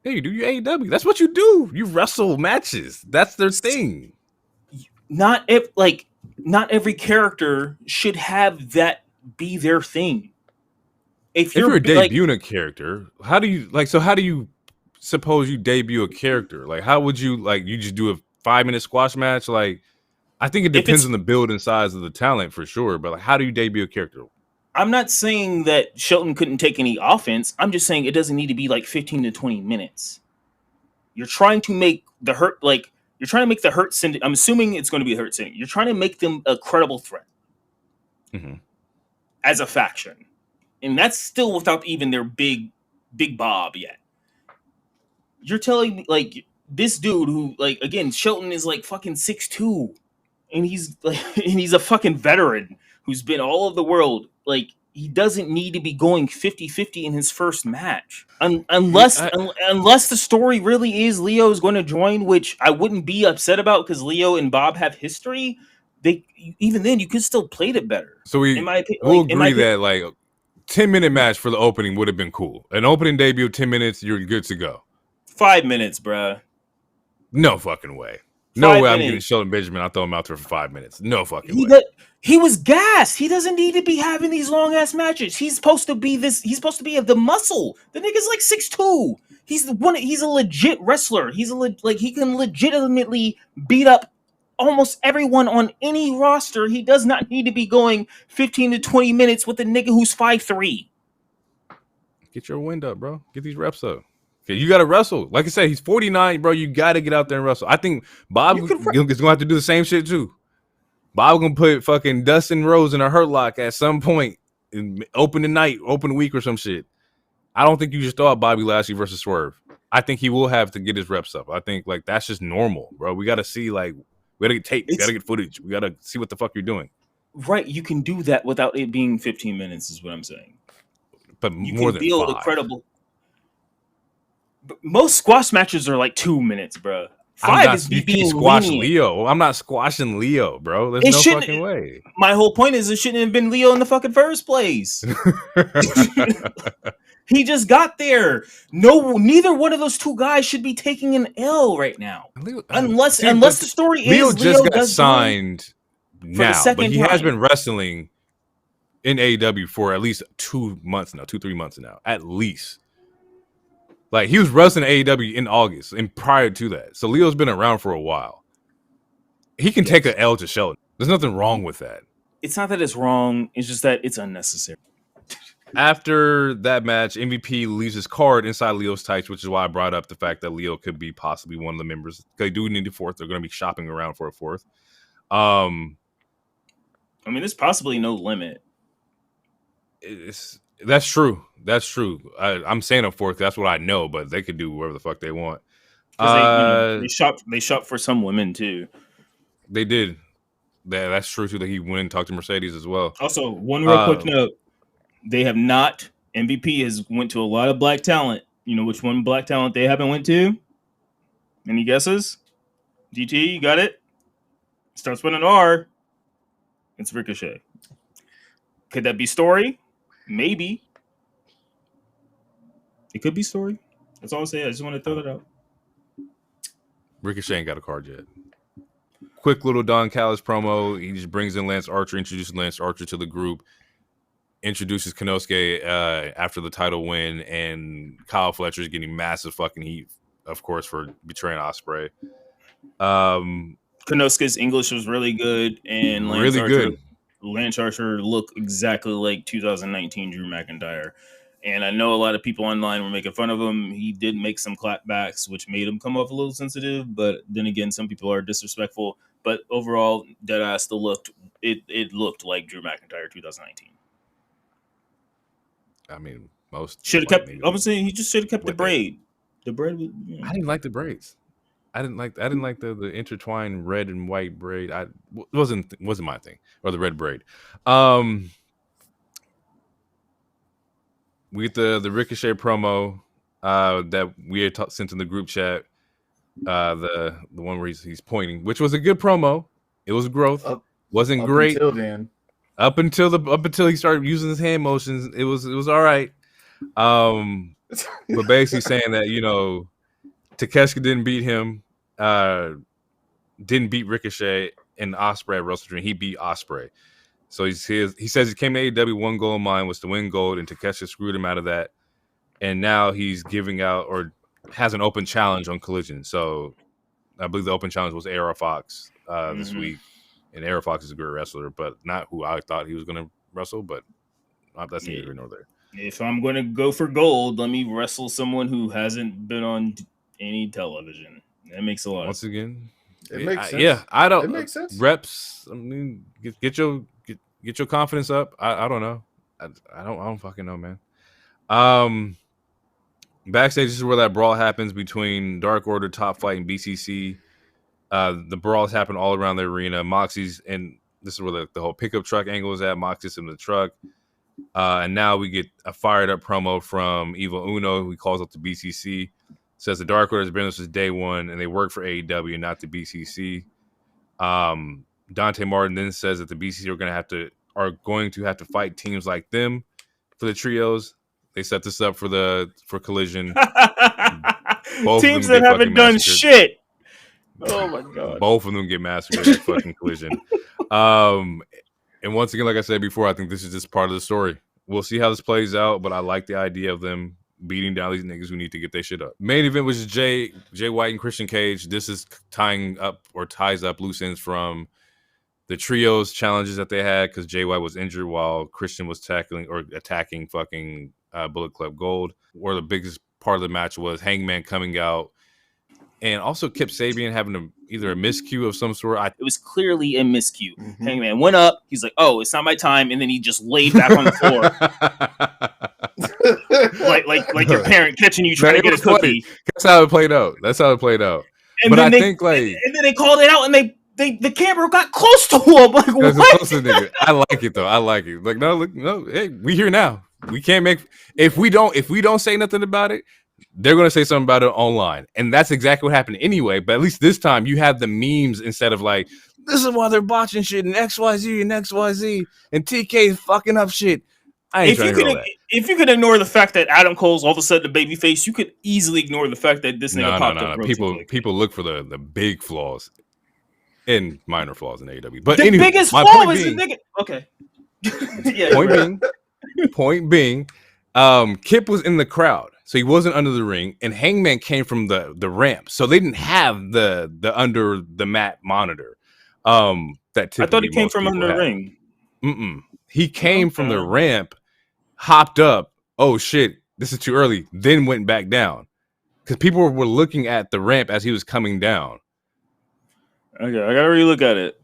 Yeah, you do your AEW. That's what you do. You wrestle matches. That's their thing. Not every character should have that be their thing. If you're debuting a character, how do you suppose you debut a character? Like, how would you you just do a 5-minute squash match? Like, I think it depends on the build and size of the talent for sure. But how do you debut a character? I'm not saying that Shelton couldn't take any offense. I'm just saying it doesn't need to be 15 to 20 minutes. You're trying to make the Hurt Syndicate. I'm assuming it's going to be a Hurt Syndicate. You're trying to make them a credible threat as a faction, and that's still without even their big Bob yet. You're telling me this dude who again Shelton is fucking 6'2", and he's a fucking veteran who's been all over the world. He doesn't need to be going 50-50 in his first match. Unless the story really is Leo is going to join, which I wouldn't be upset about because Leo and Bob have history. Even then, you could still play it better. So we'll agree that 10-minute match for the opening would have been cool. An opening debut, 10 minutes, you're good to go. 5 minutes, bruh. No fucking way. No 5 way I'm getting minutes. Shelton Benjamin. I'll throw him out there for 5 minutes. No fucking way. He was gassed. He doesn't need to be having these long ass matches. He's supposed to be the muscle. The nigga's like 6'2". He's a legit wrestler. He can legitimately beat up almost everyone on any roster. He does not need to be going 15 to 20 minutes with a nigga who's 5'3". Get your wind up, bro. Get these reps up. Okay, you got to wrestle. Like I said, he's 49, bro. You got to get out there and wrestle. I think Bob is going to have to do the same shit, too. Bob going to put fucking Dustin Rhodes in a hurt lock at some point. Open the week or some shit. I don't think you just throw out Bobby Lashley versus Swerve. I think he will have to get his reps up. I think, like, that's just normal, bro. We got to see, like, we got to get tape. We got to get footage. We got to see what the fuck you're doing. Right. You can do that without it being 15 minutes is what I'm saying. But you more can than build 5. incredible. Most squash matches are like 2 minutes, bro. 5 is being squash lenient. Leo. I'm not squashing Leo, bro. There's no fucking way. My whole point is it shouldn't have been Leo in the fucking first place. He just got there. Neither one of those two guys should be taking an L right now. Unless the story Leo is just got signed now, but he has been wrestling in AEW for at least 2 months now, 2-3 months now, at least. Like, he was wrestling AEW in August and prior to that. So Leo's been around for a while. He can take an L to Shelton. There's nothing wrong with that. It's not that it's wrong. It's just that it's unnecessary. After that match, MVP leaves his card inside Leo's tights, which is why I brought up the fact that Leo could be possibly one of the members. They do need a fourth. They're going to be shopping around for a fourth. I mean, there's possibly no limit. That's true. That's true. I'm saying a fourth. That's what I know, but they could do whatever the fuck they want. They shop for some women too. They did. That's true too. That he went and talked to Mercedes as well. Also, one real quick note: they have not. MVP has went to a lot of black talent. You know which one black talent they haven't went to? Any guesses? DT, you got it. Starts with an R. It's Ricochet. Could that be Story? Maybe. It could be Story. That's all I say. I just want to throw that out. Ricochet ain't got a card yet. Quick little Don Callis promo. He just brings in Lance Archer, introduces Lance Archer to the group, introduces Konosuke after the title win, and Kyle Fletcher's getting massive fucking heat, of course, for betraying Ospreay. Konosuke's English was really good, and Lance Archer looked exactly like 2019 Drew McIntyre. And I know a lot of people online were making fun of him. He did make some clapbacks, which made him come off a little sensitive. But then again, some people are disrespectful. But overall, Deadass still looked like Drew McIntyre 2019. I mean, most should have kept. Obviously, he just should have kept the braid. The braid. I didn't like the braids. I didn't like the intertwined red and white braid. Wasn't my thing, or the red braid. We get the Ricochet promo that we had sent in the group chat. The one where he's pointing, which was a good promo. It was growth. Wasn't great until then. Up until he started using his hand motions, it was all right. But basically saying that, you know, Takeshita didn't beat him, didn't beat Ricochet and Ospreay at Wrestle Dream. He beat Ospreay. So he says he came to AEW, one goal in mind was to win gold, and Takeshita screwed him out of that. And now he's giving out or has an open challenge on Collision. So I believe the open challenge was AR Fox this week. And AR Fox is a great wrestler, but not who I thought he was going to wrestle. But that's neither here nor there. If I'm going to go for gold, let me wrestle someone who hasn't been on any television. That makes a lot. Once again, it makes sense. Yeah, I don't. It makes sense. Reps. I mean, get your confidence up. I don't know. I don't fucking know, man. Backstage, this is where that brawl happens between Dark Order, Top Flight, and BCC. The brawls happen all around the arena. Moxie's, and this is where the whole pickup truck angle is at. Moxie's in the truck. And now we get a fired up promo from Evil Uno, who calls up the BCC. Says the Dark Order has been there since day one, and they work for AEW, not the BCC. Dante Martin then says that the BCC are going to have to fight teams like them, for the trios. They set this up for Collision. Both Teams of them that get haven't fucking done massacred. shit. Oh my god. Both of them get massacred at fucking Collision. And once again, like I said before, I think this is just part of the story. We'll see how this plays out, but I like the idea of them beating down these niggas who need to get their shit up. Main event was Jay White and Christian Cage. This is ties up loose ends from the trios challenges that they had because Jay White was injured while Christian was attacking fucking Bullet Club Gold. Where the biggest part of the match was Hangman coming out and also Kip Sabian having either a miscue of some sort. It was clearly a miscue. Mm-hmm. Hangman went up. He's like, "Oh, it's not my time," and then he just laid back on the floor, like your parent catching you trying to get a cookie. Funny. That's how it played out. And but then I think like, and then they called it out, and the camera got close to him. Like, what? I like it though. I like it. Like, no. Hey, we here now. We can't make if we don't say nothing about it. They're going to say something about it online. And that's exactly what happened anyway. But at least this time you have the memes instead of like, this is why they're botching shit and XYZ and TK is fucking up shit. If you could ignore the fact that Adam Cole's all of a sudden a babyface, you could easily ignore the fact that this nigga popped up. People look for the big flaws and minor flaws in AEW. But the biggest flaw is the nigga. Okay. Yeah. Point being, Kip was in the crowd. So he wasn't under the ring, and Hangman came from the ramp. So they didn't have the under the mat monitor. That I thought he came from under the ring. He came from the ramp, hopped up. Oh shit, this is too early. Then went back down because people were looking at the ramp as he was coming down. Okay, I gotta relook at it.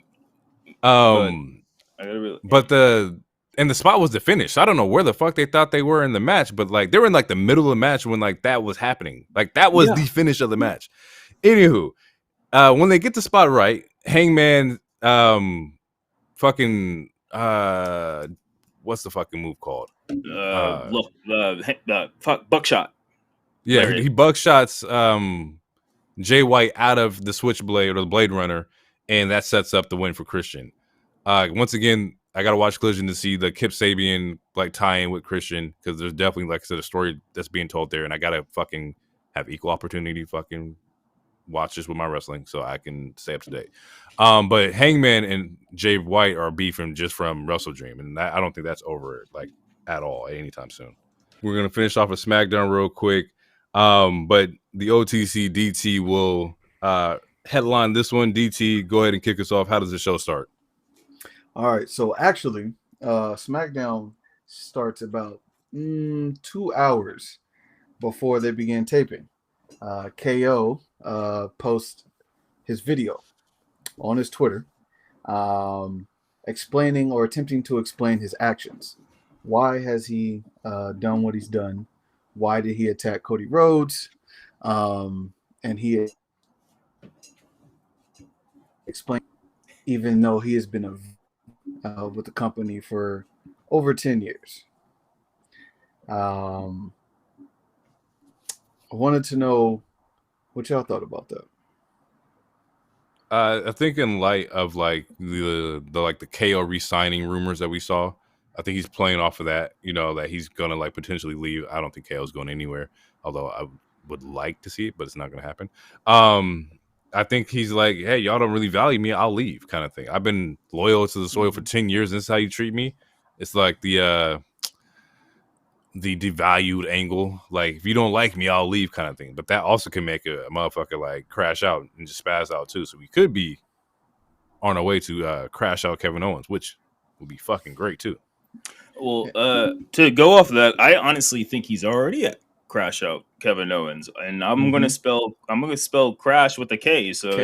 And the spot was the finish. So I don't know where the fuck they thought they were in the match, but like they were in like the middle of the match when like that was happening. Like that was the finish of the match. Anywho, when they get the spot right, Hangman, fucking, what's the fucking move called? Buckshot. Yeah, he buckshots Jay White out of the Switchblade or the Blade Runner, and that sets up the win for Christian. Once again, I gotta watch Collision to see the Kip Sabian like tie-in with Christian because there's definitely, like I said, a story that's being told there, and I gotta fucking have equal opportunity fucking watch this with my wrestling so I can stay up to date. But Hangman and Jay White are beefing just from Wrestle Dream, and I don't think that's over like at all anytime soon. We're gonna finish off a SmackDown real quick, but the OTC DT will headline this one. DT, go ahead and kick us off. How does the show start? All right, so actually, SmackDown starts about 2 hours before they begin taping. KO posts his video on his Twitter, explaining or attempting to explain his actions. Why has he done what he's done? Why did he attack Cody Rhodes? And he explained, even though he has been with the company for over 10 years. I wanted to know what y'all thought about that. I think in light of like the KO re-signing rumors that we saw, I think he's playing off of that, that he's gonna like potentially leave. I don't think KO's going anywhere, although I would like to see it, but it's not gonna happen. I think he's like, hey, y'all don't really value me, I'll leave, kind of thing. I've been loyal to the soil for 10 years, and this is how you treat me. It's like the devalued angle. Like, if you don't like me, I'll leave, kind of thing. But that also can make a motherfucker like crash out and just spaz out too. So we could be on our way to crash out Kevin Owens, which would be fucking great too. Well, to go off of that, I honestly think he's already at crash out Kevin Owens, and I'm gonna spell crash with a K. So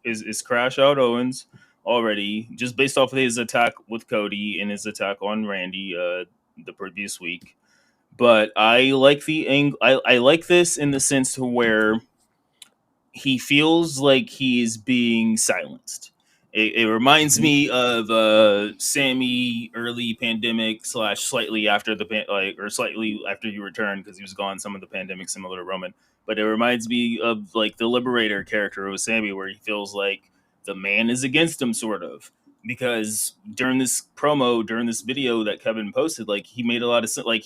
it's crash out Owens already, just based off of his attack with Cody and his attack on Randy the previous week. But I like the angle. I like this in the sense to where he feels like he is being silenced. It reminds me of Sammy early pandemic / slightly after or slightly after he returned, because he was gone some of the pandemic, similar to Roman. But it reminds me of like the Liberator character of Sammy, where he feels like the man is against him, sort of. because during this video that Kevin posted, like he made a lot of sense. Like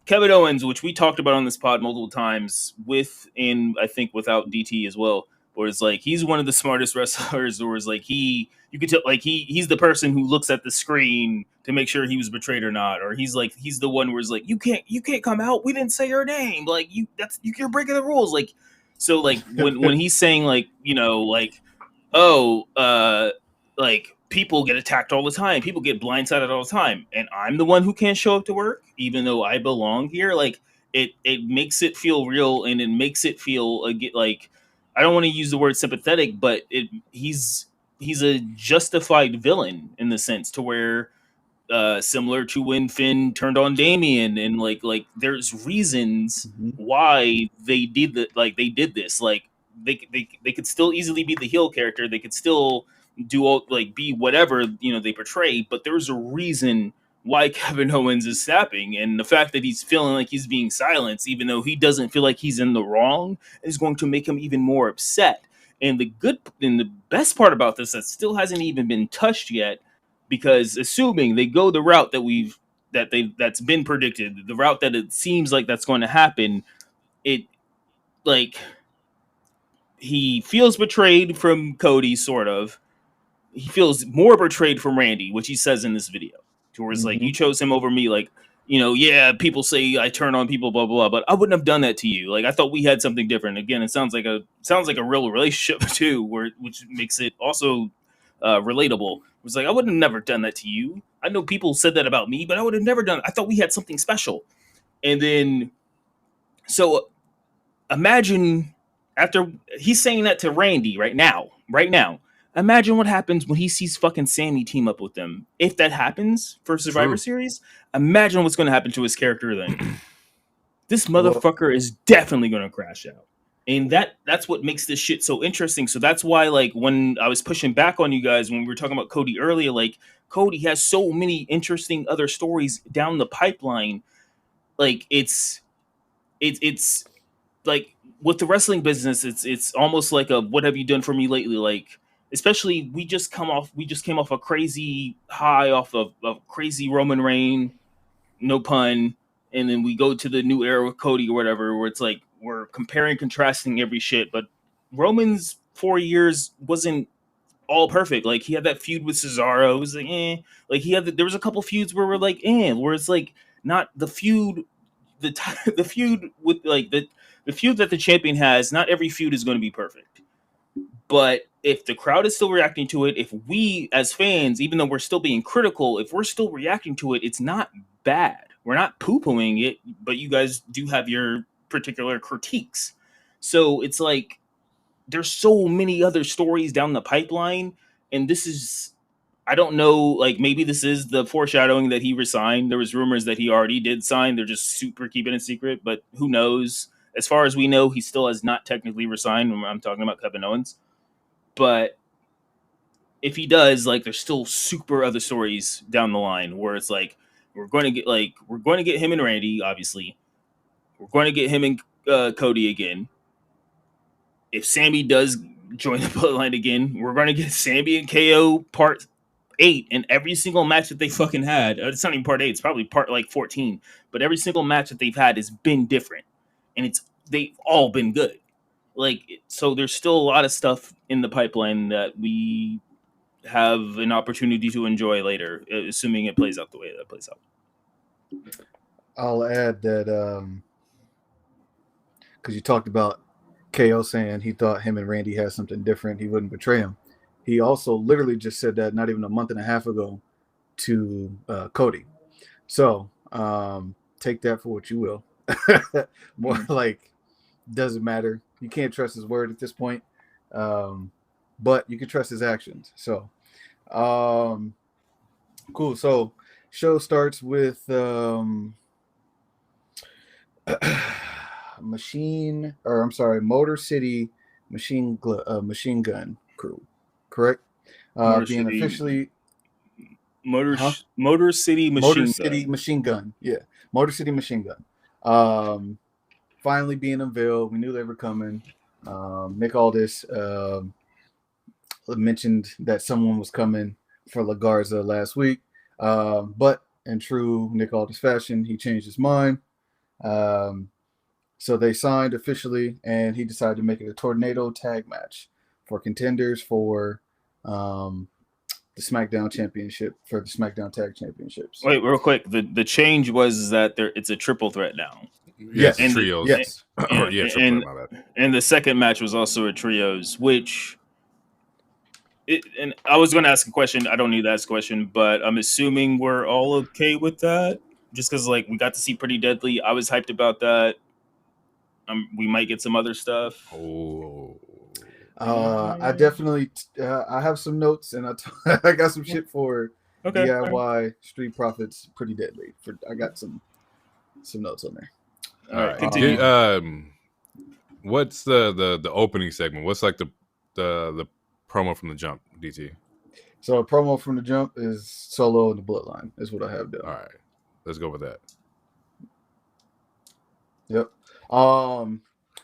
Kevin Owens, which we talked about on this pod multiple times, with and I think without DT as well, where it's like he's one of the smartest wrestlers, or is like you could tell like he's the person who looks at the screen to make sure he was betrayed or not, or he's the one where it's like you can't come out, we didn't say your name, like you're breaking the rules, like so like when he's saying like like like people get attacked all the time, people get blindsided all the time, and I'm the one who can't show up to work even though I belong here. Like it makes it feel real, and it makes it feel like I don't want to use the word sympathetic, but he's a justified villain in the sense to where similar to when Finn turned on Damien, and like there's reasons why they did that, like they did this, like they could still easily be the heel character, they could still do all like be whatever they portray, but there's a reason why Kevin Owens is snapping, and the fact that he's feeling like he's being silenced even though he doesn't feel like he's in the wrong is going to make him even more upset. And the best part about this that still hasn't even been touched yet, because assuming they go the route that's been predicted, the route that it seems like that's going to happen, it like he feels betrayed from Cody, sort of. He feels more betrayed from Randy, which he says in this video, where it's like, you chose him over me, like, yeah, people say I turn on people, blah, blah, blah, but I wouldn't have done that to you. Like, I thought we had something different. Again, it sounds like a real relationship too, which makes it also relatable. It's like, I would have never done that to you. I know people said that about me, but I would have never done it. I thought we had something special. And then, so imagine after he's saying that to Randy right now, imagine what happens when he sees fucking Sammy team up with them. If that happens for Survivor Series, imagine what's going to happen to his character then. This motherfucker is definitely going to crash out. And that's what makes this shit so interesting. So that's why, like, when I was pushing back on you guys when we were talking about Cody earlier, like, Cody has so many interesting other stories down the pipeline. Like, it's like with the wrestling business, it's almost like a what have you done for me lately? Like, especially we just came off a crazy high off of crazy Roman Reign, no pun, and then we go to the new era with Cody or whatever, where it's like we're comparing, contrasting every shit. But Roman's 4 years wasn't all perfect. Like, he had that feud with Cesaro. It was like, like there was a couple feuds where we're like, where it's like not the feud, the feud with like the feud that the champion has. Not every feud is going to be perfect, but if the crowd is still reacting to it, if we as fans, even though we're still being critical, if we're still reacting to it, it's not bad. We're not poo-pooing it, but you guys do have your particular critiques. So it's like there's so many other stories down the pipeline, and this is, I don't know, like maybe this is the foreshadowing that he resigned. There was rumors that he already did sign. They're just super keeping it secret, but who knows? As far as we know, he still has not technically resigned when I'm talking about Kevin Owens. But if he does, like, there's still super other stories down the line where it's like we're going to get him and Randy, obviously. We're going to get him and Cody again. If Sammy does join the Bloodline again, we're going to get Sammy and KO part 8 in every single match that they fucking had. It's not even part 8; it's probably part like 14. But every single match that they've had has been different, and they've all been good. Like, so there's still a lot of stuff in the pipeline that we have an opportunity to enjoy later, assuming it plays out the way that it plays out. I'll add that because you talked about KO saying he thought him and Randy had something different, he wouldn't betray him. He also literally just said that not even a month and a half ago to Cody. So take that for what you will. More like, doesn't matter. You can't trust his word at this point, but you can trust his actions. So cool. So show starts with Motor City Machine Gun Crew, correct? Motor City Machine Gun. Yeah, Motor City Machine Gun. Finally being unveiled. We knew they were coming. Nick Aldis mentioned that someone was coming. for La Garza last week. But in true Nick Aldis fashion, he changed his mind. So they signed officially, and he decided to make it a tornado tag match for contenders for the SmackDown Championship, for the SmackDown Tag Championships. Wait, real quick. The change was that it's a triple threat now. Yes, And trios. Yes. Or, yeah, triple threat, my bad. And the second match was also a trios, which. And I was going to ask a question. I don't need to ask a question, but I'm assuming we're all okay with that. Just because, like, we got to see Pretty Deadly. I was hyped about that. We might get some other stuff. Oh. I definitely I have some notes, and I got some shit for DIY Street Profits Pretty Deadly. I got some notes on there. All right, continue. What's the opening segment? What's like the promo from the jump, DT? So a promo from the jump is Solo and the Bloodline is what I have done. All right, let's go with that. Yep.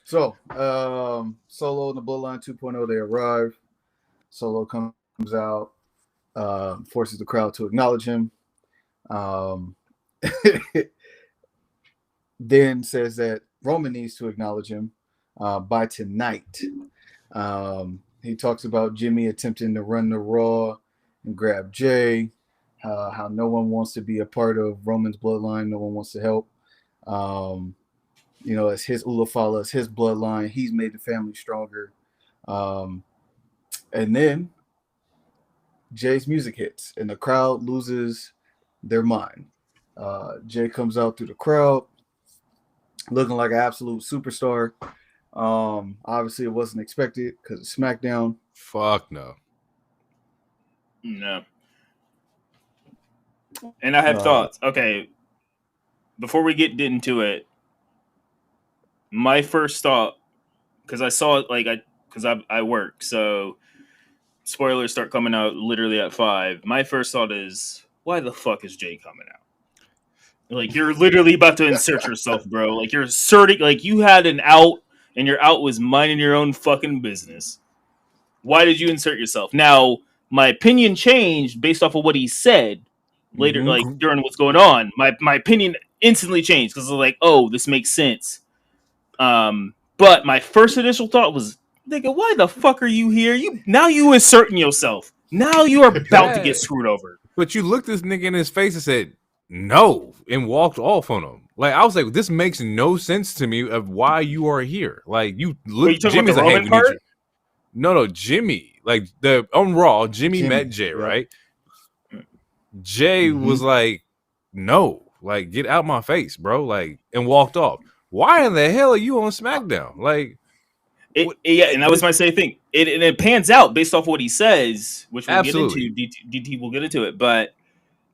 So Solo and the Bloodline 2.0, they arrive. Solo comes out, forces the crowd to acknowledge him. Then says that Roman needs to acknowledge him by tonight. He talks about Jimmy attempting to run the Raw and grab Jey, how no one wants to be a part of Roman's bloodline. No one wants to help. It's his Ulafala, it's his bloodline. He's made the family stronger. And then Jay's music hits, and the crowd loses their mind. Jey comes out through the crowd, looking like an absolute superstar. Obviously, it wasn't expected because of SmackDown. Fuck no. No. And I have thoughts. Okay. Before we get into it, my first thought, because I saw it, because I work, so spoilers start coming out literally at 5. My first thought is, why the fuck is Jey coming out? Like, you're literally about to insert yourself, bro. Like, you're asserting, like, you had an out, and your out was minding your own fucking business. Why did you insert yourself? Now, my opinion changed based off of what he said later, like, during what's going on. My opinion instantly changed, because I was like, oh, this makes sense. But my first initial thought was, nigga, why the fuck are you here? Now you asserting yourself. Now you are about to get screwed over. But you looked this nigga in his face and said, no, and walked off on him. Like, I was like, this makes no sense to me of why you are here. Like, you look, Jimmy's like, hey, we need you. No, Jimmy. Like, on Raw, Jimmy met Jey, right? Jey was like, no, like, get out my face, bro. Like, and walked off. Why in the hell are you on SmackDown? Like, and that was my same thing. It pans out based off what he says, which we'll get into. DT will get into it, but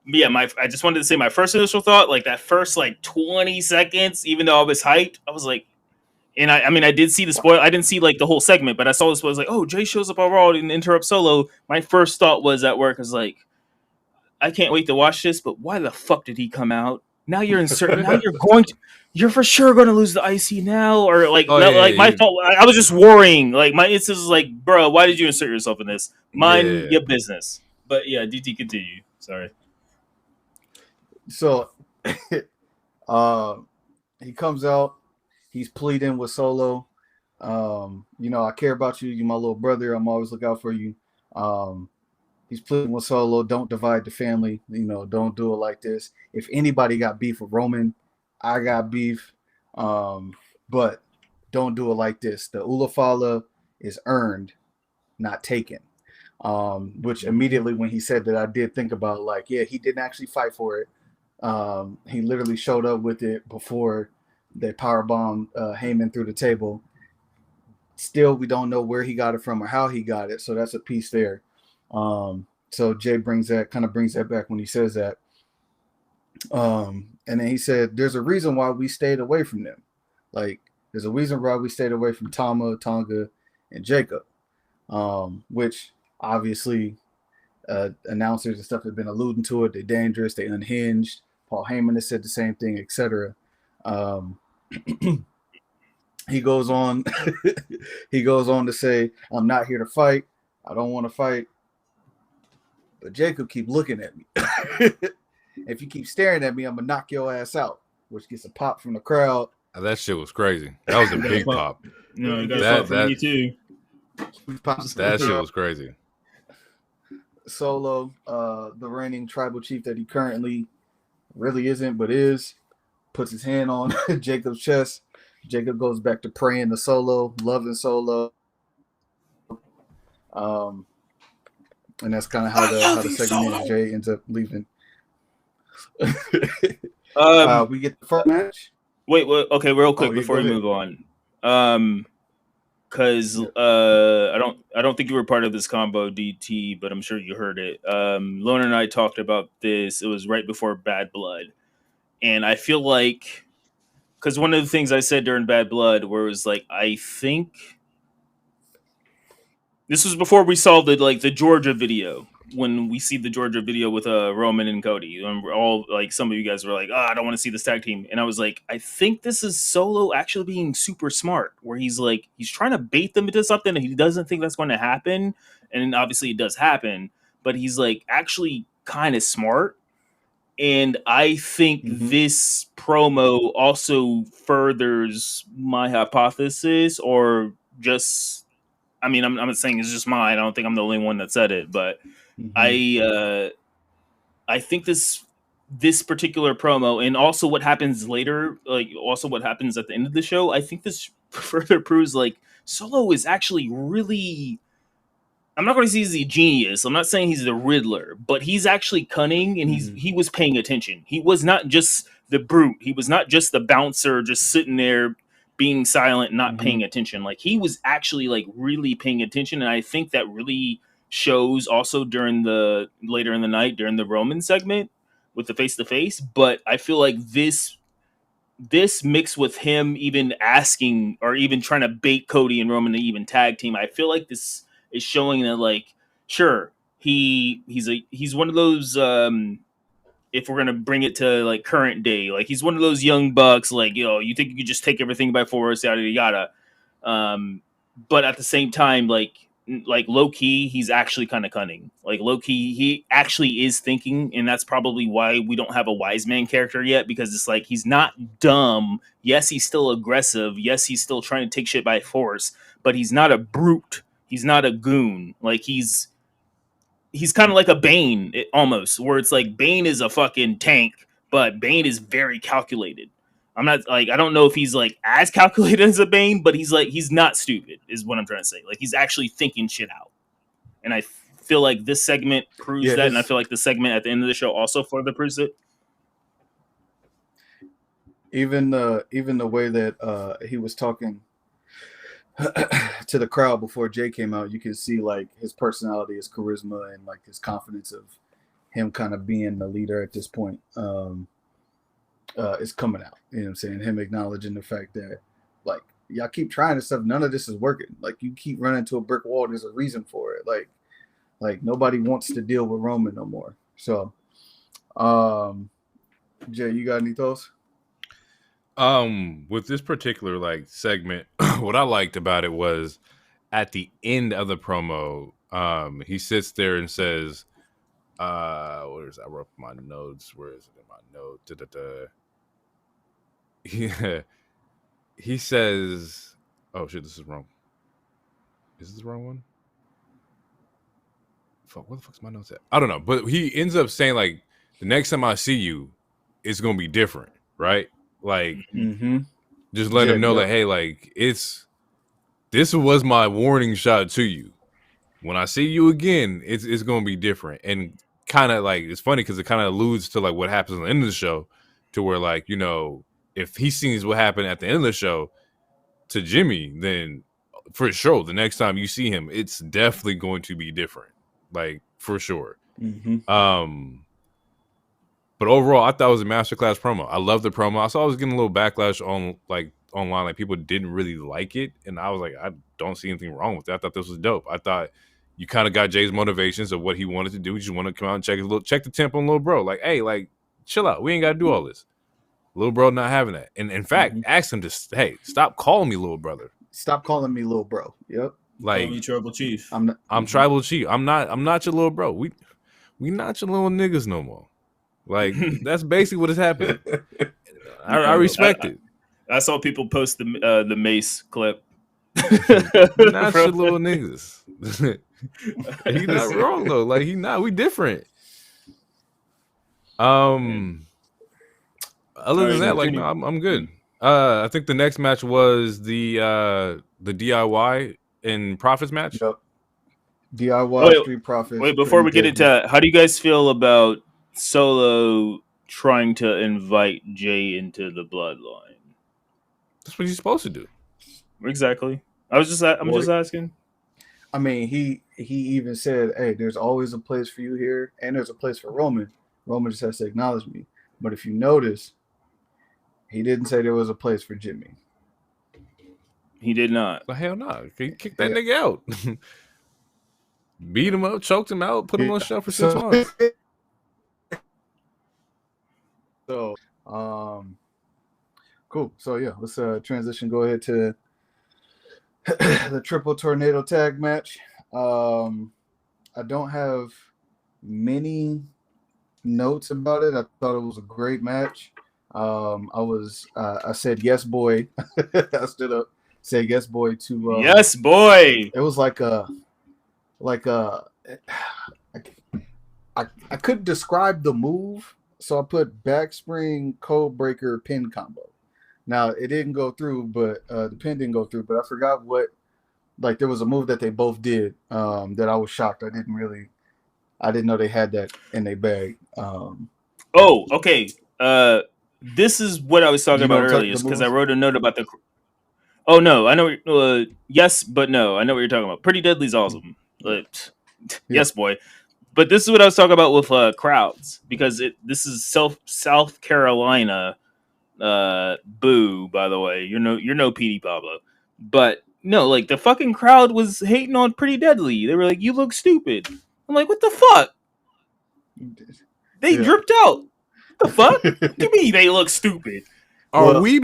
yeah, I just wanted to say my first initial thought, like that first 20 seconds, even though I was hyped, I was like, and I did see the spoil. I didn't see the whole segment, but I saw this. I was like, oh, Jey shows up on Raw and interrupts Solo. My first thought was at work, I was like, I can't wait to watch this, but why the fuck did he come out? Now you're inserting. Now you're for sure going to lose the IC now, or my thought. I was just worrying. It's just like, bro, why did you insert yourself in this? Mind your business. But yeah, DT, continue. Sorry. So, he comes out. He's pleading with Solo. I care about you. You're my little brother. I'm always look out for you. He's pleading with Solo. Don't divide the family. Don't do it like this. If anybody got beef with Roman, I got beef. But don't do it like this. The Ulafala is earned, not taken. Which immediately when he said that, I did think about he didn't actually fight for it. He literally showed up with it before they powerbombed Heyman through the table. Still, we don't know where he got it from or how he got it. So that's a piece there. So Jey brings that back when he says that. And then he said, there's a reason why we stayed away from them. There's a reason why we stayed away from Tama, Tonga, and Jacob. Which obviously announcers and stuff have been alluding to it. They're dangerous. They unhinged. Paul Heyman has said the same thing, etc. He goes on. He goes on to say, "I'm not here to fight. I don't want to fight. but Jacob keep looking at me. If you keep staring at me, I'm gonna knock your ass out, which gets a pop from the crowd. That shit was crazy. That was a big pop. No, you got pop from me too. That shit was crazy. Solo, the reigning tribal chief that he currently really isn't, but is, puts his hand on Jacob's chest. Jacob goes back to praying to Solo, loving Solo. And that's kind of how the segment is. Jay ends up leaving. We get the first match. Wait, okay, real quick before we move on. Because I don't think you were part of this combo, DT, but I'm sure you heard it. Lona and I talked about this. It was right before Bad Blood, and I feel like, because one of the things I said during Bad Blood, where it was like, I think this was before we saw the Georgia video. When we see the Georgia video with Roman and Cody, and we're all like, some of you guys were like, I don't want to see this tag team. And I was like, I think this is Solo actually being super smart, where he's trying to bait them into something and he doesn't think that's going to happen. And obviously it does happen, but he's like actually kind of smart. And I think this promo also furthers my hypothesis, or just, I mean, I'm not saying it's just mine. I don't think I'm the only one that said it, but I think this particular promo, and also what happens later, also what happens at the end of the show, I think this further proves Solo is actually really, I'm not going to say he's a genius. I'm not saying he's the Riddler, but he's actually cunning, and he was paying attention. He was not just the brute. He was not just the bouncer, just sitting there being silent, not paying attention. He was actually really paying attention, and I think that really shows also during the later in the night during the Roman segment with the face-to-face. But I feel like this mixed with him even asking or even trying to bait Cody and Roman to even tag team, I feel like this is showing that sure, he's one of those, if we're gonna bring it to current day, he's one of those young bucks, you think you could just take everything by force, yada yada. But at the same time, low key, he's actually kind of cunning. Low key, he actually is thinking, and that's probably why we don't have a wise man character yet, because it's he's not dumb. Yes, he's still aggressive. Yes, he's still trying to take shit by force, but he's not a brute. He's not a goon. He's kind of like a Bane, almost, where it's Bane is a fucking tank, but Bane is very calculated. I'm not I don't know if he's as calculated as a Bane, but he's not stupid, is what I'm trying to say. He's actually thinking shit out. And I feel like this segment proves that, and I feel like the segment at the end of the show also further proves it. Even the way that he was talking to the crowd before Jay came out, you can see his personality, his charisma, and his confidence of him kind of being the leader at this point. Is coming out. You know what I'm saying? Him acknowledging the fact that y'all keep trying this stuff, none of this is working. You keep running into a brick wall, there's a reason for it. Nobody wants to deal with Roman no more. So Jay, you got any thoughts? With this particular segment, what I liked about it was at the end of the promo, he sits there and says, where is I wrote my notes? Where is it in my note? Yeah. He says, oh shit, this is wrong. Is this the wrong one? Fuck, what the fuck's my notes at? I don't know. But he ends up saying the next time I see you, it's gonna be different, right? Just let him know hey, this was my warning shot to you. When I see you again, it's gonna be different. And kind of it's funny because it kind of alludes to what happens at the end of the show, to where if he sees what happened at the end of the show to Jimmy, then for sure the next time you see him, it's definitely going to be different, for sure. But overall, I thought it was a masterclass promo. I love the promo. I saw I was getting a little backlash on online, people didn't really like it, and I was I don't see anything wrong with it. I thought this was dope. I thought you kind of got Jay's motivations of what he wanted to do. He just wanted to come out and check the tempo on little bro. Hey, chill out. We ain't got to do all this. Little bro not having that. And in fact, ask him to, hey, stop calling me little brother. Stop calling me little bro. Yep. Call me tribal chief. I'm tribal chief. I'm not your little bro. we not your little niggas no more. Like that's basically what has happened. I respect it. I saw people post the Mace clip. We not your little niggas. He not wrong though. Like we different. Other than that, like no, I'm good. I think the next match was the DIY and Profits match. Yep. DIY Street Profits. Wait, before we get into that, how do you guys feel about Solo trying to invite Jey into the Bloodline? That's what he's supposed to do. Exactly. I'm just asking. I mean, he even said, "Hey, there's always a place for you here, and there's a place for Roman. Roman just has to acknowledge me." But if you notice, he didn't say there was a place for Jimmy. He did not. Well, hell no. He kicked that nigga out. Beat him up, choked him out, put him on the shelf for 6 months. So, cool. So yeah, let's transition. Go ahead to the Triple Tornado Tag match. I don't have many notes about it. I thought it was a great match. I said yes, boy. I stood up, said yes, boy to yes, boy. It was like I couldn't describe the move, so I put backspring code breaker pin combo. Now it didn't go through, but the pin didn't go through. But I forgot what. Like there was a move that they both did that I was shocked. I didn't know they had that in their bag. Oh, okay. This is what I was talking about earlier, because I wrote a note about the. Oh no, I know. Yes, but no, I know what you're talking about. Pretty Deadly's awesome. Yes, boy. But this is what I was talking about with crowds, because this is South Carolina. Boo, by the way, you're no PD Pablo, but no, like the fucking crowd was hating on Pretty Deadly. They were like, "You look stupid." I'm like, "What the fuck?" They dripped out. What the fuck? What do you mean they look stupid? Are we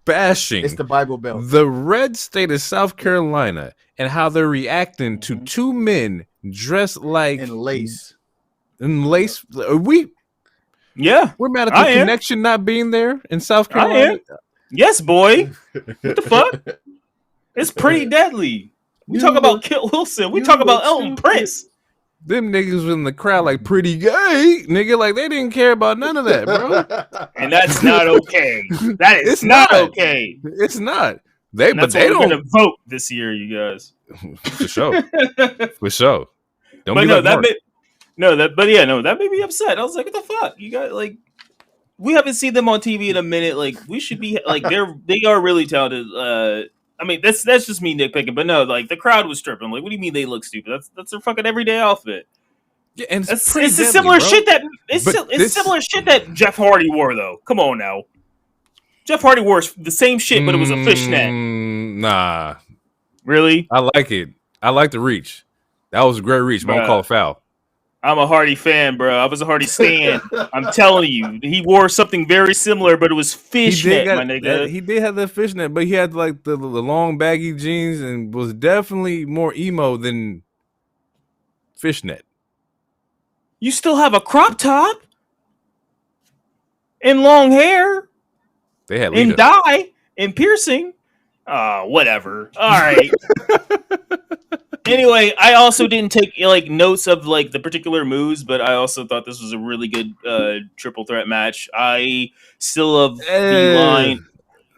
bashing? It's the Bible Belt. The red state of South Carolina and how they're reacting to two men dressed like in lace. Are we? Yeah, we're mad at the connection not being there in South Carolina. Yes, boy. What the fuck? It's Pretty Deadly. We talk about Kit Wilson. We talk about Elton Prince. Them niggas was in the crowd like pretty gay, nigga. Like they didn't care about none of that, bro. And that's not okay. That is not okay. It's not. They don't gonna vote this year, you guys. For sure. For sure. Don't but be no, like that made me upset. I was like, what the fuck? You got like, we haven't seen them on TV in a minute. Like, we should be like, they are really talented. I mean, that's just me nitpicking, but no, like the crowd was stripping. Like, what do you mean they look stupid? That's their fucking everyday outfit. Yeah, and it's similar shit that similar shit that Jeff Hardy wore though. Come on now, Jeff Hardy wore the same shit, but it was a fishnet. Nah, really? I like it. I like the reach. That was a great reach, but I don't call it foul. I'm a Hardy fan, bro. I was a Hardy stan. I'm telling you, he wore something very similar, but it was fishnet, my nigga. He did have the fishnet, but he had like the long baggy jeans and was definitely more emo than fishnet. You still have a crop top and long hair. They had and dye and piercing. Whatever. All right. Anyway, I also didn't take like notes of like the particular moves, but I also thought this was a really good triple threat match. I still love the line.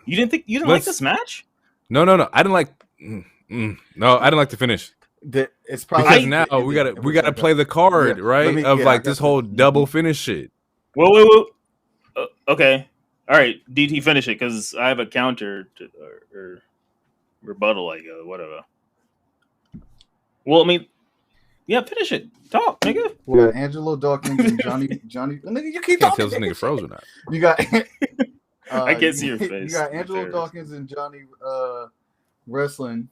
You didn't like this match? No. I didn't like. No, I didn't like the finish. It's probably because now we gotta play the card right this whole double finish shit. Whoa. Okay. All right, DT, finish it because I have a counter to or rebuttal. I go whatever. Well, I mean, yeah, finish it. Talk, nigga. We got Angelo Dawkins and Johnny. Nigga, you keep can't talking. Tell this nigga froze or not. You got. I can't see your face. You got Angelo Dawkins and Johnny wrestling.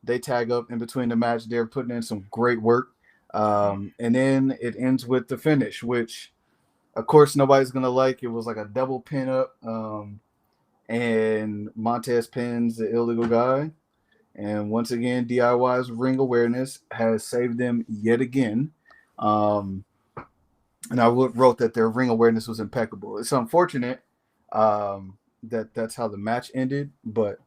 They tag up in between the match. They're putting in some great work, and then it ends with the finish, which, of course, nobody's gonna like. It was like a double pin up, and Montez pins the illegal guy. And once again, DIY's ring awareness has saved them yet again. And I wrote that their ring awareness was impeccable. It's unfortunate that that's how the match ended, but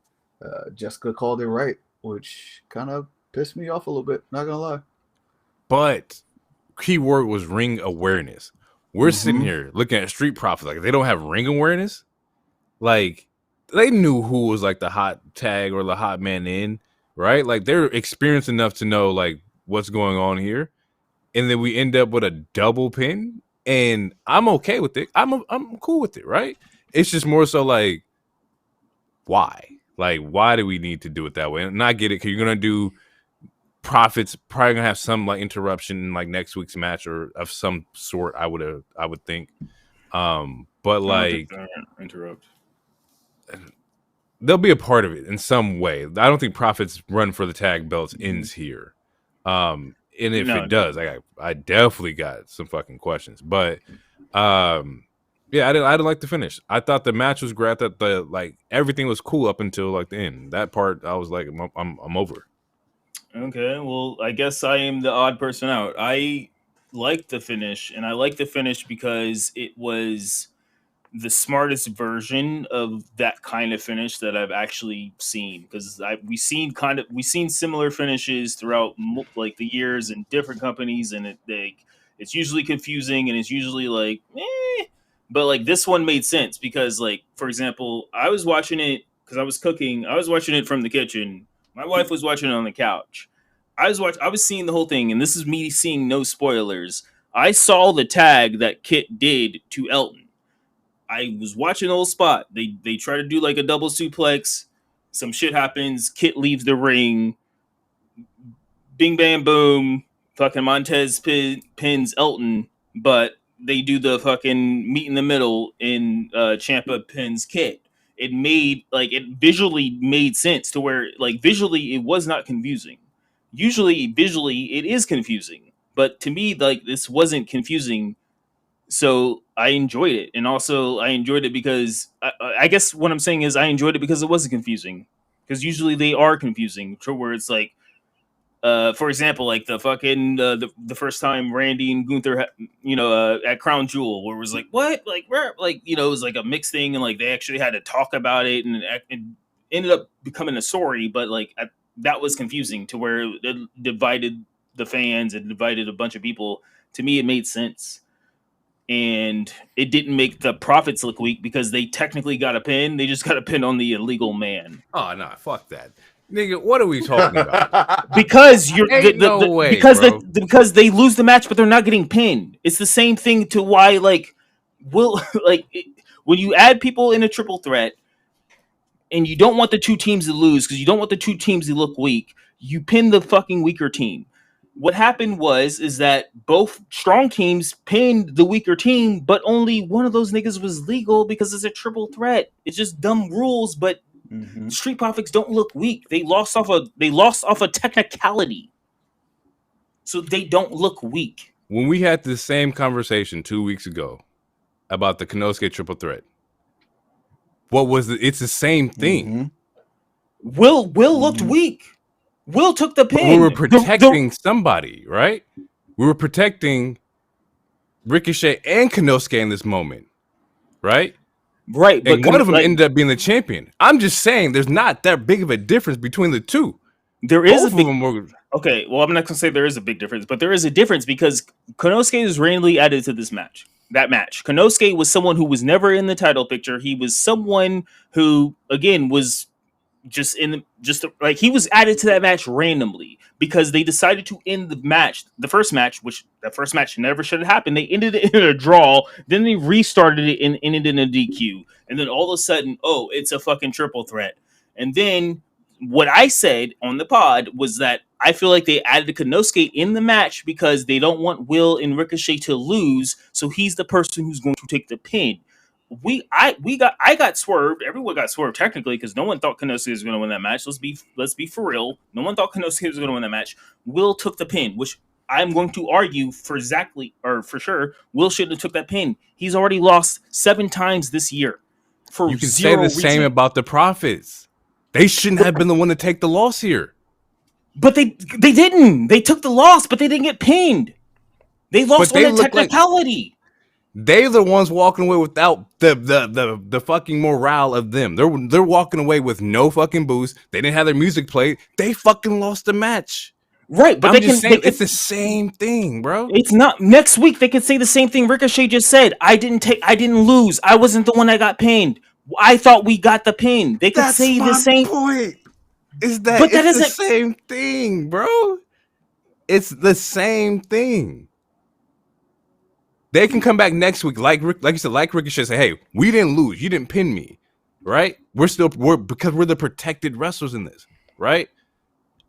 Jessica called it right, which kind of pissed me off a little bit. Not gonna lie. But keyword was ring awareness. We're sitting here looking at Street Profits like they don't have ring awareness. Like they knew who was like the hot tag or the hot man in, right? Like they're experienced enough to know like what's going on here. And then we end up with a double pin, and I'm okay with it. I'm cool with it, right? It's just more so like, why? Like, why do we need to do it that way? And I get it, because you're gonna do Profits probably gonna have some like interruption in like next week's match or of some sort. I would think, but like interrupt. They'll be a part of it in some way. I don't think Profits run for the tag belts ends here. And if it does, I definitely got some fucking questions. But yeah, I didn't like the finish. I thought the match was great. That the like everything was cool up until like the end. That part I was like, I'm over. Okay, well, I guess I am the odd person out. I liked the finish, and I liked the finish because it was the smartest version of that kind of finish that I've actually seen, because we've seen similar finishes throughout like the years in different companies, and it's usually confusing and it's usually like but like this one made sense because, like, for example, I was watching it because I was cooking. I was watching it from the kitchen. My wife was watching it on the couch. I was seeing the whole thing, and this is me seeing no spoilers. I saw the tag that Kit did to Elton. I was watching the whole spot. They try to do like a double suplex. Some shit happens. Kit leaves the ring. Bing, bam, boom. Fucking Montez pins Elton, but they do the fucking meet in the middle and Ciampa pins Kit. It visually made sense to where, like, visually it was not confusing. Usually visually it is confusing, but to me, like, this wasn't confusing. So I enjoyed it, and also I enjoyed it because I guess what I'm saying is I enjoyed it because it wasn't confusing. Because usually they are confusing, to where it's like, for example, like the fucking the first time Randy and Gunther, at Crown Jewel, where it was like, what, like, where, like, it was like a mixed thing, and like they actually had to talk about it, and it ended up becoming a story, but like that was confusing to where it divided the fans and divided a bunch of people. To me, it made sense. And it didn't make the Profits look weak because they technically got a pin. They just got a pin on the illegal man. Oh no, fuck that, nigga. What are we talking about? Because because they lose the match, but they're not getting pinned. It's the same thing to why, like, when you add people in a triple threat and you don't want the two teams to lose because you don't want the two teams to look weak, you pin the fucking weaker team. What happened is that both strong teams pinned the weaker team, but only one of those niggas was legal because it's a triple threat. It's just dumb rules, but Street Profits don't look weak. They lost off a technicality. So they don't look weak. When we had the same conversation 2 weeks ago about the Konosuke triple threat, what was it? It's the same thing. Will looked weak. Will took the pin. But we were protecting somebody, right? We were protecting Ricochet and Konosuke in this moment, right? Right. And one of them ended up being the champion. I'm just saying there's not that big of a difference between the two. There is okay, well, I'm not going to say there is a big difference, but there is a difference because Konosuke was randomly added to this match. That match. Konosuke was someone who was never in the title picture. He was someone who, again, was he was added to that match randomly because they decided to end the first match, which that first match never should have happened. They ended it in a draw, then they restarted it and ended in a DQ, and then all of a sudden, oh, it's a fucking triple threat. And then what I said on the pod was that I feel like they added Konosuke in the match because they don't want Will and Ricochet to lose, so he's the person who's going to take the pin. I got swerved. Everyone got swerved technically because no one thought Konosuke was going to win that match. Let's be for real. No one thought Konosuke was going to win that match. Will took the pin, which I'm going to argue for sure. Will shouldn't have took that pin. He's already lost 7 times this year. You can say the same about the Profits. They shouldn't have been the one to take the loss here. But they didn't. They took the loss, but they didn't get pinned. They lost But on a technicality. They're the ones walking away without the fucking morale of them. They're walking away with no fucking boost. They didn't have their music played. They fucking lost the match. Right, but I'm just saying it's the same thing, bro. It's not. Next week they could say the same thing Ricochet just said. I didn't lose. I wasn't the one that got pinned. I thought we got the pin. They could say the same point. Is that but that it's isn't the same thing, bro? It's the same thing. They can come back next week, like you said, like Ricochet, say, "Hey, we didn't lose. You didn't pin me, right? We're because we're the protected wrestlers in this, right?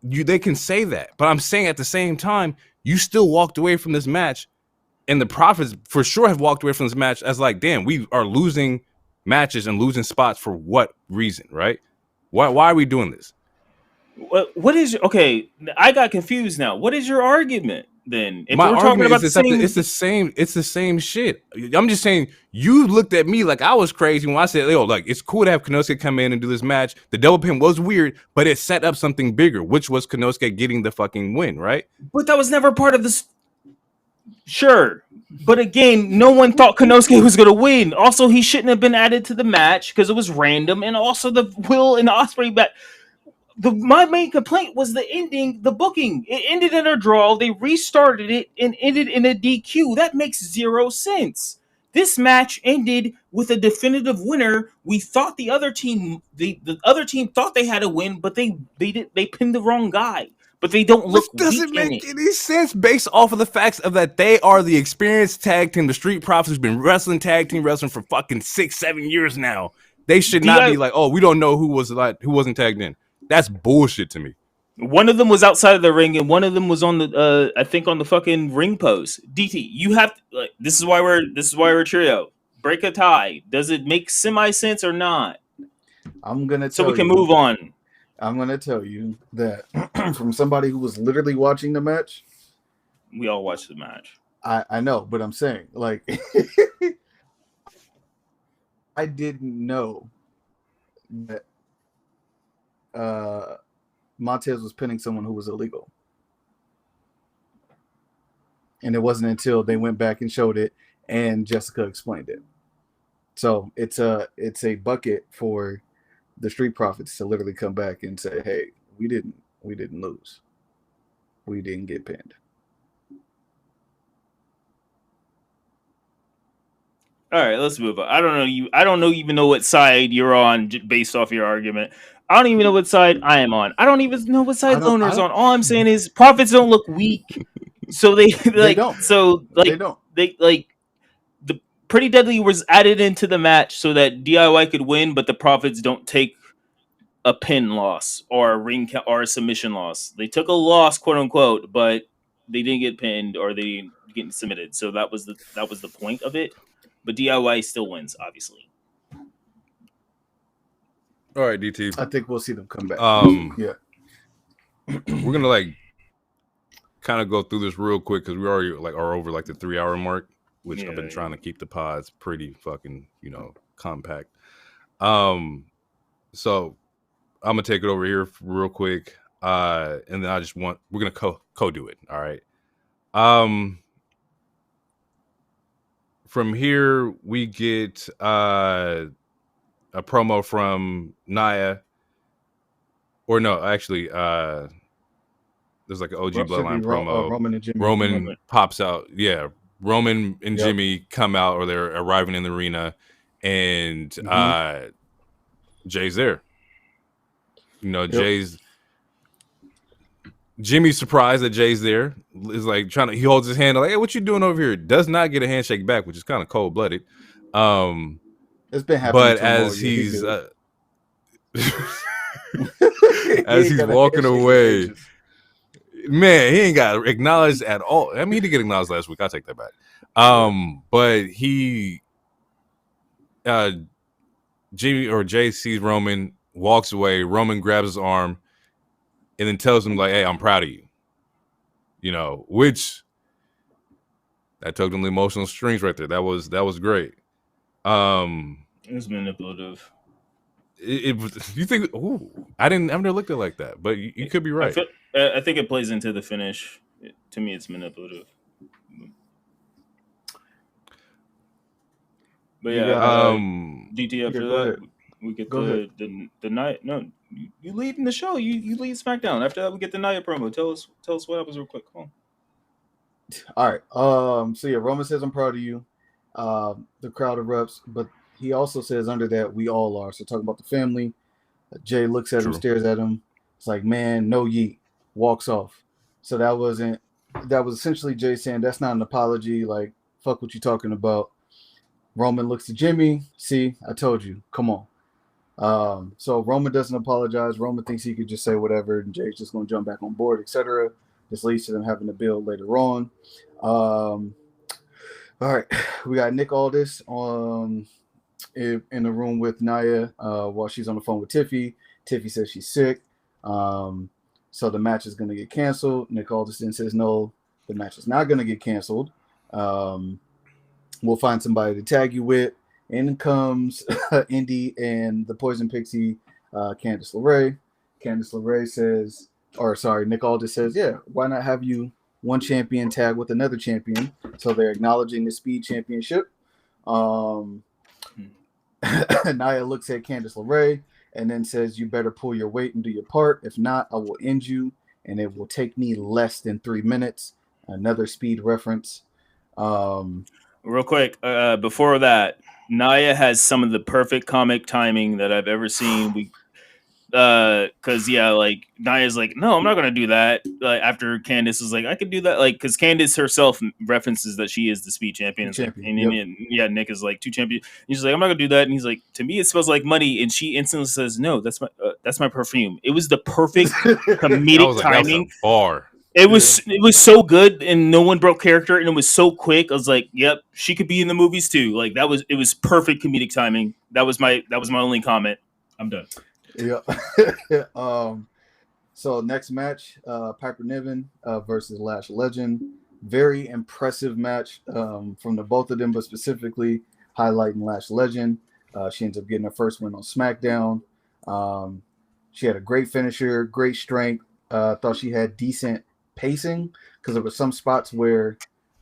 They can say that, but I'm saying at the same time, you still walked away from this match, and the Profits for sure have walked away from this match as like, damn, we are losing matches and losing spots for what reason, right? Why are we doing this? What is okay? I got confused now. What is your argument then? If My we're talking argument about is it's the same shit. I'm just saying you looked at me like I was crazy when I said, "Yo, like it's cool to have Konosuke come in and do this match." The double pin was weird, but it set up something bigger, which was Konosuke getting the fucking win, right? But that was never part of this. Sure, but again, no one thought Konosuke was going to win. Also, he shouldn't have been added to the match because it was random, and also the Will and Ospreay back. My main complaint was the ending, the booking. It ended in a draw. They restarted it and ended in a DQ. That makes zero sense. This match ended with a definitive winner. We thought the other team, the other team thought they had a win, but they pinned the wrong guy. But they don't look Which doesn't weak make in it. any sense based off of the facts of that they are the experienced tag team. The Street Profits who's been wrestling tag team wrestling for fucking 6-7 years now. They should not be like, oh, we don't know who wasn't tagged in. That's bullshit to me. One of them was outside of the ring, and one of them was on the, I think, on the fucking ring post. DT, you have to, this is why we're a trio. Break a tie. Does it make semi sense or not? I'm gonna so tell we can you, move on. I'm gonna tell you that from somebody who was literally watching the match. We all watched the match. I know, but I'm saying like I didn't know that Montez was pinning someone who was illegal. And it wasn't until they went back and showed it and Jessica explained it. So it's a bucket for the Street Profits to literally come back and say, hey, we didn't lose. We didn't get pinned. All right, let's move on. I don't even know what side you're on based off your argument. I don't even know what side I am on. I don't even know what side Loner's on. All I'm saying is Profits don't look weak. So they don't. The Pretty Deadly was added into the match so that DIY could win, but the Profits don't take a pin loss or a ring or a submission loss. They took a loss, quote unquote, but they didn't get pinned or they didn't get submitted. So that was the point of it. But DIY still wins, obviously. All right, DT. I think we'll see them come back. Yeah. We're gonna kind of go through this real quick because we already are over the 3-hour mark, which I've been trying to keep the pods pretty fucking compact. So I'm gonna take it over here real quick, and then we're gonna co-do it. All right. From here we get a promo from Nia, or no, actually, there's an OG Bloodline promo. Roman and Jimmy. Roman pops out. Yeah, Roman and Jimmy come out, or they're arriving in the arena, and Jay's there. Jimmy's surprised that Jay's there. Is he holds his hand like, hey, what you doing over here? Does not get a handshake back, which is kind of cold blooded. It's been happening. But as he's as he's walking away, man, he ain't got acknowledged at all. I mean, he didn't get acknowledged last week. I'll take that back. But he, Jimmy or Jay sees Roman, walks away. Roman grabs his arm and then tells him hey, I'm proud of you. Which that took them the emotional strings right there. That was great. It was manipulative. You think? Ooh, I've never looked at it like that, but you could be right. I think it plays into the finish. To me, it's manipulative. But You yeah, got, DT after go that, ahead. we get Go ahead. the night. No, you lead in the show. You lead SmackDown. After that, we get the Nia promo. Tell us what happens real quick. Come on. All right. So yeah, Roman says, "I'm proud of you." The crowd erupts, but he also says under that, "We all are." So talking about the family. Jay looks at him, True. stares at him. It's like, "Man, no yeet." Walks off. So that was essentially Jay saying that's not an apology. Like, fuck what you talking about. Roman looks to Jimmy. See, I told you. Come on. So Roman doesn't apologize. Roman thinks he could just say whatever, and Jay's just going to jump back on board, etc. This leads to them having to build later on. All right, we got Nick Aldis in the room with Nia while she's on the phone with Tiffy. Tiffy says she's sick. So the match is going to get canceled. Nick Aldis then says no, the match is not going to get canceled. We'll find somebody to tag you with. In comes Indy and the Poison Pixie, Candice LeRae. Candice LeRae says, Nick Aldis says, yeah, why not have you one champion tag with another champion? So they're acknowledging the Speed Championship. Nia looks at Candice LeRae and then says, you better pull your weight and do your part. If not, I will end you, and it will take me less than 3 minutes. Another Speed reference. Real quick, before that, Nia has some of the perfect comic timing that I've ever seen. Because like Nia's like, no, I'm not gonna do that. After Candice is like, I could do that. Like, because Candice herself references that she is the Speed champion. And Nick is like, 2 champions. He's like, I'm not gonna do that. And he's like, to me, it smells like money. And she instantly says, no, that's my perfume. It was the perfect comedic timing. It was so good, and no one broke character, and it was so quick. I was like, "Yep, she could be in the movies too." Like it was perfect comedic timing. That was my only comment. I'm done. Yeah. So next match, Piper Niven versus Lash Legend. Very impressive match from the both of them, but specifically highlighting Lash Legend. She ends up getting her first win on SmackDown. She had a great finisher, great strength. Thought she had decent pacing because there were some spots where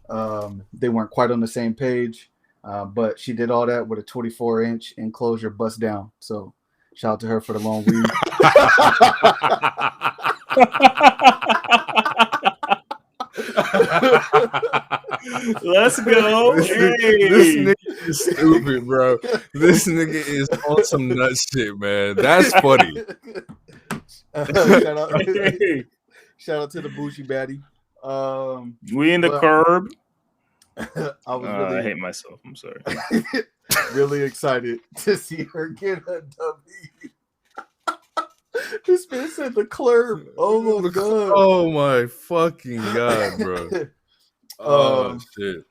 they weren't quite on the same page, but she did all that with a 24-inch enclosure bust down. So shout out to her for the long weave. Let's go. This nigga is stupid, bro. This nigga is on some nut shit, man. That's funny. Shout out to the Bushi Baddie. We in the curb. I hate myself. I'm sorry. Really excited to see her get a W. This man said the club. Oh my god. Oh my fucking god, bro. Oh shit.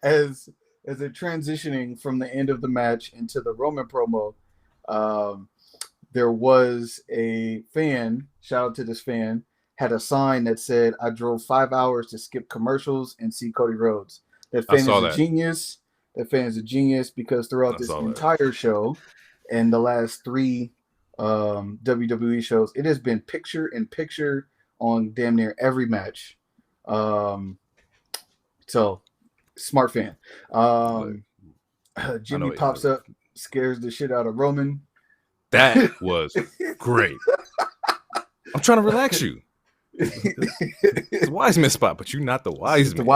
As they're transitioning from the end of the match into the Roman promo, there was a fan, shout out to this fan, had a sign that said, I drove 5 hours to skip commercials and see Cody Rhodes. That fan is a genius. That fan is a genius because throughout this entire show and the last 3 WWE shows, it has been picture in picture on damn near every match. So, smart fan. Jimmy pops up, scares the shit out of Roman. That was great. I'm trying to relax you. It's a wise man spot, but you're not the wise man.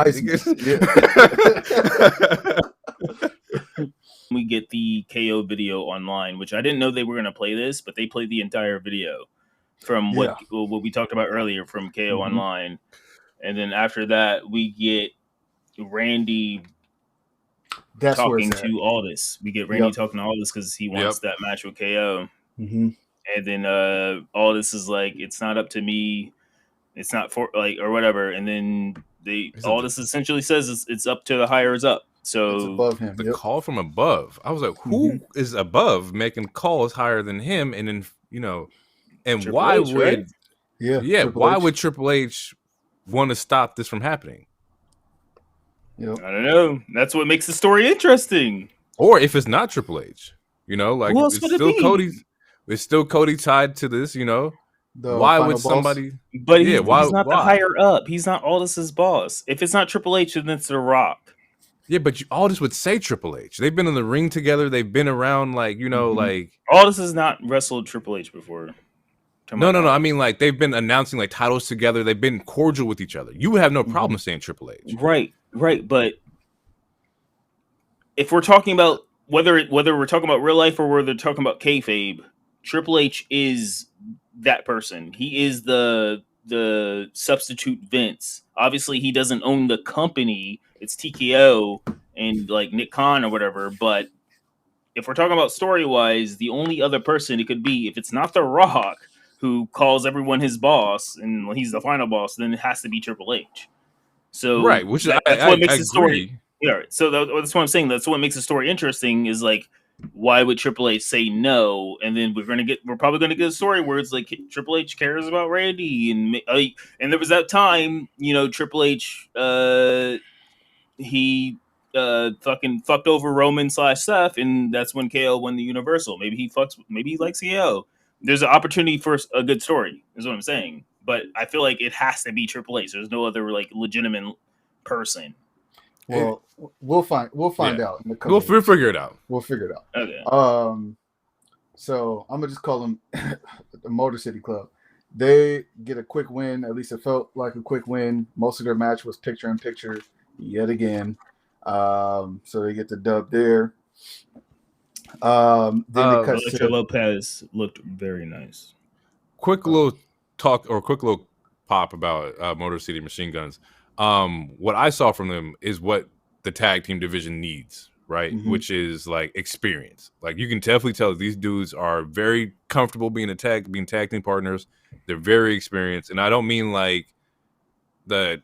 We get the KO video online, which I didn't know they were going to play this, but they played the entire video from what we talked about earlier from KO online. And then after that, we get Randy talking to Aldis. We get Randy talking to Aldis because he wants that match with KO. And then Aldis is like, it's not up to me. It's not for or whatever. And then Aldis essentially says it's up to the higher's up. So it's above him. The call from above. I was like, who is above making calls higher than him? And then and Triple why H, would why would Triple H want to stop this from happening? I don't know. That's what makes the story interesting. Or if it's not Triple H, it's still Cody's. It's still Cody tied to this, Why would somebody? Boss? But he's not the higher up. He's not Aldis's boss. If it's not Triple H, then it's The Rock. Yeah, but all this would say Triple H. They've been in the ring together. They've been around, like, like... All this is not wrestled Triple H before. No. I mean, like, they've been announcing, like, titles together. They've been cordial with each other. You would have no problem saying Triple H. Right. But if we're talking about whether we're talking about real life or whether they're talking about kayfabe, Triple H is that person. He is the substitute Vince. Obviously, he doesn't own the company. It's TKO and like Nick Khan or whatever. But if we're talking about story wise, the only other person it could be, if it's not The Rock, who calls everyone his boss and he's the final boss, then it has to be Triple H. So right, which that's what makes the story. Agree. Yeah, so that's what I'm saying. That's what makes the story interesting. Is like, why would Triple H say no? And then we're probably gonna get a story where it's like Triple H cares about Randy, and there was that time, Triple H, he fucking fucked over Roman / Seth, and that's when KO won the Universal. Maybe he likes KO. There's an opportunity for a good story, is what I'm saying. But I feel like it has to be Triple H. There's no other like legitimate person. Well, we'll find out. We'll figure it out. We'll figure it out. Okay. So I'm gonna just call them the Motor City Club. They get a quick win. At least it felt like a quick win. Most of their match was picture in picture yet again. So they get the dub there. Then they cut to Lopez looked very nice. Quick little talk or quick little pop about Motor City Machine Guns. What I saw from them is what the tag team division needs, right? Which is like experience. Like you can definitely tell these dudes are very comfortable being tag team partners. They're very experienced, and I don't mean like the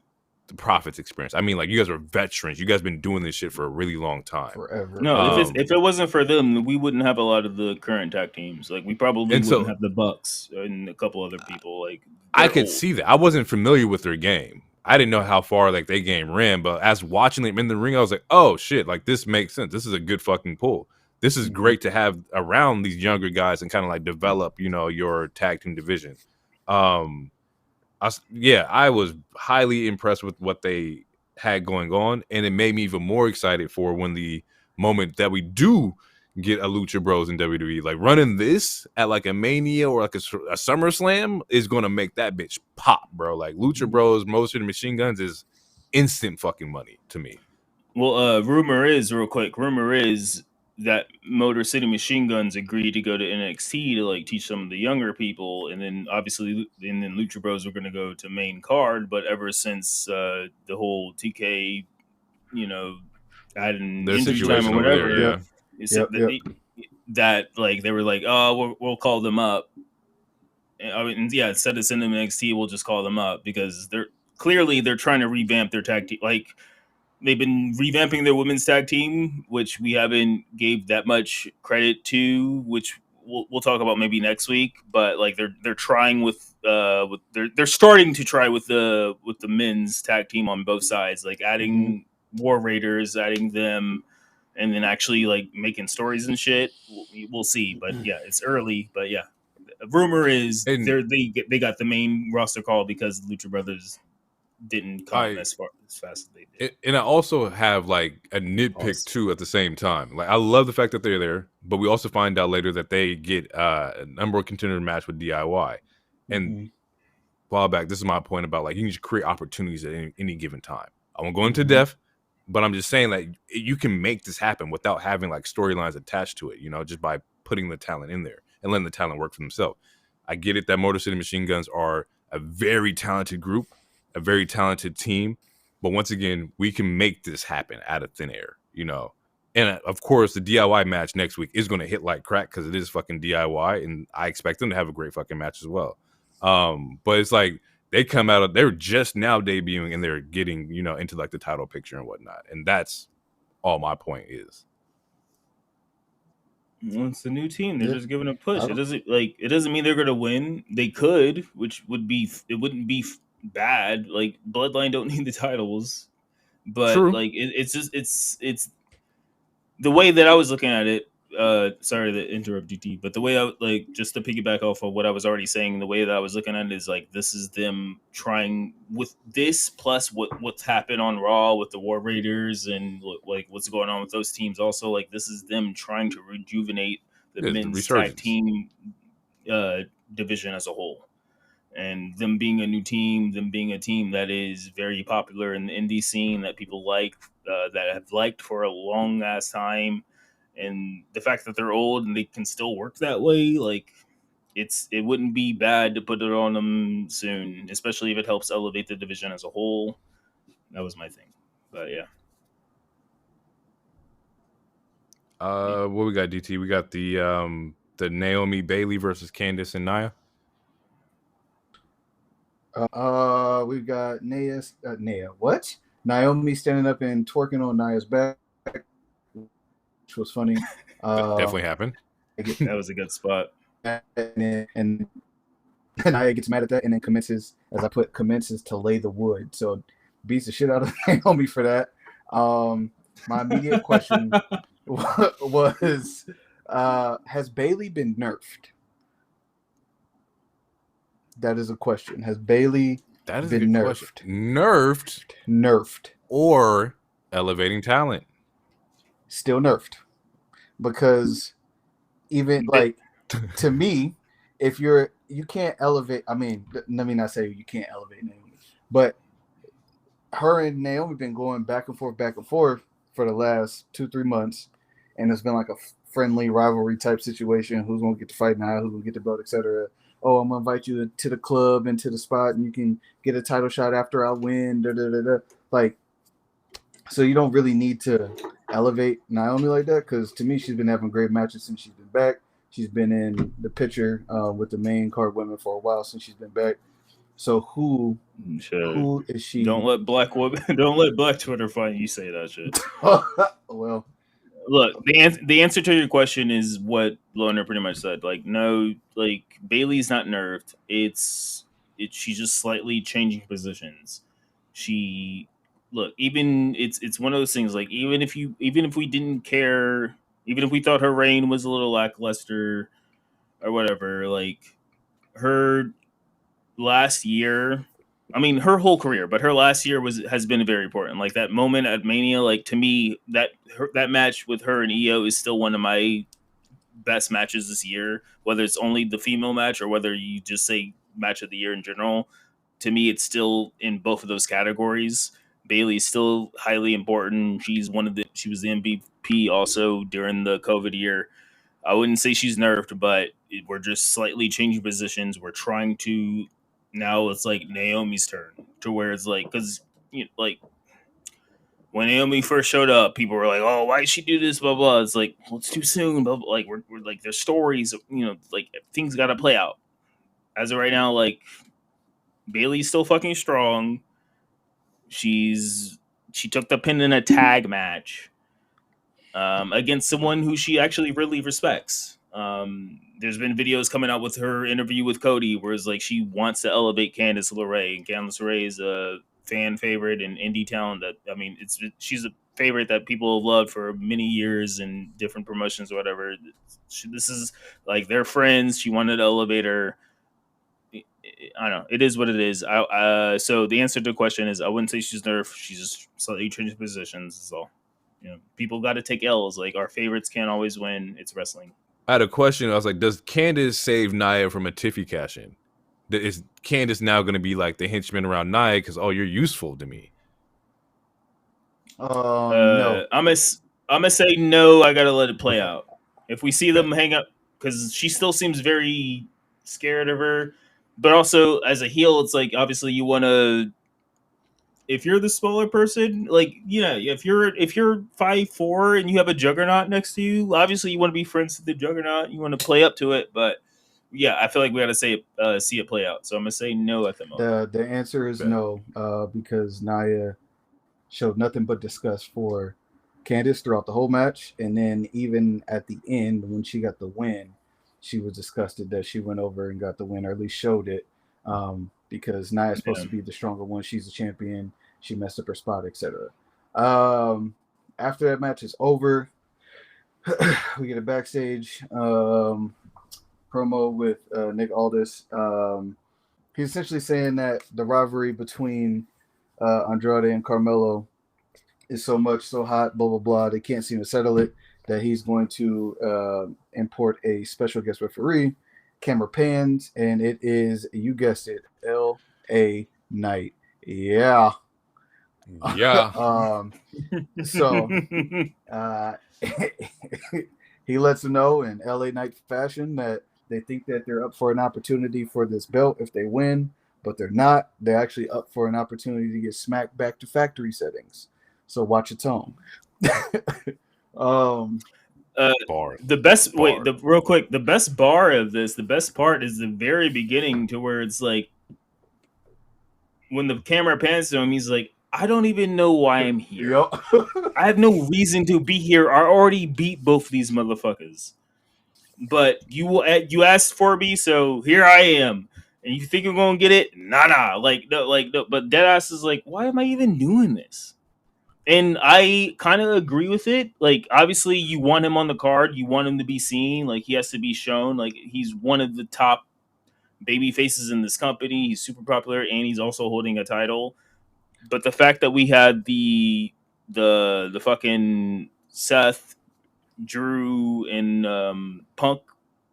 Profits experience. I mean like you guys are veterans. You guys been doing this shit for a really long time. Forever. No, if it wasn't for them, we wouldn't have a lot of the current tag teams. Like we probably wouldn't have the Bucks and a couple other people. Like I could see that. I wasn't familiar with their game. I didn't know how far like they game ran, but as watching them in the ring, I was like, oh shit, like this makes sense. This is a good fucking pull. This is great to have around these younger guys and kind of like develop, your tag team division. I was highly impressed with what they had going on, and it made me even more excited for when the moment that we do get a Lucha Bros in WWE. Like running this at like a Mania or like a SummerSlam is gonna make that bitch pop, bro. Like Lucha Bros, most of the Machine Guns is instant fucking money to me. Well, rumor is that Motor City Machine Guns agreed to go to NXT to like teach some of the younger people, and then obviously, Lucha Bros were going to go to main card. But ever since the whole TK, adding their injury time or whatever, that like they were like, oh, we'll call them up. I mean, yeah, instead of sending them NXT, we'll just call them up because they're trying to revamp their tag team. Like they've been revamping their women's tag team, which we haven't gave that much credit to, which we'll talk about maybe next week. But like they're trying they're starting to try with the men's tag team on both sides, like adding War Raiders, adding them, and then actually like making stories and shit. We'll see, but yeah, it's early. But yeah, the rumor is they got the main roster call because Lucha Brothers didn't come as fast as they did. And I also have like a nitpick too at the same time. Like I love the fact that they're there, but we also find out later that they get a number one contender match with DIY. And a while back, this is my point about like you can just create opportunities at any given time. I won't go into depth, but I'm just saying like you can make this happen without having like storylines attached to it, just by putting the talent in there and letting the talent work for themselves. I get it that Motor City Machine Guns are a very talented group, a very talented team, but once again, we can make this happen out of thin air, And of course, the DIY match next week is going to hit like crack because it is fucking DIY, and I expect them to have a great fucking match as well. But it's like they're just now debuting and they're getting, into like the title picture and whatnot, and that's all my point is. Well, it's a new team. They're just giving a push. It doesn't mean they're going to win. They could, which wouldn't be bad. Like Bloodline don't need the titles, but True. Like it's the way that I was looking at it. sorry to interrupt GT, but the way I like, just to piggyback off of what I was already saying, the way that I was looking at it is like, this is them trying with this plus what's happened on Raw with the War Raiders and like what's going on with those teams. Also, like, this is them trying to rejuvenate the Yeah, the men's tag resurgence. team division as a whole. And them being a new team, them being a team that is very popular in the indie scene that people like, that have liked for a long ass time, and the fact that they're old and they can still work that way, like it wouldn't be bad to put it on them soon, especially if it helps elevate the division as a whole. That was my thing, but yeah. What we got, DT? We got the Naomi Bailey versus Candice and Nia. We've got What? Naomi standing up and twerking on Nia's back, which was funny. Definitely happened. That was a good spot. And Nia gets mad at that and then commences to lay the wood. So beats the shit out of Naomi for that. My immediate question was, has Bailey been nerfed? That is a question. Has Bailey been nerfed? Nerfed or elevating talent? Still nerfed. Because even like, to me, if you can't elevate, I mean, let me not say you can't elevate Naomi, but her and Naomi been going back and forth for the last 2-3 months, and it's been like a friendly rivalry type situation. Who's gonna get to fight now? Who's gonna get the belt, etc. Oh, I'm gonna invite you to the club and to the spot, and you can get a title shot after I win. Like, so you don't really need to elevate Naomi like that, because to me, she's been having great matches since she's been back. She's been in the picture with the main card women for a while since she's been back. So who is she? Don't let Black Twitter find you say that shit. Well, look, the answer to your question is what Loner pretty much said. Like, no, like Bailey's not nerfed. She's just slightly changing positions. It's one of those things. Like, even if we didn't care, even if we thought her reign was a little lackluster or whatever, like her last year. I mean, her whole career, but her last year has been very important. Like that moment at Mania, like to me, that match with her and Io is still one of my best matches this year. Whether it's only the female match or whether you just say match of the year in general, to me, it's still in both of those categories. Bailey's still highly important. She was the MVP also during the COVID year. I wouldn't say she's nerfed, but we're just slightly changing positions. We're trying to. Now it's like Naomi's turn to where it's like, because like when Naomi first showed up, people were like, "Oh, why did she do this?" Blah blah. It's like, well, it's too soon. But like we're like, there's stories, like things got to play out. As of right now, like Bailey's still fucking strong. She took the pin in a tag match against someone who she actually really respects. There's been videos coming out with her interview with Cody where it's like she wants to elevate Candice LeRae. And Candice LeRae is a fan favorite and indie talent she's a favorite that people have loved for many years in different promotions or whatever. This is like, they're friends. She wanted to elevate her. I don't know. It is what it is. So the answer to the question is, I wouldn't say she's nerfed. She's just slightly changing positions. That's all. People got to take L's. Like, our favorites can't always win. It's wrestling. I had a question. I was like, does Candice save Nia from a Tiffy cash-in? Is Candice now going to be like the henchman around Nia because, oh, you're useful to me? No. I'm gonna say no. I gotta let it play out. If we see them hang up, because she still seems very scared of her, but also as a heel, it's like, obviously you want to. If you're the smaller person, like, if you're 5'4" and you have a Juggernaut next to you, obviously you want to be friends with the Juggernaut. You want to play up to it, but yeah, I feel like we got to see it play out. So I'm gonna say no at the moment. The answer is no, because Nia showed nothing but disgust for Candice throughout the whole match, and then even at the end when she got the win, she was disgusted that she went over and got the win, or at least showed it. Because Nia is supposed to be the stronger one. She's a champion. She messed up her spot, etc. After that match is over, we get a backstage promo with Nick Aldis. He's essentially saying that the rivalry between Andrade and Carmelo is so hot, blah, blah, blah. They can't seem to settle it, that he's going to import a special guest referee. Camera pans, and it is, you guessed it, L.A. Knight. Yeah. Yeah. So he lets them know in L.A. Knight fashion that they think that they're up for an opportunity for this belt if they win, but they're not. They're actually up for an opportunity to get smacked back to factory settings. So watch your tone. Bars. The best Bar. wait, real quick, the best bar of this, the best part is the very beginning, to where it's like when the camera pans to him, he's like, I don't even know why I'm here. Yep. I have no reason to be here. I already beat both of these motherfuckers. But you asked for me, so here I am. And you think you're gonna get it? Nah. Like no. But Deadass is like, why am I even doing this? And I kind of agree with it. Like, obviously, you want him on the card. You want him to be seen. Like, he has to be shown. Like, he's one of the top baby faces in this company. He's super popular, and he's also holding a title. But the fact that we had the fucking Seth, Drew, and Punk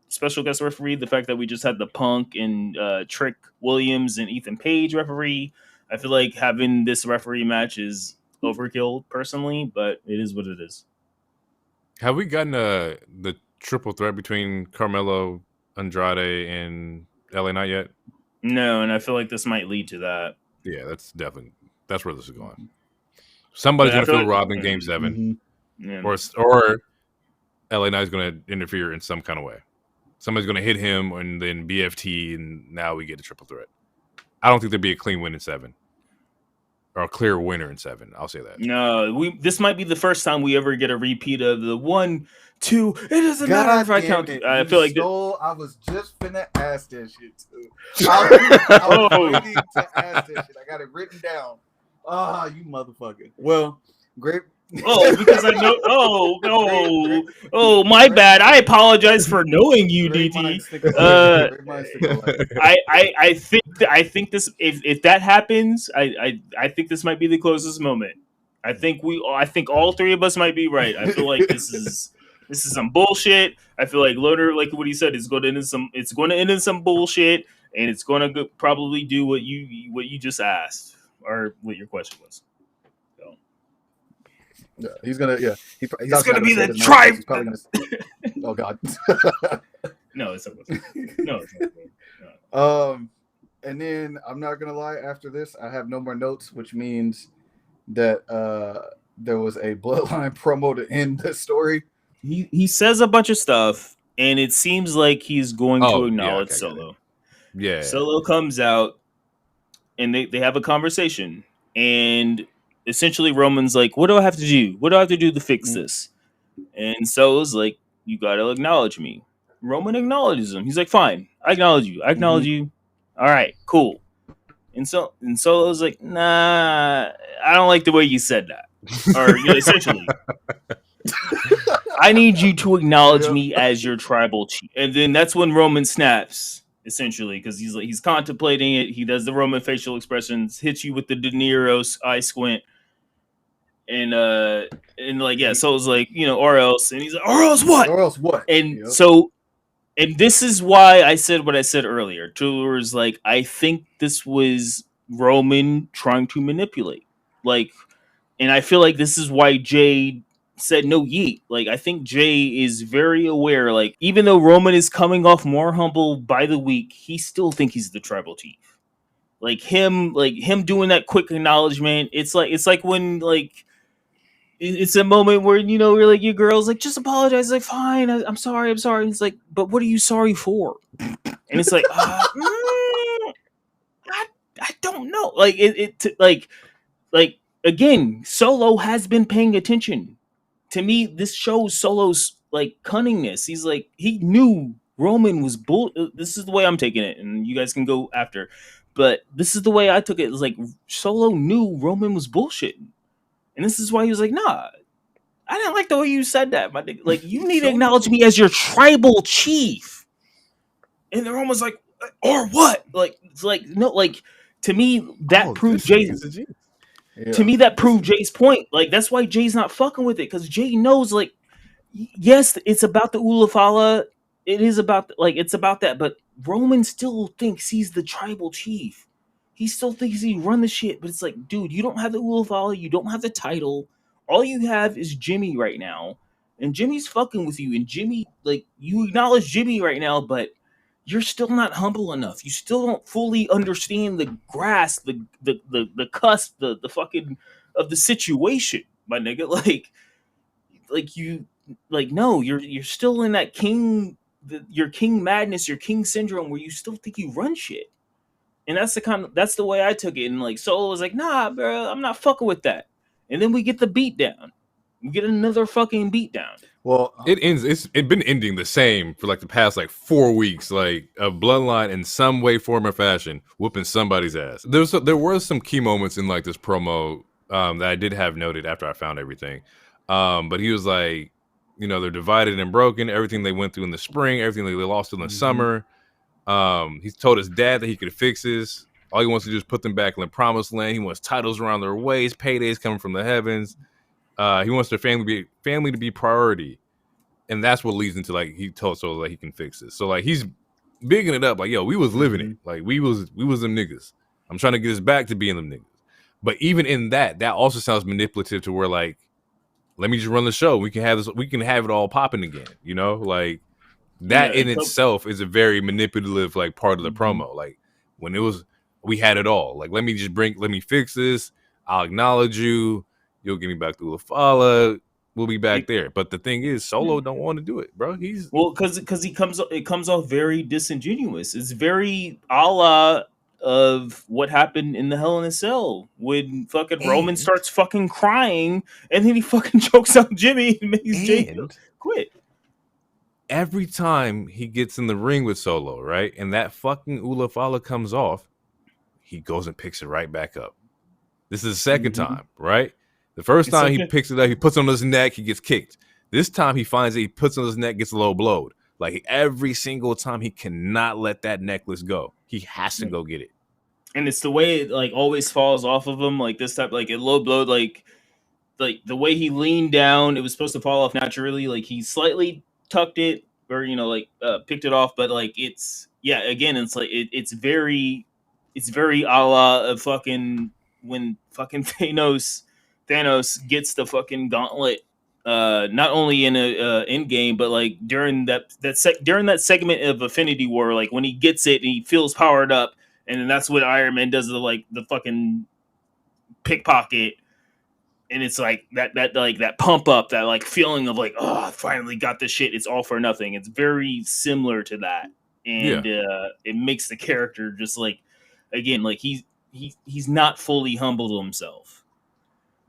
special guest referee, the fact that we just had the Punk and Trick Williams and Ethan Page referee, I feel like having this referee match is overkill personally, but it is what it is. Have we gotten the triple threat between Carmelo, Andrade, and LA Knight yet? No, and I feel like this might lead to that. Yeah, that's where this is going. Somebody's going to feel robbed in Game 7, Yeah. or LA Knight's going to interfere in some kind of way. Somebody's going to hit him, and then BFT, and now we get a triple threat. I don't think there'd be a clean win in 7. Or a clear winner in 7. I'll say that. No, this might be the first time we ever get a repeat of the 1, 2. It doesn't matter if I count. I feel like I was just finna ask that shit too. I was waiting to ask that shit. I got it written down. Ah, you motherfucker. Well, great. Oh, because I know. Oh, my bad. I apologize for knowing you, DT. I think this. If that happens, I think this might be the closest moment. I think all three of us might be right. I feel like this is some bullshit. I feel like Loader, like what he said, is going to end in some bullshit, and it's going to probably do what you just asked, or what your question was. Yeah, he's gonna. Yeah, he's gonna be the tribe. Oh God. No, it's not. No, it's not. And then I'm not gonna lie. After this, I have no more notes, which means that there was a Bloodline promo to end the story. He says a bunch of stuff, and it seems like he's going to acknowledge Solo. Yeah, Solo comes out, and they have a conversation, and essentially Roman's like, what do I have to do? What do I have to do to fix this? And Solo's like, you got to acknowledge me. Roman acknowledges him. He's like, fine, I acknowledge you. I acknowledge you. All right, cool. And Solo's like, nah, I don't like the way you said that. Or essentially, I need you to acknowledge me as your tribal chief. And then that's when Roman snaps, essentially, because he's contemplating it. He does the Roman facial expressions, hits you with the De Niro's eye squint. And like, yeah, so it was like, or else, and he's like, or else what? Or else what? And and this is why I said what I said earlier. Tours like, I think this was Roman trying to manipulate, like, and I feel like this is why Jey said no yeet. Like, I think Jey is very aware. Like, even though Roman is coming off more humble by the week, he still think he's the tribal chief. Like him doing that quick acknowledgement. It's like when it's a moment where, you're like, your girl's like, just apologize. Like, fine, I'm sorry. And it's like, but what are you sorry for? And it's like, I don't know. Like, like again, Solo has been paying attention. To me, this shows Solo's like cunningness. He's like, he knew Roman was bull. This is the way I'm taking it, and you guys can go after. But this is the way I took it. It was like Solo knew Roman was bullshitting. And this is why he was like, nah, I didn't like the way you said that, my nigga. Like, you need to acknowledge me as your tribal chief. And they're almost like, or what? Like, it's like, no, like, to me, that proved Jay. To me, that proved Jay's point. Like, that's why Jay's not fucking with it, because Jay knows, like, yes, it's about the Ulafala. It is about, like, it's about that, but Roman still thinks he's the tribal chief. He still thinks he run the shit, but it's like, dude, you don't have the Ulafala, you don't have the title. All you have is Jimmy right now, and Jimmy's fucking with you. And Jimmy, like, you acknowledge Jimmy right now, but you're still not humble enough. You still don't fully understand the grasp, the cusp, the fucking of the situation, my nigga. Like you, like, no, you're still in that your king madness, your king syndrome, where you still think you run shit. And that's the way I took it. And like Solo was like, nah, bro, I'm not fucking with that. And then we get the beat down. We get another fucking beat down. Well, it's been ending the same for like the past like 4 weeks, like a Bloodline in some way, form, or fashion whooping somebody's ass. There were some key moments in like this promo that I did have noted after I found everything. But he was like, you know, they're divided and broken. Everything they went through in the spring, everything they lost in the summer. He's told his dad that he could fix this. All he wants to do is put them back in the promised land. He wants titles around their waist, paydays coming from the heavens. He wants their family to be priority, and that's what leads into like he told Solo that he can fix this. So like he's bigging it up, like, yo, we was living it, like we was them niggas. I'm trying to get us back to being them niggas. But even in that also sounds manipulative to where like, let me just run the show. We can have this. We can have it all popping again. You know, like that in itself is a very manipulative like part of the promo. Like when it was, we had it all. Like let me fix this. I'll acknowledge you. You'll get me back to Ulafala. We'll be back there. But the thing is, Solo don't want to do it, bro. He's because it comes off very disingenuous. It's very a la of what happened in the Hell in a Cell when fucking Roman starts fucking crying and then he fucking chokes out Jimmy and makes Jay quit. Every time he gets in the ring with Solo, right, and that fucking Ulafala comes off, he goes and picks it right back up. This is the second time, right? The first time he picks it up, he puts it on his neck, he gets kicked. This time he finds it, he puts it on his neck, gets low blowed. Like every single time, he cannot let that necklace go. He has to go get it. And it's the way it like always falls off of him, like this type, like it low blowed, like the way he leaned down, it was supposed to fall off naturally. Like he slightly tucked it, or you know, like picked it off, but like it's again, it's like it's very a la of fucking when fucking Thanos gets the fucking gauntlet, not only in a in game, but like during that segment of Infinity War, like when he gets it and he feels powered up, and then that's when Iron Man does the fucking pickpocket, and it's like that pump up, that like feeling of like, oh, I finally got this shit. It's all for nothing. It's very similar to that, and it makes the character just like, again, like he's not fully humble to himself.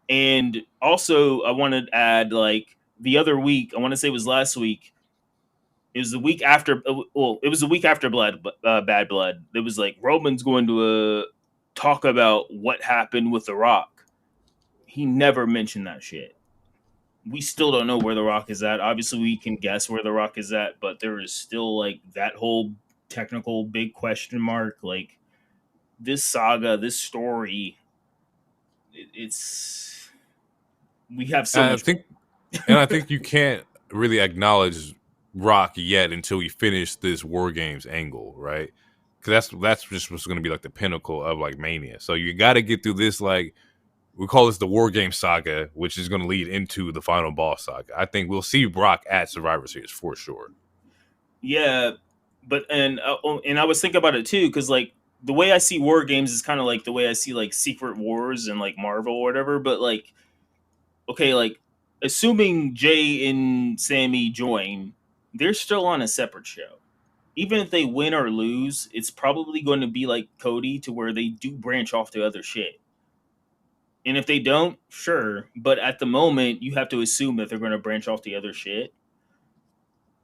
And also, I want to add, like, the other week, I want to say it was last week. It was the week after. Well, it was the week after Bad Blood. It was like Roman's going to talk about what happened with The Rock. He never mentioned that shit. We still don't know where The Rock is at. Obviously, we can guess where The Rock is at, but there is still like that whole technical big question mark. Like this saga, this story. It's we have so much. I think you can't really acknowledge Rock yet until we finish this War Games angle, right? Because that's just what's going to be like the pinnacle of like Mania. So you got to get through this, like we call this the War Games saga, which is going to lead into the final boss saga. I think we'll see Rock at Survivor Series for sure. Yeah, but and I was thinking about it too, because like the way I see War Games is kind of like the way I see like Secret Wars and like Marvel or whatever. But like, okay, like assuming Jay and Sammy join, they're still on a separate show. Even if they win or lose, it's probably going to be like Cody, to where they do branch off to other shit. And if they don't, sure. But at the moment, you have to assume that they're going to branch off to other shit.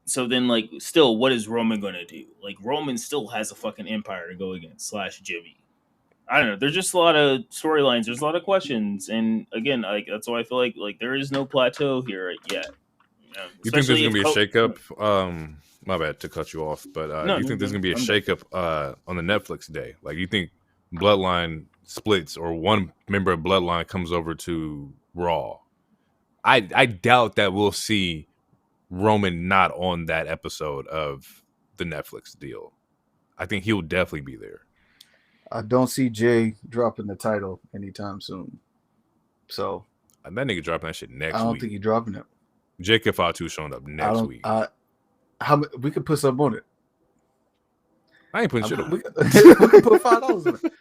So then, like, still, what is Roman going to do? Like, Roman still has a fucking empire to go against, / Jimmy. I don't know. There's just a lot of storylines. There's a lot of questions, and again, like that's why I feel like there is no plateau here yet. You think there's Especially gonna if be a shakeup? My bad to cut you off, but No, you think there's no, gonna be a I'm done. shakeup on the Netflix day? Like, you think Bloodline splits or one member of Bloodline comes over to Raw? I doubt that we'll see Roman not on that episode of the Netflix deal. I think he'll definitely be there. I don't see Jay dropping the title anytime soon. So And that nigga dropping that shit next I don't week. think he's dropping it. Jacob Fatu showing up next week. We could put something on it. I ain't putting shit up. We could put $5 on it.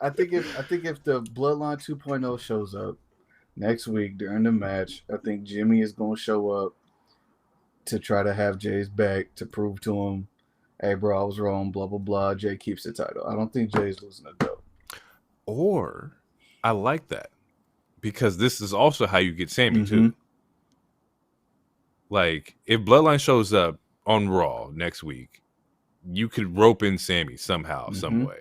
I think if the Bloodline 2.0 shows up next week during the match, I think Jimmy is going to show up to try to have Jay's back to prove to him, hey, bro, I was wrong, blah, blah, blah. Jay keeps the title. I don't think Jay's losing the belt. Or I like that because this is also how you get Sammy too. Like, if Bloodline shows up on Raw next week, you could rope in Sammy somehow, some way.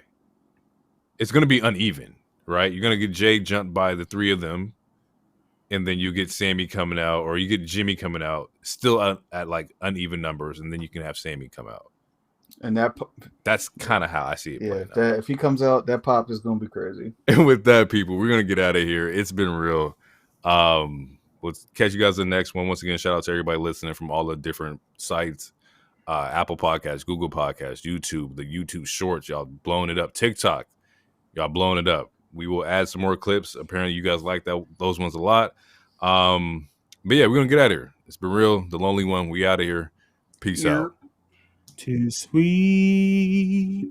It's going to be uneven, right? You're going to get Jay jumped by the three of them, and then you get Sammy coming out, or you get Jimmy coming out, still at like uneven numbers, and then you can have Sammy come out. And that's kind of how I see it. Yeah, if he comes out, that pop is going to be crazy. And with that, people, we're going to get out of here. It's been real. We'll catch you guys in the next one. Once again, shout out to everybody listening from all the different sites. Apple Podcasts, Google Podcasts, YouTube, the YouTube Shorts. Y'all blowing it up. TikTok, y'all blowing it up. We will add some more clips. Apparently, you guys like those ones a lot. But yeah, we're going to get out of here. It's been real. The Lonely One. We out of here. Peace out. Too sweet.